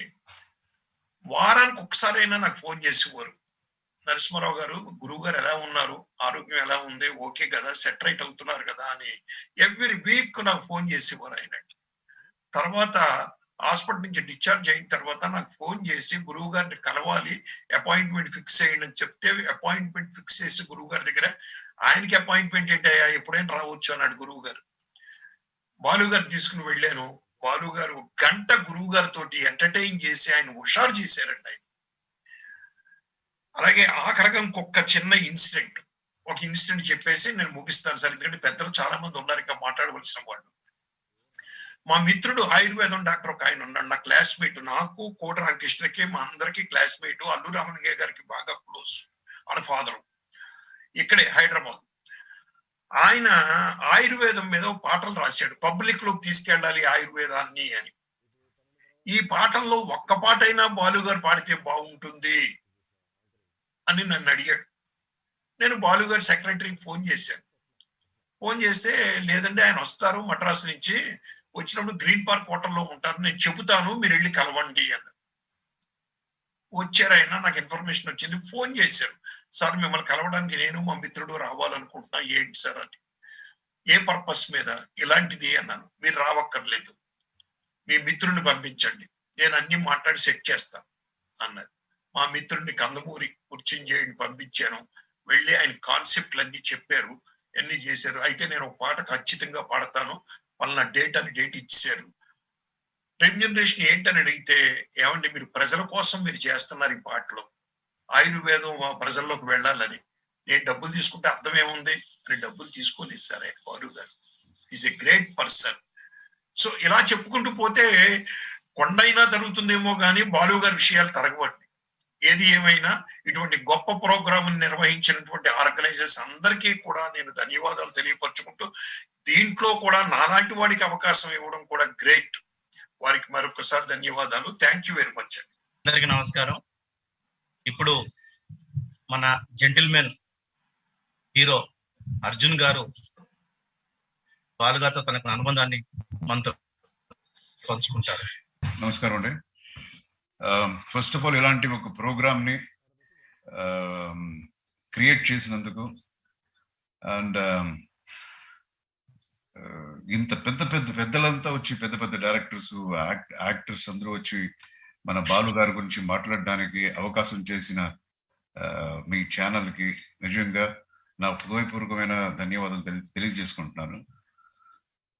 వారానికి ఒకసారైనా నాకు ఫోన్ చేసేవారు, నరసింహారావు గారు గురువు గారు ఎలా ఉన్నారు, ఆరోగ్యం ఎలా ఉంది, ఓకే కదా, సెట్ రైట్ అవుతున్నారు కదా అని ఎవ్రీ వీక్ నాకు ఫోన్ చేసేవారు ఆయన. తర్వాత హాస్పిటల్ నుంచి డిశ్చార్జ్ అయిన తర్వాత నాకు ఫోన్ చేసి గురువు గారిని కలవాలి, అపాయింట్మెంట్ ఫిక్స్ చేయండి అని చెప్తే అపాయింట్మెంట్ ఫిక్స్ చేసి గురువు గారి దగ్గర, ఆయనకి అపాయింట్మెంట్ ఏంటయ్యా ఎప్పుడైనా రావచ్చు అన్నాడు గురువు గారు. బాలు గారు తీసుకుని వెళ్ళాను. బాలు గారు గంట గురువు గారితో ఎంటర్టైన్ చేసి ఆయన హుషారు చేశారండి ఆయన. అలాగే ఆఖరగా ఇంకొక చిన్న ఒక ఇన్సిడెంట్ చెప్పేసి నేను ముగిస్తాను సార్, ఎందుకంటే పెద్దలు చాలా మంది ఉన్నారు ఇంకా మాట్లాడవలసిన వాళ్ళు. మా మిత్రుడు ఆయుర్వేదం డాక్టర్ ఒక ఆయన ఉన్నాడు, నా క్లాస్మేట్, నాకు కోట రామకృష్ణకి మా అందరికి క్లాస్మేట్, అల్లు రామలింగయ్య గారికి బాగా క్లోజ్, వాళ్ళ ఫాదరు, ఇక్కడే హైదరాబాద్. ఆయన ఆయుర్వేదం మీద పాటలు రాశాడు, పబ్లిక్ లోకి తీసుకెళ్ళాలి ఆయుర్వేదాన్ని అని. ఈ పాటల్లో ఒక్క పాటైనా బాలు గారు పాడితే బాగుంటుంది అని నన్ను అడిగాడు. నేను బాలు గారి సెక్రటరీకి ఫోన్ చేశాను. ఫోన్ చేస్తే లేదండి ఆయన వస్తారు మద్రాసు నుంచి, వచ్చినప్పుడు గ్రీన్ పార్క్ హోటల్లో ఉంటారు, నేను చెబుతాను మీరు వెళ్ళి కలవండి అన్నారు. వచ్చారు ఆయన, నాకు ఇన్ఫర్మేషన్ వచ్చింది, ఫోన్ చేశారు, సార్ మిమ్మల్ని కలవడానికి నేను మా మిత్రుడు రావాలనుకుంటున్నా, ఏంటి సార్ అని. ఏ పర్పస్ మీద, ఇలాంటిది అన్నాను. మీరు రావక్కర్లేదు, మీ మిత్రుడిని పంపించండి, నేను అన్ని మాట్లాడి సెట్ చేస్తాను అన్నారు. మా మిత్రుడిని కందమూరి మృత్యుంజయుడిని పంపించాను. వెళ్ళి ఆయన కాన్సెప్ట్లు అన్ని చెప్పారు, ఎన్ని చేశారు. అయితే నేను ఒక పాట ఖచ్చితంగా పాడతాను, వాళ్ళ డేట్ అని డేట్ ఇచ్చారు. రెమ్యూనరేషన్ ఏంటని అడిగితే, ఏమండి మీరు ప్రజల కోసం మీరు చేస్తున్నారు ఈ పాటలో, ఆయుర్వేదం ప్రజల్లోకి వెళ్ళాలని, నేను డబ్బులు తీసుకుంటే అర్థం ఏముంది అని డబ్బులు తీసుకోలేదు సార్ ఆయన. బాలు గారు is a great person. So ఇలా చెప్పుకుంటూ పోతే కొండైనా జరుగుతుందేమో కానీ బాలు గారి విషయాలు తరగవండి. ఏది ఏమైనా ఇటువంటి గొప్ప ప్రోగ్రామ్ నిర్వహించినటువంటి ఆర్గనైజర్స్ అందరికీ కూడా నేను ధన్యవాదాలు తెలియపరచుకుంటూ, దీంట్లో కూడా నాలాంటి వాడికి అవకాశం ఇవ్వడం కూడా గ్రేట్. వారికి మరొకసారి ధన్యవాదాలు. థ్యాంక్ యూ వెరీ మచ్ అండి. అందరికీ నమస్కారం. ఇప్పుడు మన జెంటిల్మెన్ హీరో అర్జున్ గారు బాలుగారితో తనకు అనుబంధాన్ని మనతో పంచుకుంటారు. నమస్కారం అండి. ఫస్ట్ ఆఫ్ ఆల్ ఇలాంటి ఒక ప్రోగ్రామ్ ని క్రియేట్ చేసినందుకు, అండ్ ఇంత పెద్దలంతా వచ్చి, పెద్ద పెద్ద డైరెక్టర్స్, యాక్టర్స్ అందరూ వచ్చి మన బాలు గారి గురించి మాట్లాడడానికి అవకాశం చేసిన మీ ఛానల్కి నిజంగా నా హృదయపూర్వకమైన ధన్యవాదాలు తెలియజేసుకుంటున్నాను.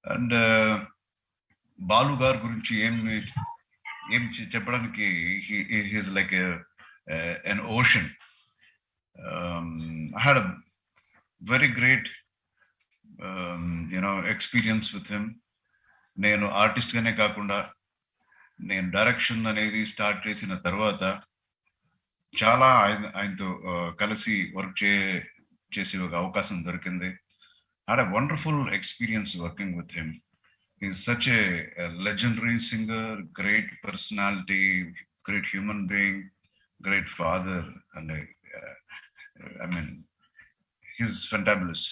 అండ్ బాలు గారి గురించి ఏం చెప్పడానికి, he's like an ocean. I had a very great experience with him. నేను ఆర్టిస్ట్ గానే కాకుండా నేను డైరెక్షన్ అనేది స్టార్ట్ చేసిన తర్వాత చాలా ఆయనతో కలిసి వర్క్ చేసే ఒక అవకాశం దొరికింది. had a wonderful experience working with him. He's such a legendary singer, great personality, great human being, great father, and he's fantabulous.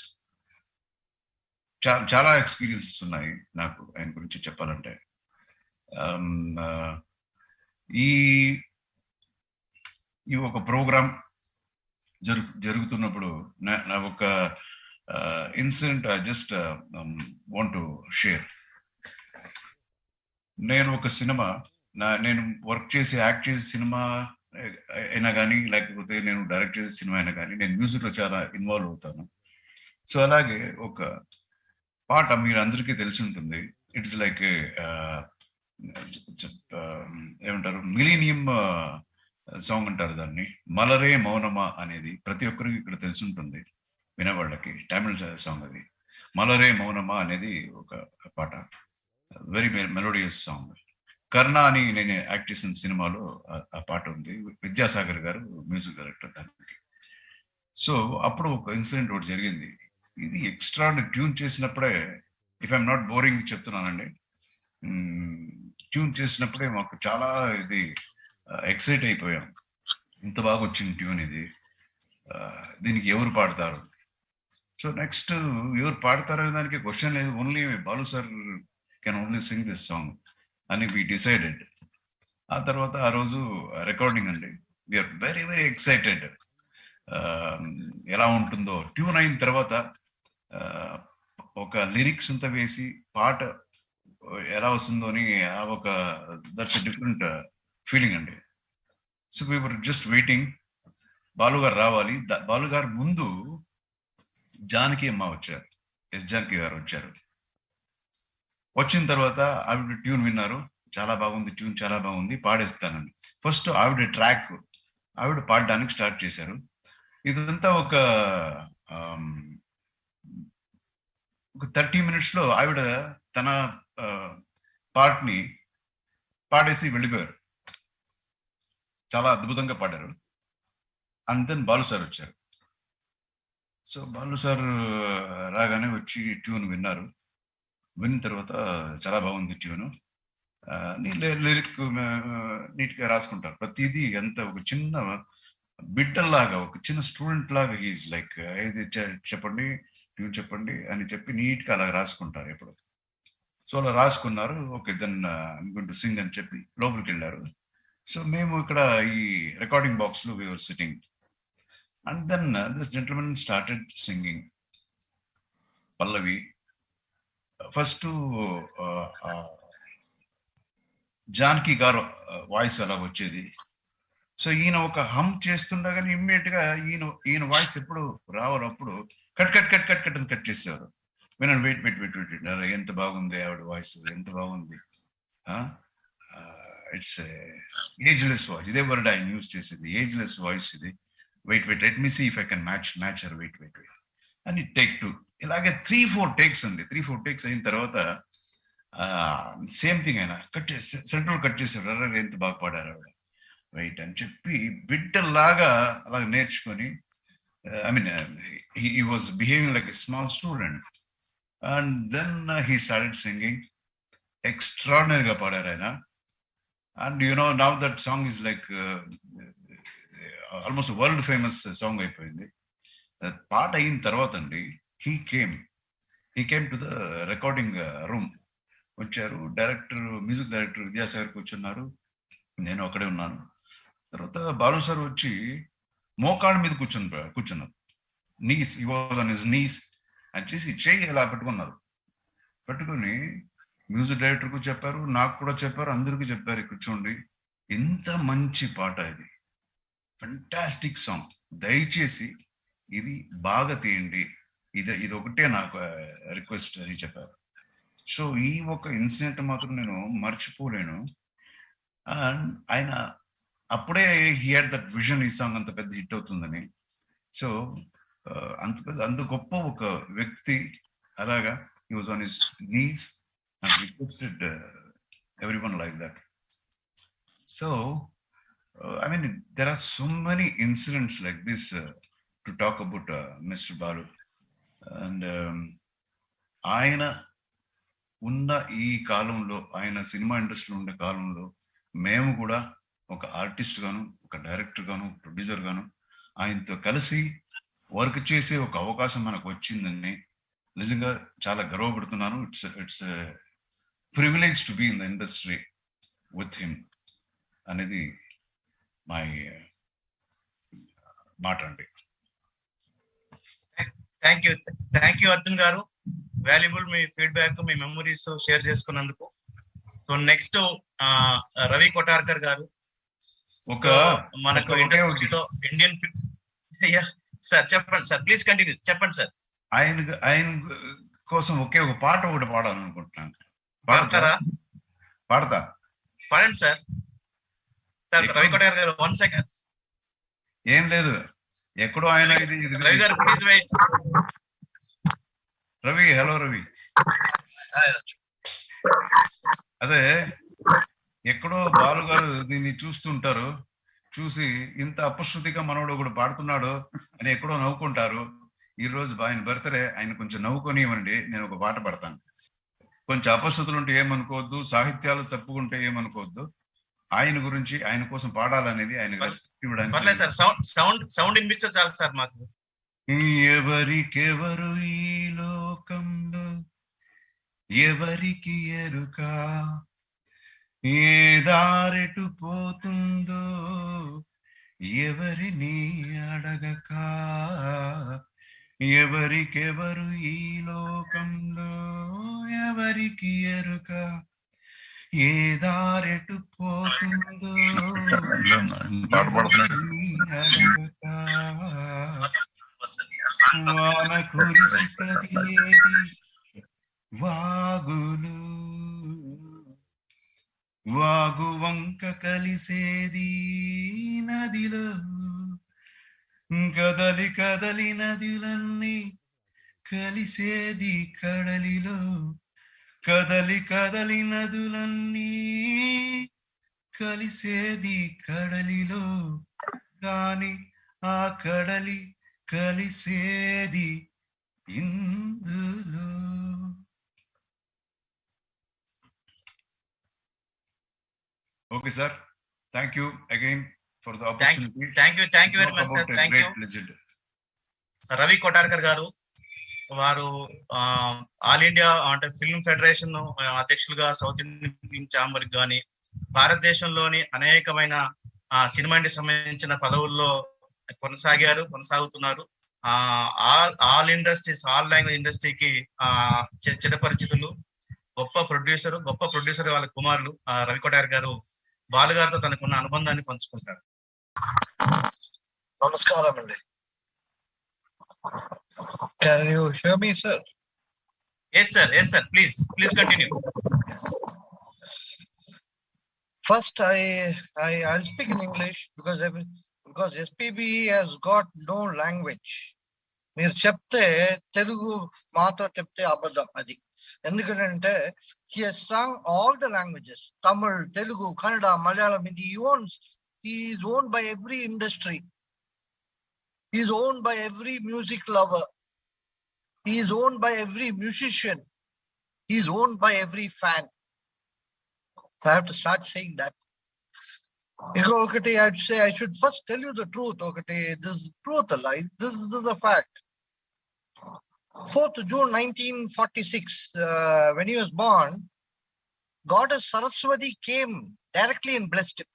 చాలా ఎక్స్పీరియన్సెస్ ఉన్నాయి నాకు ఆయన గురించి చెప్పాలంటే. ఈ ఒక ప్రోగ్రామ్ జరుగుతున్నప్పుడు నా ఒక incident I just want to share. నేను ఒక సినిమా, నేను వర్క్ చేసి యాక్ట్ చేసే సినిమా అయినా కానీ, లేకపోతే నేను డైరెక్ట్ చేసే సినిమా అయినా కానీ, నేను మ్యూజిక్లో చాలా ఇన్వాల్వ్ అవుతాను. సో అలాగే ఒక పాట మీరు అందరికీ తెలిసి ఉంటుంది. ఇట్స్ లైక్ ఏమంటారు, మిలీనియం సాంగ్ అంటారు దాన్ని, మలరే మౌనమా అనేది ప్రతి ఒక్కరికి ఇక్కడ తెలిసి ఉంటుంది వినేవాళ్ళకి. తమిళ సాంగ్ అది. మలరే మౌనమా అనేది ఒక పాట, వెరీ మెలోడియస్ సాంగ్. కర్ణ అని నేను యాక్ట్ చేసిన సినిమాలో ఆ పాట ఉంది. విద్యాసాగర్ గారు మ్యూజిక్ డైరెక్టర్ దానికి. సో అప్పుడు ఒక ఇన్సిడెంట్ ఒకటి జరిగింది. ఇది ఎక్స్ట్రా ట్యూన్ చేసినప్పుడే, ఇఫ్ ఐఎమ్ నాట్ బోరింగ్ చెప్తున్నానండి, ట్యూన్ చేసినప్పుడే మాకు చాలా ఇది ఎక్సైట్ అయిపోయాం. ఇంత బాగా వచ్చింది ట్యూన్ ఇది, దీనికి ఎవరు పాడతారు. సో నెక్స్ట్ ఎవరు పాడతారనే దానికి క్వశ్చన్ లేదు, only Balu sir can only sing this song అని వి డిసైడెడ్. ఆ తర్వాత ఆ రోజు రికార్డింగ్ అండి. We are very very excited. ఎలా ఉంటుందో ట్యూన్ అయిన తర్వాత ఒక లిరిక్స్ అంతా వేసి పాట ఎలా వస్తుందో అని ఒక దట్స్ ఎ డిఫరెంట్ ఫీలింగ్ అండి. So we were just waiting, Balu గారు రావాలి. బాలు గారు ముందు జానకి అమ్మ వచ్చారు, ఎస్ జానకి గారు వచ్చారు. వచ్చిన తర్వాత ఆవిడ ట్యూన్ విన్నారు, చాలా బాగుంది ట్యూన్, చాలా బాగుంది, పాడేస్తానని. ఫస్ట్ ఆవిడ ట్రాక్ ఆవిడ పాడడానికి స్టార్ట్ చేశారు. ఇదంతా ఒక 30 minutes లో ఆవిడ తన పార్ట్ని పాడేసి వెళ్ళిపోయారు. చాలా అద్భుతంగా పాడారు. అండ్ దెన్ బాలు సార్ వచ్చారు. సో బాలు సార్ రాగానే వచ్చి ట్యూన్ విన్నారు. విన్న తర్వాత చాలా బాగుంది ట్యూను, లిరిక్ నీట్గా రాసుకుంటారు. ప్రతిదీ ఎంత ఒక చిన్న బిడ్డల్లాగా, ఒక చిన్న స్టూడెంట్ లాగా హీజ్ లైక్, ఇది చెప్పండి ట్యూన్ చెప్పండి అని చెప్పి నీట్గా అలా రాసుకుంటారు ఎప్పుడు. సో అలా రాసుకున్నారు. Okay then I'm going to sing అని చెప్పి లోపలికి వెళ్ళారు. సో మేము ఇక్కడ ఈ రికార్డింగ్ బాక్స్లో we were sitting, and then this gentlemen started singing pallavi. First Janaki గారు వాయిస్ అలా వచ్చేది. సో ఈయన ఒక హమ్ చేస్తుండగానే ఇమ్మీడియట్ గా ఈయన వాయిస్ ఎప్పుడు రావాలప్పుడు cut cut cut cut cut వెంటనే కట్ చేసేవారు. వినండి, వెయిట్ వెయిట్ వెయిట్ వెయిట్, ఎంత బాగుంది ఆవిడ వాయిస్, ఎంత బాగుంది, ఇట్స్ ఏజ్లెస్ వాయిస్. ఇదే వర్డ్ ఆయన యూజ్ చేసేది, ఏజ్లెస్ వాయిస్ ఇది. Wait wait, let me see if I can match her, wait wait wait అని టేక్ 2. ఇలాగే 3-4 టేక్స్ అండి. 3-4 టేక్స్ అయిన తర్వాత సేమ్ థింగ్ ఆయన కట్ చేసి సెంట్రల్ కట్ చేశారు. ఎంత బాగా పాడారు ఆవిడ, వెయిట్ అని చెప్పి బిడ్డలాగా అలాగ నేర్చుకొని, I mean he was behaving like a small student, and then he started singing. Extraordinary గా పాడారు ఆయన. And you know, now that song is like almost a world famous song అయిపోయింది. పాట అయిన తర్వాత అండి he came to the recording room. వచ్చారు, డైరెక్టర్, మ్యూజిక్ డైరెక్టర్ విద్యాసాగర్ కూర్చున్నారు, నేను అక్కడే ఉన్నాను. తర్వాత బాలు సార్ వచ్చి మోకాళ్ళ మీద కూర్చున్నారు, knees, he was on his knees అని చేసి చెయ్యి ఇలా పెట్టుకొని మ్యూజిక్ డైరెక్టర్కు చెప్పారు, నాకు కూడా చెప్పారు, అందరికీ చెప్పారు, కూర్చోండి, ఎంత మంచి పాట ఇది, ఫెంటాస్టిక్ సాంగ్, దయచేసి ఇది బాగా తీయండి, ఇది ఒకటే నాకు రిక్వెస్ట్ అని చెప్పారు. సో ఈ ఒక ఇన్సిడెంట్ మాత్రం నేను మర్చిపోలేను. అండ్ ఆయన అప్పుడే హీ హ్యాడ్ దట్ విజన్, ఈ సాంగ్ అంత పెద్ద హిట్ అవుతుందని. సో అంత గొప్ప ఒక వ్యక్తి అలాగా, he was on his knees and requested everyone like that. So I mean, there are so many incidents like this to talk about Mr. Balu. And ఆయన ఉన్న ఈ కాలంలో, ఆయన సినిమా ఇండస్ట్రీలో ఉండే కాలంలో మేము కూడా ఒక ఆర్టిస్ట్ గాను, ఒక డైరెక్టర్ గాను, ప్రొడ్యూసర్ గాను ఆయనతో కలిసి వర్క్ చేసే ఒక అవకాశం మనకు వచ్చిందని నిజంగా చాలా గర్వపడుతున్నాను. It's privilege to be in the industry with him అనేది మై మాట అండి. థ్యాంక్ యూ అర్జున్ గారు, వాల్యుబుల్ మీ ఫీడ్బ్యాక్, మీ మెమరీస్ షేర్ చేసుకున్నందుకు. సో నెక్స్ట్ రవి కొటార్కర్ గారు, మనకు ఇండస్ట్రీలో ఇండియన్ సార్ చెప్పండి సార్, ప్లీజ్ కంటిన్యూ, చెప్పండి సార్. ఆయన కోసం ఒకే ఒక పాట ఒకటి పాడాలనుకుంటున్నాను. పాడతా పాడండి సార్. రవి కొటార్కర్ గారు 1 సెకండ్. ఏం లేదు, ఎక్కడో ఆయన రవి గారు please wait. Ravi, hello Ravi. అదే ఎక్కడో బాలు గారు దీన్ని చూస్తుంటారు, చూసి ఇంత అపశృతిగా మనోడు ఒకడు పాడుతున్నాడు అని ఎక్కడో నవ్వుకుంటారు. ఈ రోజు ఆయన బర్త్డే, ఆయన కొంచెం నవ్వుకొని ఇవ్వండి, నేను ఒక పాట పడతాను. కొంచెం అపశృతులు ఉంటే ఏమనుకోవద్దు, సాహిత్యాలు తప్పుకుంటే ఏమనుకోవద్దు. ఆయన గురించి, ఆయన కోసం పాడాలనేది ఆయన రెస్పెక్ట్ ఇవ్వడానికి. సౌండ్ వినిపిస్తే చాలు సార్ మాకు. ఎవరికెవరు ఈ లోకంలో ఎవరికి ఎరుక, ఏ దారెటు పోతుందో ఎవరిని అడగక, ఎవరికెవరు ఈ లోకంలో ఎవరికి ఎరుక, ఏ దారెటు పోతుందో అడగక, వాన కురిసి కదిలేది వాగులు, వాగు వంక కలిసేది నదిలో, కదలి కదలి నదులన్నీ కలిసేది కడలిలో, కదలి కదలి నదులన్నీ కలిసేది కడలిలో, కాని ఆ కడలి కలిసేది ఇందులో. Okay, sir. Thank you again for the opportunity. Thank you very much, sir. Thank you. Legend. Ravi Kotarkar గారు, వారు ఆల్ ఇండియా అంటే ఫిల్మ్ ఫెడరేషన్ అధ్యక్షులుగా, సౌత్ ఇండియన్ ఫిల్మ్ ఛాంబర్ కానీ, భారతదేశంలోని అనేకమైన సినిమా ఇండస్ట్రీ సంబంధించిన పదవుల్లో కొనసాగుతున్నారు. ఆల్ ఇండస్ట్రీస్, ఆల్ లాంగ్వేజ్ ఇండస్ట్రీకి చిరపరిచితులు, గొప్ప ప్రొడ్యూసర్ వాళ్ళ కుమారులు రవి కొటార్కర్ గారు బాలు గారితో తనకున్న అనుబంధాన్ని పంచుకుంటారు. నమస్కారం అండి. Can you hear me, sir? Yes, sir. Yes, sir. Please continue. First, I'll speak in English because SPB has got no language. మీరు చెప్తే తెలుగు మాత్రం చెప్తే అబద్ధం అది. ఎందుకంటే he has sung all the languages, Tamil, Telugu, Kannada, Malayalam, Hindi. He is owned by every industry. He is owned by every music lover. He is owned by every musician. He is owned by every fan. So I have to start saying that. I should first tell you the truth. This is truth, a lie. This is a fact. 4th June 1946, when he was born, Goddess Saraswati came directly and blessed him.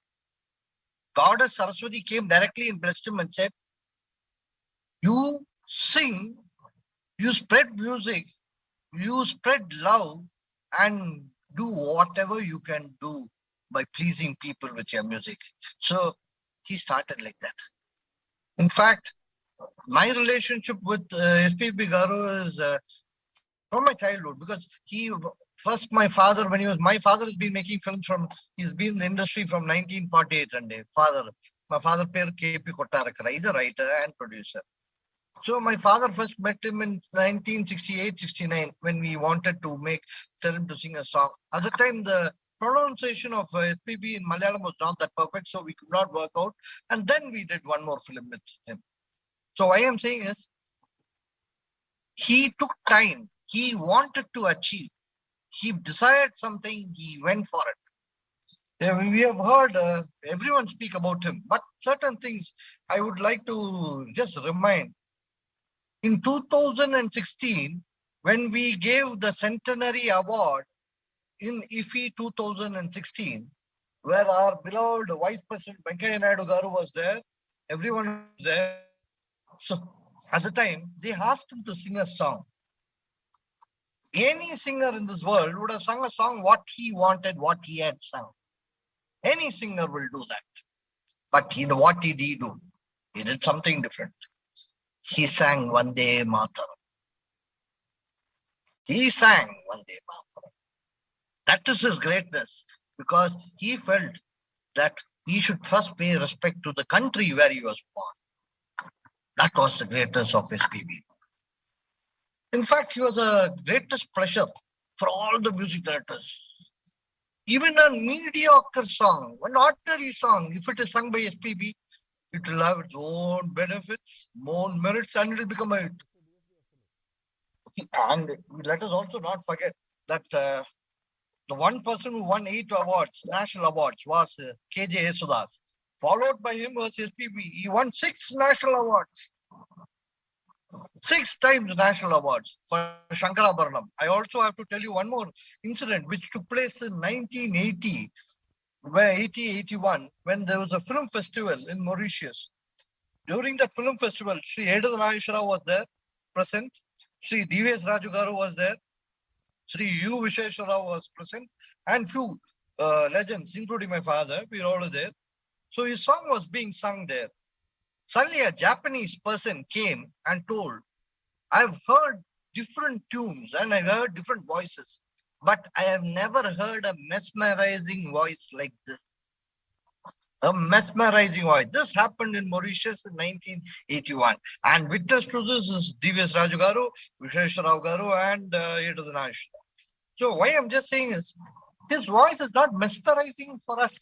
Goddess Saraswati came directly and blessed him and said, you sing, you spread music, you spread love, and do whatever you can do by pleasing people with your music. So he started like that. In fact, my relationship with SPB Garu is from my childhood, because my father has been making films he's been in the industry from 1948, and my father per KP Kottarakara, he's a writer and producer. So my father first met him in 1968-69 when we wanted to tell him to sing a song. At the time, the pronunciation of SPB in Malayalam was not that perfect, so we could not work out. And then we did one more film with him. So what I am saying is, he took time. He wanted to achieve. He desired something. He went for it. We have heard everyone speak about him, but certain things I would like to just remind. In 2016, when we gave the Centenary Award in IFFI 2016, where our beloved Vice President Venkaiah Naidu Garu was there, everyone was there. So at the time, they asked him to sing a song. Any singer in this world would have sung a song what he wanted, what he had sung. Any singer will do that. But what did he do? He did something different. He sang Vande Mataram. He sang Vande Mataram. That is his greatness, because he felt that he should first pay respect to the country where he was born. That was the greatness of SPB. In fact, he was a greatest pleasure for all the music directors. Even a mediocre song, an ordinary song, if it is sung by SPB, it will have its own benefits, own merits, and it will become a hit. And let us also not forget that the one person who won 8 awards, national awards, was KJ Yesudas. Followed by him was SPB. He won 6 national awards. 6 times national awards for Shankarabharanam. I also have to tell you one more incident which took place in 1980, where 80-81, when there was a film festival in Mauritius. During that film festival, Sri Edith Nageshwara was there, present. Sri D.V.S. Raju Garu was there. Sri U. Visheshwara was present. And few legends, including my father, we were all there. So his song was being sung there. Suddenly a Japanese person came and told, I've heard different tunes and I heard different voices, but I have never heard a mesmerizing voice like this. A mesmerizing voice. This happened in Mauritius in 1981. And witness to this is D.V.S. Raju Garu, Visheshwara Garu, and Edith Nageshwara. So why I'm just saying is, his voice is not mesmerizing for us.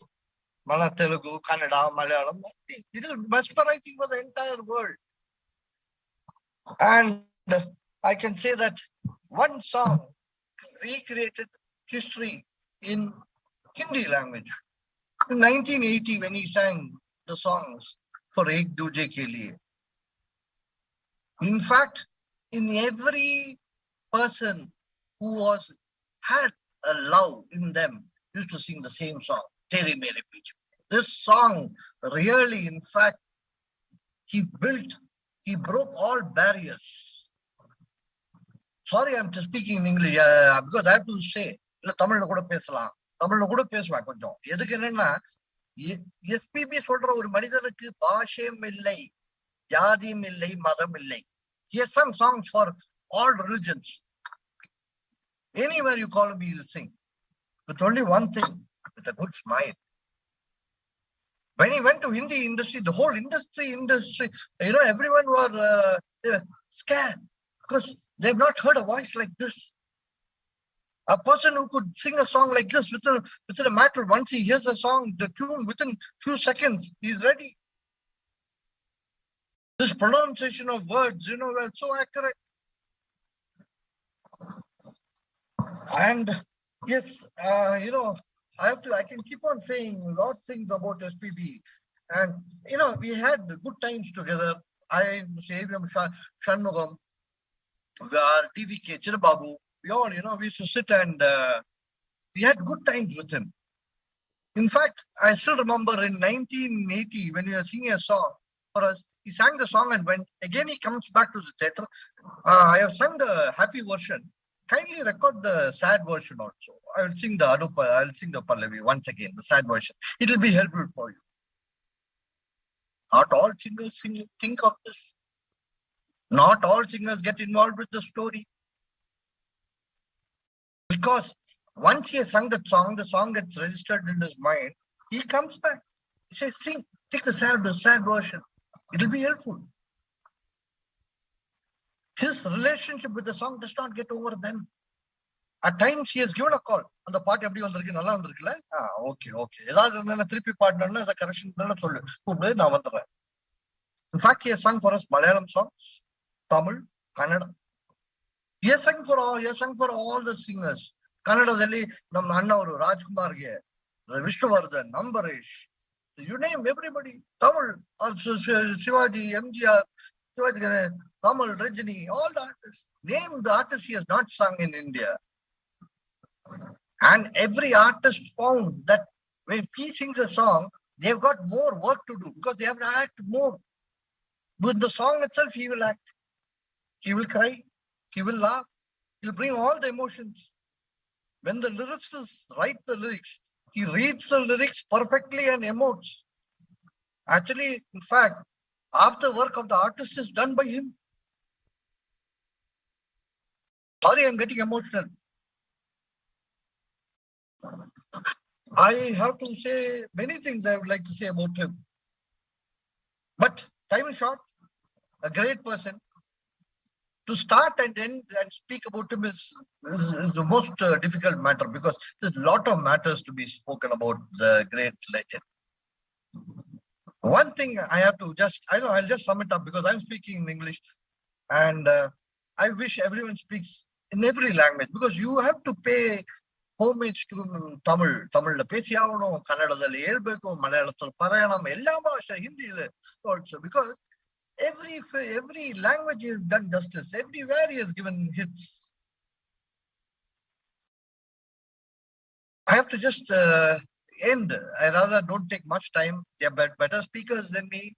Telugu, Kannada, Malayalam. It is mesmerizing for the entire world. And I can say that one song recreated history in Hindi language. In 1980, when he sang the songs for Ek Duje Ke Liye. In fact, in every person who had a love in them used to sing the same song. Tere Mere Peech. This song really, in fact, he broke all barriers. Sorry, I'm just speaking in English because I have to say, Tamil kuda pesalam. Tamil kuda pesva konjam. எதுக்கு என்னன்னா எஸ்பிபி சொல்ற ஒரு மனிதனுக்கு பாஷையும் இல்லை, ஜாதியும் இல்லை, மதம் இல்லை. He has sung songs for all religions. Anywhere you call him, he will sing. With only one thing, with a good smile. When he went to Hindi industry, the whole industry, everyone were scared because they've not heard a voice like this. A person who could sing a song like this within a matter, once he hears a song, the tune, within few seconds, he's ready. This pronunciation of words, were so accurate. And yes, I can keep on saying a lot of things about SPB. And, we had good times together. I, Saviam Shanmugam, TVK, Chirababu, we all, we used to sit and we had good times with him. In fact, I still remember in 1980, when we were singing a song for us, he sang the song and went. Again, he comes back to the theatre. I have sung the happy version. Kindly record the sad version also. I will sing the Anupa, I will sing the Pallavi once again, the sad version. It will be helpful for you. Not all singers think of this. Not all singers get involved with the story. Because once he has sung that song, the song gets registered in his mind. He comes back. He says, sing, take the sad version. It will be helpful. His relationship with the song does not get over then. At times he has given a call. And the part every vandirukku nalla vandirukla. Okay. Edha nana thirupi paadnana the correction nalla sollu. Koopdu na vandren. In fact, he has sung for us Malayalam songs, Tamil, Kannada. He has sung for all the singers. Kannadadalli ನಮ್ಮ ಅಣ್ಣವರು ರಾಜ್ಕುಮಾರ್ ಗೆ, Vishnuvardhan, Ambareesh, you name everybody. Tamil, also Shivaji, MGR, Shivaji, Kamal, Rajini, all the artists. Name the artists he has not sung in India. And every artist found that when he sings a song, they've got more work to do because they have to act more. With the song itself, he will act. He will cry. He will laugh. He'll bring all the emotions. When the lyricists write the lyrics, he reads the lyrics perfectly and emotes. Actually, in fact, half the work of the artist is done by him. Sorry, I'm getting emotional. I have to say many things I would like to say about him. But time is short. A great person. To start and end and speak about him is the most difficult matter because there's a lot of matters to be spoken about the great legend. One thing I have to I'll just sum it up because I'm speaking in English and I wish everyone speaks in every language because you have to pay homage to Tamil. Tamil pesi avano, Kannadadalli helbeku, Malayalathalli parayanam, ella bhasha, Hindi also because every language is done justice. Everywhere he has given hits. I have to just end. I rather don't take much time. They are better speakers than me.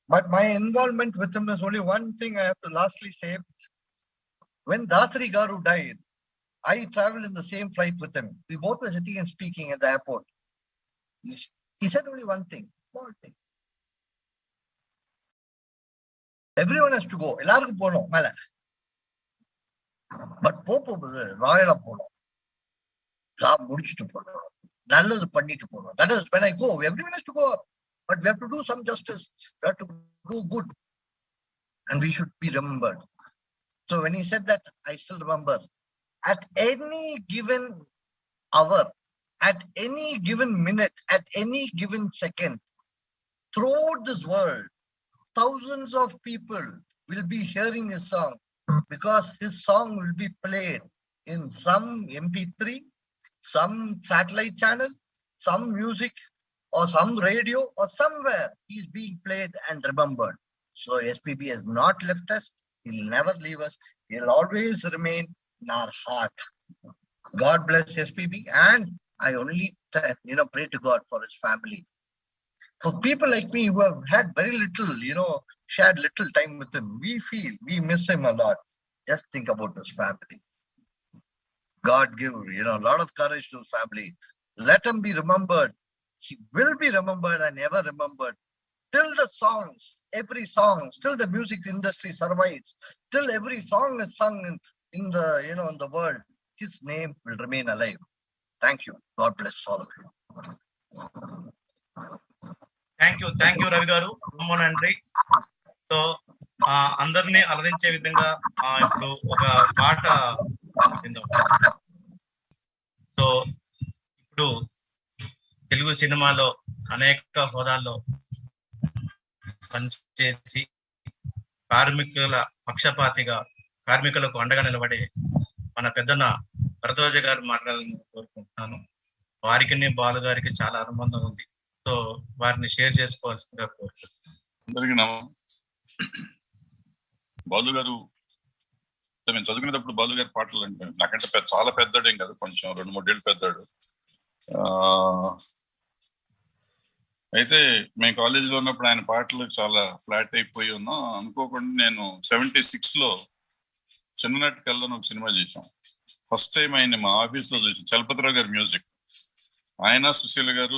But my involvement with him is only one thing I have to lastly say. When Dasari Garu died, I traveled in the same flight with him. We both were sitting and speaking at the airport. He said only one thing, small thing. Everyone has to go. எல்லாருக்கும் போகணும் மேல. பட் போகும்போது ராயலா போகணும். ஜாப் முடிச்சுட்டு போகணும். நல்லது பண்ணிட்டு போகணும். That is when I go. Everyone has to go. But we have to do some justice. We have to do good. And we should be remembered. So when he said that, I still remember. At any given hour, at any given minute, at any given second, throughout this world, thousands of people will be hearing his song because his song will be played in some MP3, some satellite channel, some music or some radio or somewhere he's being played and remembered. So SPB has not left us. He'll never leave us. He'll always remain in our heart. God bless SPB and I only pray to God for his family. For people like me who have had very little, shared little time with him, we miss him a lot. Just think about his family. God give, a lot of courage to his family. Let him be remembered. He will be remembered and ever remembered till the songs every song, still the music industry survives, still every song is sung in the, you know, in the world, his name will remain alive. Thank you. God bless all of you. Thank you Ravi గారు, ரொம்ப நன்றி. సో అందరినీ అలరించే విధంగా ఇప్పుడు ఒక పాట విందాం. సో ఇప్పుడు తెలుగు సినిమాలో అనేక హోదాల్లో పనిచేసి కార్మికుల పక్షపాతిగా కార్మికులకు అండగా నిలబడే మన పెద్దన్న భరద్వాజ గారు మాట్లాడాలని కోరుకుంటున్నాను. వారికి బాలు గారికి చాలా అనుబంధం ఉంది. సో వారిని షేర్ చేసుకోవాల్సిందిగా కోరుకుంటున్నాను. అందరికీ బాలు గారు, మేము చదువుకునేటప్పుడు బాలు గారి పాటలు అంటే నాకంటే చాలా పెద్దడేం కాదు, కొంచెం 2-3 ఏళ్ళు పెద్దాడు. అయితే మేము కాలేజీలో ఉన్నప్పుడు ఆయన పాటలు చాలా ఫ్లాట్ అయిపోయి ఉన్నాం. అనుకోకుండా నేను 76లో చిన్ననాటి కళ్ళను ఒక సినిమా చేశాం. ఫస్ట్ టైం ఆయన మా ఆఫీస్ లో చూసాం. చలపతిరావు గారి మ్యూజిక్, ఆయన సుశీల గారు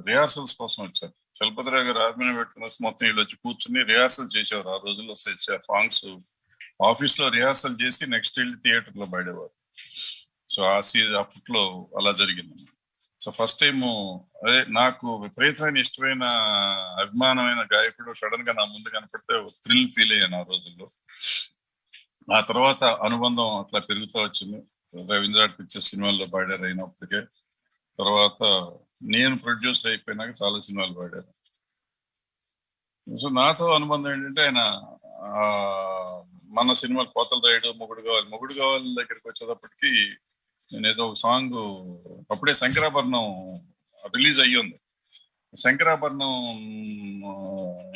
రిహార్సల్స్ కోసం వచ్చారు. చలపతిరావు గారు ఆర్మీని పెట్టుకున్న మొత్తం వీళ్ళు వచ్చి కూర్చుని రిహార్సల్ చేసేవారు. ఆ రోజుల్లో సాంగ్స్ ఆఫీస్ లో రిహార్సల్ చేసి నెక్స్ట్ వెళ్ళి థియేటర్ లో పాడేవారు. సో అప్పట్లో అలా జరిగింది. సో ఫస్ట్ టైం అదే నాకు విపరీతమైన ఇష్టమైన అభిమానమైన గాయకుడు సడన్ గా నా ముందు కనపడితే థ్రిల్ ఫీల్ అయ్యాను ఆ రోజుల్లో. ఆ తర్వాత అనుబంధం అట్లా పెరుగుతూ వచ్చింది. రవీంద్ర పిక్చర్ సినిమాల్లో పాడారు అయినప్పటికే. తర్వాత నేను ప్రొడ్యూసర్ అయిపోయినాక చాలా సినిమాలు పాడారు. సో నాతో అనుబంధం ఏంటంటే ఆయన మన సినిమా కోతల రైడు, మొగుడు కావాలి దగ్గరికి వచ్చేటప్పటికి నేను ఏదో ఒక సాంగ్ అప్పుడే శంకరాభరణం రిలీజ్ అయ్యింది. శంకరాభరణం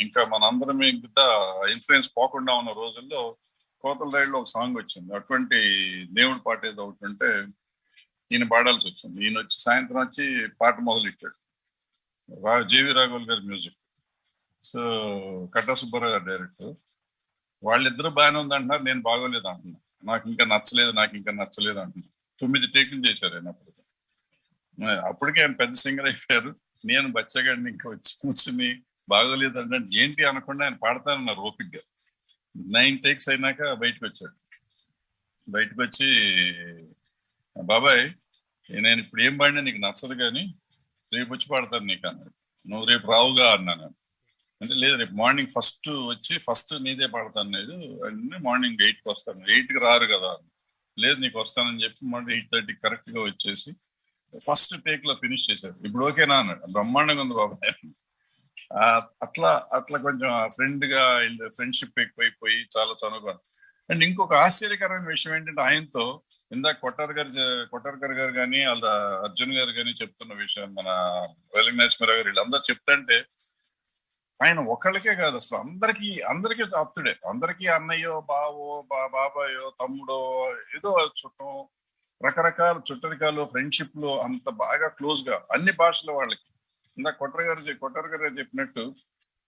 ఇంకా మనందరం మీద ఇన్ఫ్లుయెన్స్ పోకుండా ఉన్న రోజుల్లో కోతల రైడ్లో ఒక సాంగ్ వచ్చింది. అటువంటి దేవుడి పాట ఏదో ఒకటి ఉంటే ఈయన పాడాల్సి వచ్చింది. ఈయన వచ్చి సాయంత్రం వచ్చి పాట మొదలెట్టాడు. జేవి రాఘవల్ గారి మ్యూజిక్, సో కట్టా సుబ్బారావు గారు డైరెక్టర్. వాళ్ళిద్దరూ బాగానే ఉందంటున్నారు, నేను బాగోలేదు అంటున్నా. నాకు ఇంకా నచ్చలేదు అంటున్నా. 9 టేకులు చేశారు ఆయన అప్పటికే ఆయన పెద్ద సింగర్ అయిపోయారు. నేను బచ్చగాడిని ఇంకా వచ్చి కూర్చుని బాగోలేదు అంటే ఏంటి అనకుండా ఆయన పాడతానన్నారు ఓపిక్గా. 9 టేక్స్ అయినాక బయటకు వచ్చాడు. బయటకు వచ్చి, బాబాయ్ నేను ఇప్పుడు ఏం పాడినా నీకు నచ్చదు కానీ రేపు వచ్చి పాడతాను నీకు అన్నాడు. నువ్వు రేపు రావుగా అన్నాను. అంటే లేదు, రేపు మార్నింగ్ ఫస్ట్ నీదే పాడతాను. లేదు అంటే మార్నింగ్ 8కి వస్తాను. 8కి రారు కదా. లేదు నీకు వస్తానని చెప్పి మార్నింగ్ 8:30 కరెక్ట్ గా వచ్చేసి ఫస్ట్ టేక్ లో ఫినిష్ చేశారు. ఇప్పుడు ఓకేనా అన్నాడు. బ్రహ్మాండంగా ఉంది బాబాయ్. అట్లా కొంచెం ఫ్రెండ్షిప్ ఎక్కువైపోయి చాలా చనువుగా. అండ్ ఇంకొక ఆశ్చర్యకరమైన విషయం ఏంటంటే ఆయనతో ఇందాక కొట్టార్కర్ గారు కానీ వాళ్ళ అర్జున్ గారు కానీ చెప్తున్న విషయం, మన వెలింగ్ నరసింహారావు గారు వీళ్ళందరూ చెప్తుంటే ఆయన ఒకళ్ళకే కాదు అసలు అందరికీ ఆప్తుడే. అందరికీ అన్నయ్యో, బాబాయో, తమ్ముడో, ఏదో చుట్టం, రకరకాల చుట్టరికాలు, ఫ్రెండ్షిప్లు అంత బాగా క్లోజ్ గా అన్ని భాషల వాళ్ళకి. ఇందాక కొట్టార్కర్ గారు చెప్పినట్టు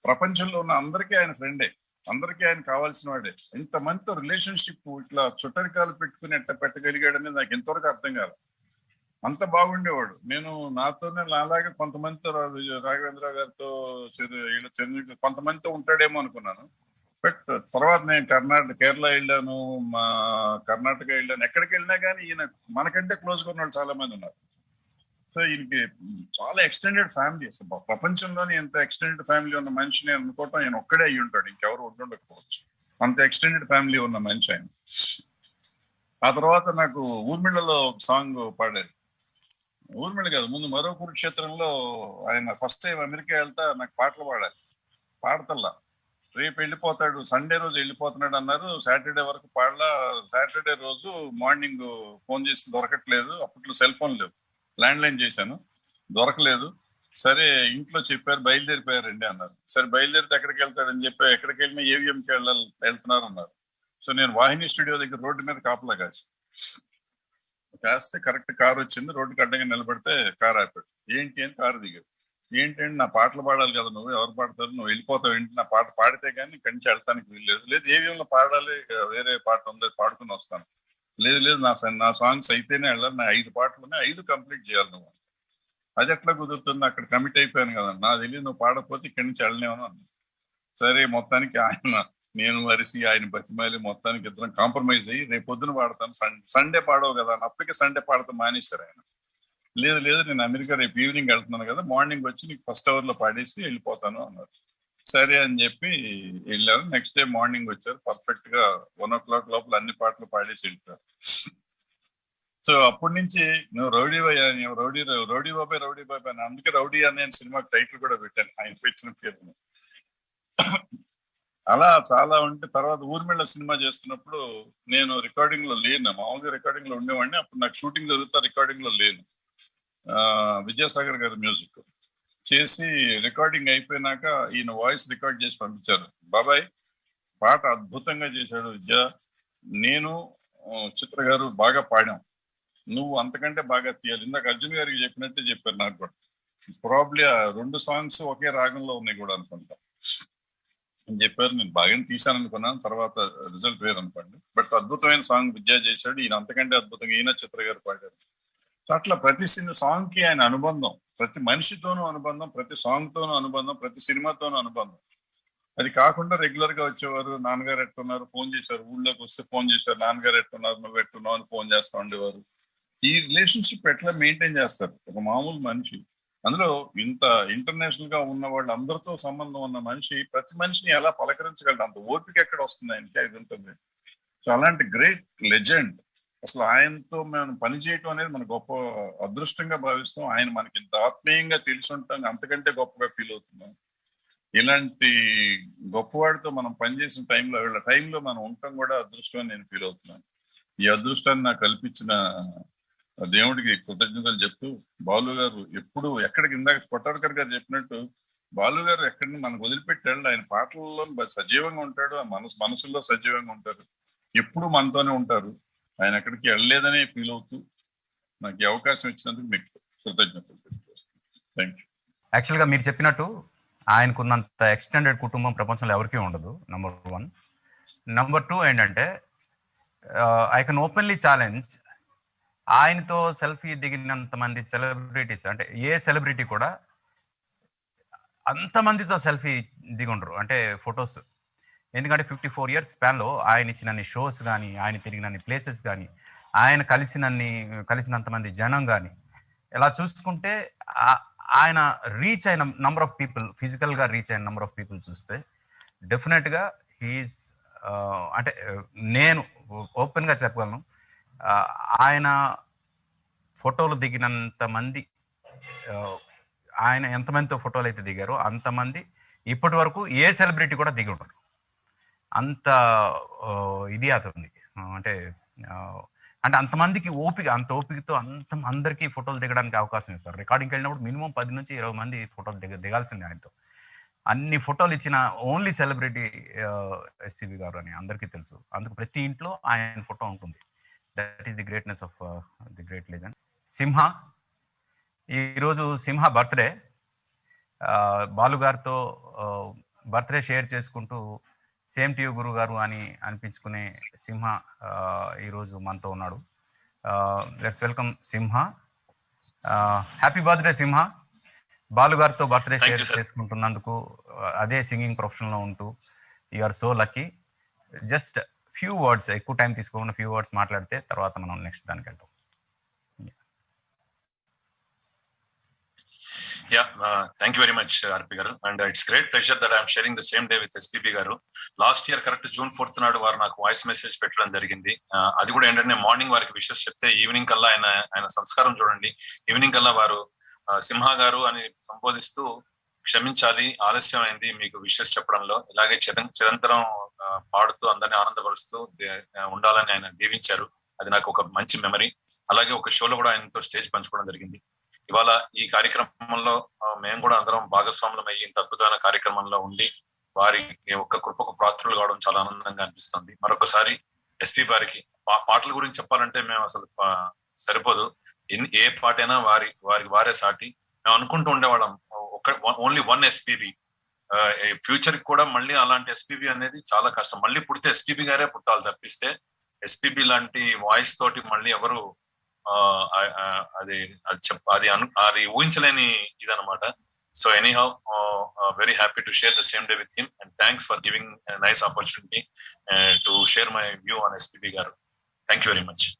ప్రపంచంలో ఉన్న అందరికీ ఆయన ఫ్రెండే, అందరికీ ఆయన కావాల్సిన వాడే. ఇంతమందితో రిలేషన్షిప్ ఇట్లా చుట్టరికాలు పెట్టుకుని ఎట్లా పెట్టగలిగాడనేది నాకు ఎంతవరకు అర్థం కాదు. అంత బాగుండేవాడు. నేను నాతోనే అలాగే కొంతమందితో రాఘవేంద్ర గారితో కొంతమందితో ఉంటాడేమో అనుకున్నాను. బట్ తర్వాత నేను కేరళ వెళ్ళాను, మా కర్ణాటక వెళ్ళాను. ఎక్కడికి వెళ్ళినా కానీ ఈయన మనకంటే క్లోజ్ గా ఉన్నాడు చాలా మంది ఉన్నారు. సో ఈయనకి చాలా ఎక్స్టెండెడ్ ఫ్యామిలీ. అసలు ప్రపంచంలోని ఎంత ఎక్స్టెండెడ్ ఫ్యామిలీ ఉన్న మనిషిని అనుకోవటం ఆయన ఒక్కడే అయ్యి ఉంటాడు, ఇంకెవరు ఉండకపోవచ్చు. అంత ఎక్స్టెండెడ్ ఫ్యామిలీ ఉన్న మనిషి ఆయన. ఆ తర్వాత నాకు ఊర్మిళలో సాంగ్ పాడారు. ఊర్మిళ కాదు, ముందు మరో కురుక్షేత్రంలో ఆయన ఫస్ట్ టైం అమెరికా వెళ్తా నాకు పాటలు పాడాలి. పాడతల్లా, రేపు వెళ్ళిపోతాడు, సండే రోజు వెళ్ళిపోతున్నాడు అన్నారు. సాటర్డే వరకు పాడలా. సాటర్డే రోజు మార్నింగ్ ఫోన్ చేసి దొరకట్లేదు. అప్పట్లో సెల్ ఫోన్ లేవు, ల్యాండ్ లైన్ చేశాను, దొరకలేదు. సరే ఇంట్లో చెప్పారు, బయలుదేరిపోయారండి అన్నారు. సరే బయలుదేరితే ఎక్కడికి వెళ్తాడని చెప్పి ఎక్కడికి వెళ్ళినా ఏవిఎంకి వెళ్తున్నారు అన్నారు. సో నేను వాహిని స్టూడియో దగ్గర రోడ్డు మీద కాపలా కాస్తే కరెక్ట్ కారు వచ్చింది. రోడ్డుకి అడ్డంగా నిలబడితే కారు ఆపాడు. ఏంటి అని కారు దిగాడు. ఏంటంటే నా పాటలు పాడాలి కదా, నువ్వు ఎవరు పాడతారు, నువ్వు వెళ్ళిపోతావు ఏంటి, నా పాట పాడితే కానీ ఇక్కడి నుంచి వెళ్తానికి వీల్లేదు. లేదు ఏవిఎంలో పాడాలి, వేరే పాట ఉంది పాడుకుని వస్తాను. లేదు నా సాంగ్స్ అయితేనే వెళ్ళాలి, నా 5 పాటలు ఉన్నాయి, 5 కంప్లీట్ చేయాలి నువ్వు. అది ఎట్లా కుదురుతుంది, అక్కడ కమిట్ అయిపోయాను కదా, నా తెలియదు, నువ్వు పాడకపోతే ఇక్కడి నుంచి వెళ్ళలేమని అన్నా. సరే మొత్తానికి నేను వరిసి ఆయన బతిమాలి మొత్తానికి ఇద్దరం కాంప్రమైజ్ అయ్యి రేపు పొద్దున పాడతాను, సండే పాడవు కదా అని. అప్పటికే సండే పాడతాం మానేశారు ఆయన. లేదు నేను అమెరికా రేపు ఈవినింగ్ వెళ్తున్నాను కదా, మార్నింగ్ వచ్చి నీకు ఫస్ట్ అవర్ లో పాడేసి వెళ్ళిపోతాను అన్నారు. సరే అని చెప్పి వెళ్ళారు. నెక్స్ట్ డే మార్నింగ్ వచ్చారు, పర్ఫెక్ట్ గా 1 o'clock లోపల అన్ని పాటలు పాడేసి వెళ్ళిపోయారు. సో అప్పటి నుంచి నువ్వు రౌడీ బాబాయ్ అని, అందుకే రౌడీ అనే సినిమాకి టైటిల్ కూడా పెట్టాను ఆయన పెట్టిన పేరు. అలా చాలా ఉంటే తర్వాత ఊర్మిళ్ళ సినిమా చేస్తున్నప్పుడు నేను రికార్డింగ్ లో లేను, మామూలుగా రికార్డింగ్ లో ఉండేవాడిని. అప్పుడు నాకు షూటింగ్ జరుగుతా, రికార్డింగ్ లో లేను. విద్యాసాగర్ గారి మ్యూజిక్ చేసి రికార్డింగ్ అయిపోయినాక ఈయన వాయిస్ రికార్డ్ చేసి పంపించారు. బాబాయ్ పాట అద్భుతంగా చేశాడు విద్య, నేను చిత్ర గారు బాగా పాడాం, నువ్వు అంతకంటే బాగా తీయాలి. ఇందాక అర్జున్ గారికి చెప్పినట్టే చెప్పారు నాకు కూడా. ప్రాబ్లీ ఆ 2 songs ఒకే రాగంలో ఉన్నాయి కూడా అనుకుంటా అని చెప్పారు. నేను బాగానే తీశాను అనుకున్నాను, తర్వాత రిజల్ట్ వేరు అనుకోండి. బట్ అద్భుతమైన సాంగ్ విద్య చేశాడు. ఈయన అంతకంటే అద్భుతంగా ఈయన చిత్ర గారు పాడారు. అట్లా ప్రతి సాంగ్ కి ఆయన అనుబంధం, ప్రతి మనిషితోనూ అనుబంధం, ప్రతి సాంగ్ తోనూ అనుబంధం, ప్రతి సినిమాతోనూ అనుబంధం. అది కాకుండా రెగ్యులర్ గా వచ్చేవారు, నాన్నగారు ఎట్టున్నారు ఫోన్ చేశారు, ఊళ్ళోకి వస్తే ఫోన్ చేశారు, నాన్నగారు ఎట్టున్నారు నువ్వు ఎట్టున్నావు అని ఫోన్ చేస్తూ ఉండేవారు. ఈ రిలేషన్షిప్ ఎట్లా మెయింటైన్ చేస్తారు ఒక మామూలు మనిషి? అందులో ఇంత ఇంటర్నేషనల్ గా ఉన్న వాళ్ళు అందరితో సంబంధం ఉన్న మనిషి ప్రతి మనిషిని ఎలా పలకరించగలడు? అంత ఓపిక ఎక్కడ వస్తుంది ఆయనకి? అది ఉంటుంది. సో అలాంటి గ్రేట్ లెజెండ్, అసలు ఆయనతో మనం పనిచేయటం అనేది మన గొప్ప అదృష్టంగా భావిస్తాం. ఆయన మనకి ఇంత ఆత్మీయంగా తెలిసి ఉంటాం, అంతకంటే గొప్పగా ఫీల్ అవుతున్నాం. ఇలాంటి గొప్పవాడితో మనం పనిచేసిన టైంలో మనం ఉండటం కూడా అదృష్టం అని నేను ఫీల్ అవుతున్నాను. ఈ అదృష్టాన్ని నాకు కల్పించిన దేవుడికి కృతజ్ఞతలు చెప్తూ, బాలు గారు ఎప్పుడు ఎక్కడికి, ఇందాక కొట్టార్కర్ గారు చెప్పినట్టు, బాలు గారు ఎక్కడిని మనకు వదిలిపెట్టాడు. ఆయన పాటల్లో సజీవంగా ఉంటాడు, మనసుల్లో సజీవంగా ఉంటారు, ఎప్పుడు మనతోనే ఉంటారు. ఆయన ఎక్కడికి వెళ్ళలేదనే ఫీల్ అవుతూ నాకు ఈ అవకాశం ఇచ్చినందుకు మీకు కృతజ్ఞతలు. Thank you. యాక్చువల్గా మీరు చెప్పినట్టు ఆయనకున్నంత ఎక్స్టెండెడ్ కుటుంబం ప్రపంచంలో ఎవరికీ ఉండదు, నెంబర్ 1. నెంబర్ 2 ఏంటంటే, ఐ కెన్ ఓపెన్లీ ఛాలెంజ్, ఆయనతో సెల్ఫీ దిగినంత మంది సెలబ్రిటీస్, అంటే ఏ సెలబ్రిటీ కూడా అంతమందితో సెల్ఫీ దిగుండరు, అంటే ఫొటోస్. ఎందుకంటే 54 years స్పాన్లో ఆయన ఇచ్చినన్ని షోస్ కానీ, ఆయన తిరిగినన్ని ప్లేసెస్ కానీ, ఆయన కలిసినంత మంది జనం కానీ, ఇలా చూసుకుంటే ఆయన రీచ్ అయిన నంబర్ ఆఫ్ పీపుల్, ఫిజికల్గా రీచ్ అయిన నంబర్ ఆఫ్ పీపుల్ చూస్తే డెఫినెట్గా హీఈస్, అంటే నేను ఓపెన్గా చెప్పగలను, ఆయన ఫోటోలు దిగినంత మంది, ఆయన ఎంతమందితో ఫోటోలు అయితే దిగారో అంతమంది ఇప్పటి వరకు ఏ సెలబ్రిటీ కూడా దిగి ఉండరు. అంత ఇది అవుతుంది, అంటే అంతమందికి అంత ఓపికతో అందరికీ ఫోటోలు దిగడానికి అవకాశం ఇస్తారు. రికార్డింగ్కి వెళ్ళినప్పుడు మినిమం 10 నుంచి 20 మంది ఫోటోలు దిగాల్సిందే ఆయనతో. అన్ని ఫోటోలు ఇచ్చిన ఓన్లీ సెలబ్రిటీ ఎస్పీబీ గారు అని అందరికీ తెలుసు. అందుకు ప్రతి ఇంట్లో ఆయన ఫోటో ఉంటుంది. That is the greatness of the great legend. Simha, ఈరోజు సింహ బర్త్డే. బాలు గారితో బర్త్డే షేర్ చేసుకుంటూ సేమ్ టు యూ గురు గారు అని అనిపించుకునే సింహ ఈరోజు మనతో ఉన్నాడు. Let's welcome Simha. Happy birthday Simha. Balu గారితో బర్త్డే షేర్ చేసుకుంటున్నందుకు, అదే సింగింగ్ ప్రొఫెషన్లో ఉంటూ you are so lucky. Just few words, ఎక్కువ టైం తీసుకోకుండా ఫ్యూ వర్డ్స్ మాట్లాడితే తర్వాత మనం నెక్స్ట్ దానికి వెళ్తాం. Thank you very much, RP garu, and it's great pleasure that I'm sharing the same day with SPB garu. Last year correct June 4th నాడు వారు నాకు వాయిస్ మెసేజ్ పెట్టడం జరిగింది. అది కూడా ఏంటంటే మార్నింగ్ వారికి విషెస్ చెప్తే ఈవినింగ్ కల్లా ఆయన సంస్కారం చూడండి, ఈవినింగ్ కల్లా వారు సింహ గారు అని సంబోధిస్తూ, క్షమించాలి ఆలస్యం అయింది మీకు విషెస్ చెప్పడంలో, ఇలాగే చిరంతరం పాడుతూ అందరినీ ఆనందపరుస్తూ ఉండాలని ఆయన దీవించారు. అది నాకు ఒక మంచి మెమరీ. అలాగే ఒక షోలో కూడా ఆయనతో స్టేజ్ పంచుకోవడం జరిగింది. ఇవాళ ఈ కార్యక్రమంలో మేము కూడా అందరం భాగస్వాములం అయ్యి ఇంత అద్భుతమైన కార్యక్రమంలో ఉండి వారి ఒక్క కృపకు పాత్రులు కావడం చాలా ఆనందంగా అనిపిస్తుంది. మరొకసారి ఎస్పీ గారికి పాటల గురించి చెప్పాలంటే మేము అసలు సరిపోదు. ఏ పాటైనా వారే సాటి. మేము అనుకుంటూ ఉండేవాళ్ళం ఓన్లీ 1 ఎస్పీబీ. ఫ్యూచర్ కూడా మళ్ళీ అలాంటి ఎస్పీబీ అనేది చాలా కష్టం. మళ్ళీ పుడితే ఎస్పీబీ గారే పుట్టాలి తప్పిస్తే ఎస్పీబీ లాంటి వాయిస్ తోటి మళ్ళీ ఎవరు అది ఊహించలేని ఇదనమాట. So anyhow, very happy to share the same day with him, and thanks for giving a nice opportunity to share my view on SPB garu. Thank you very much.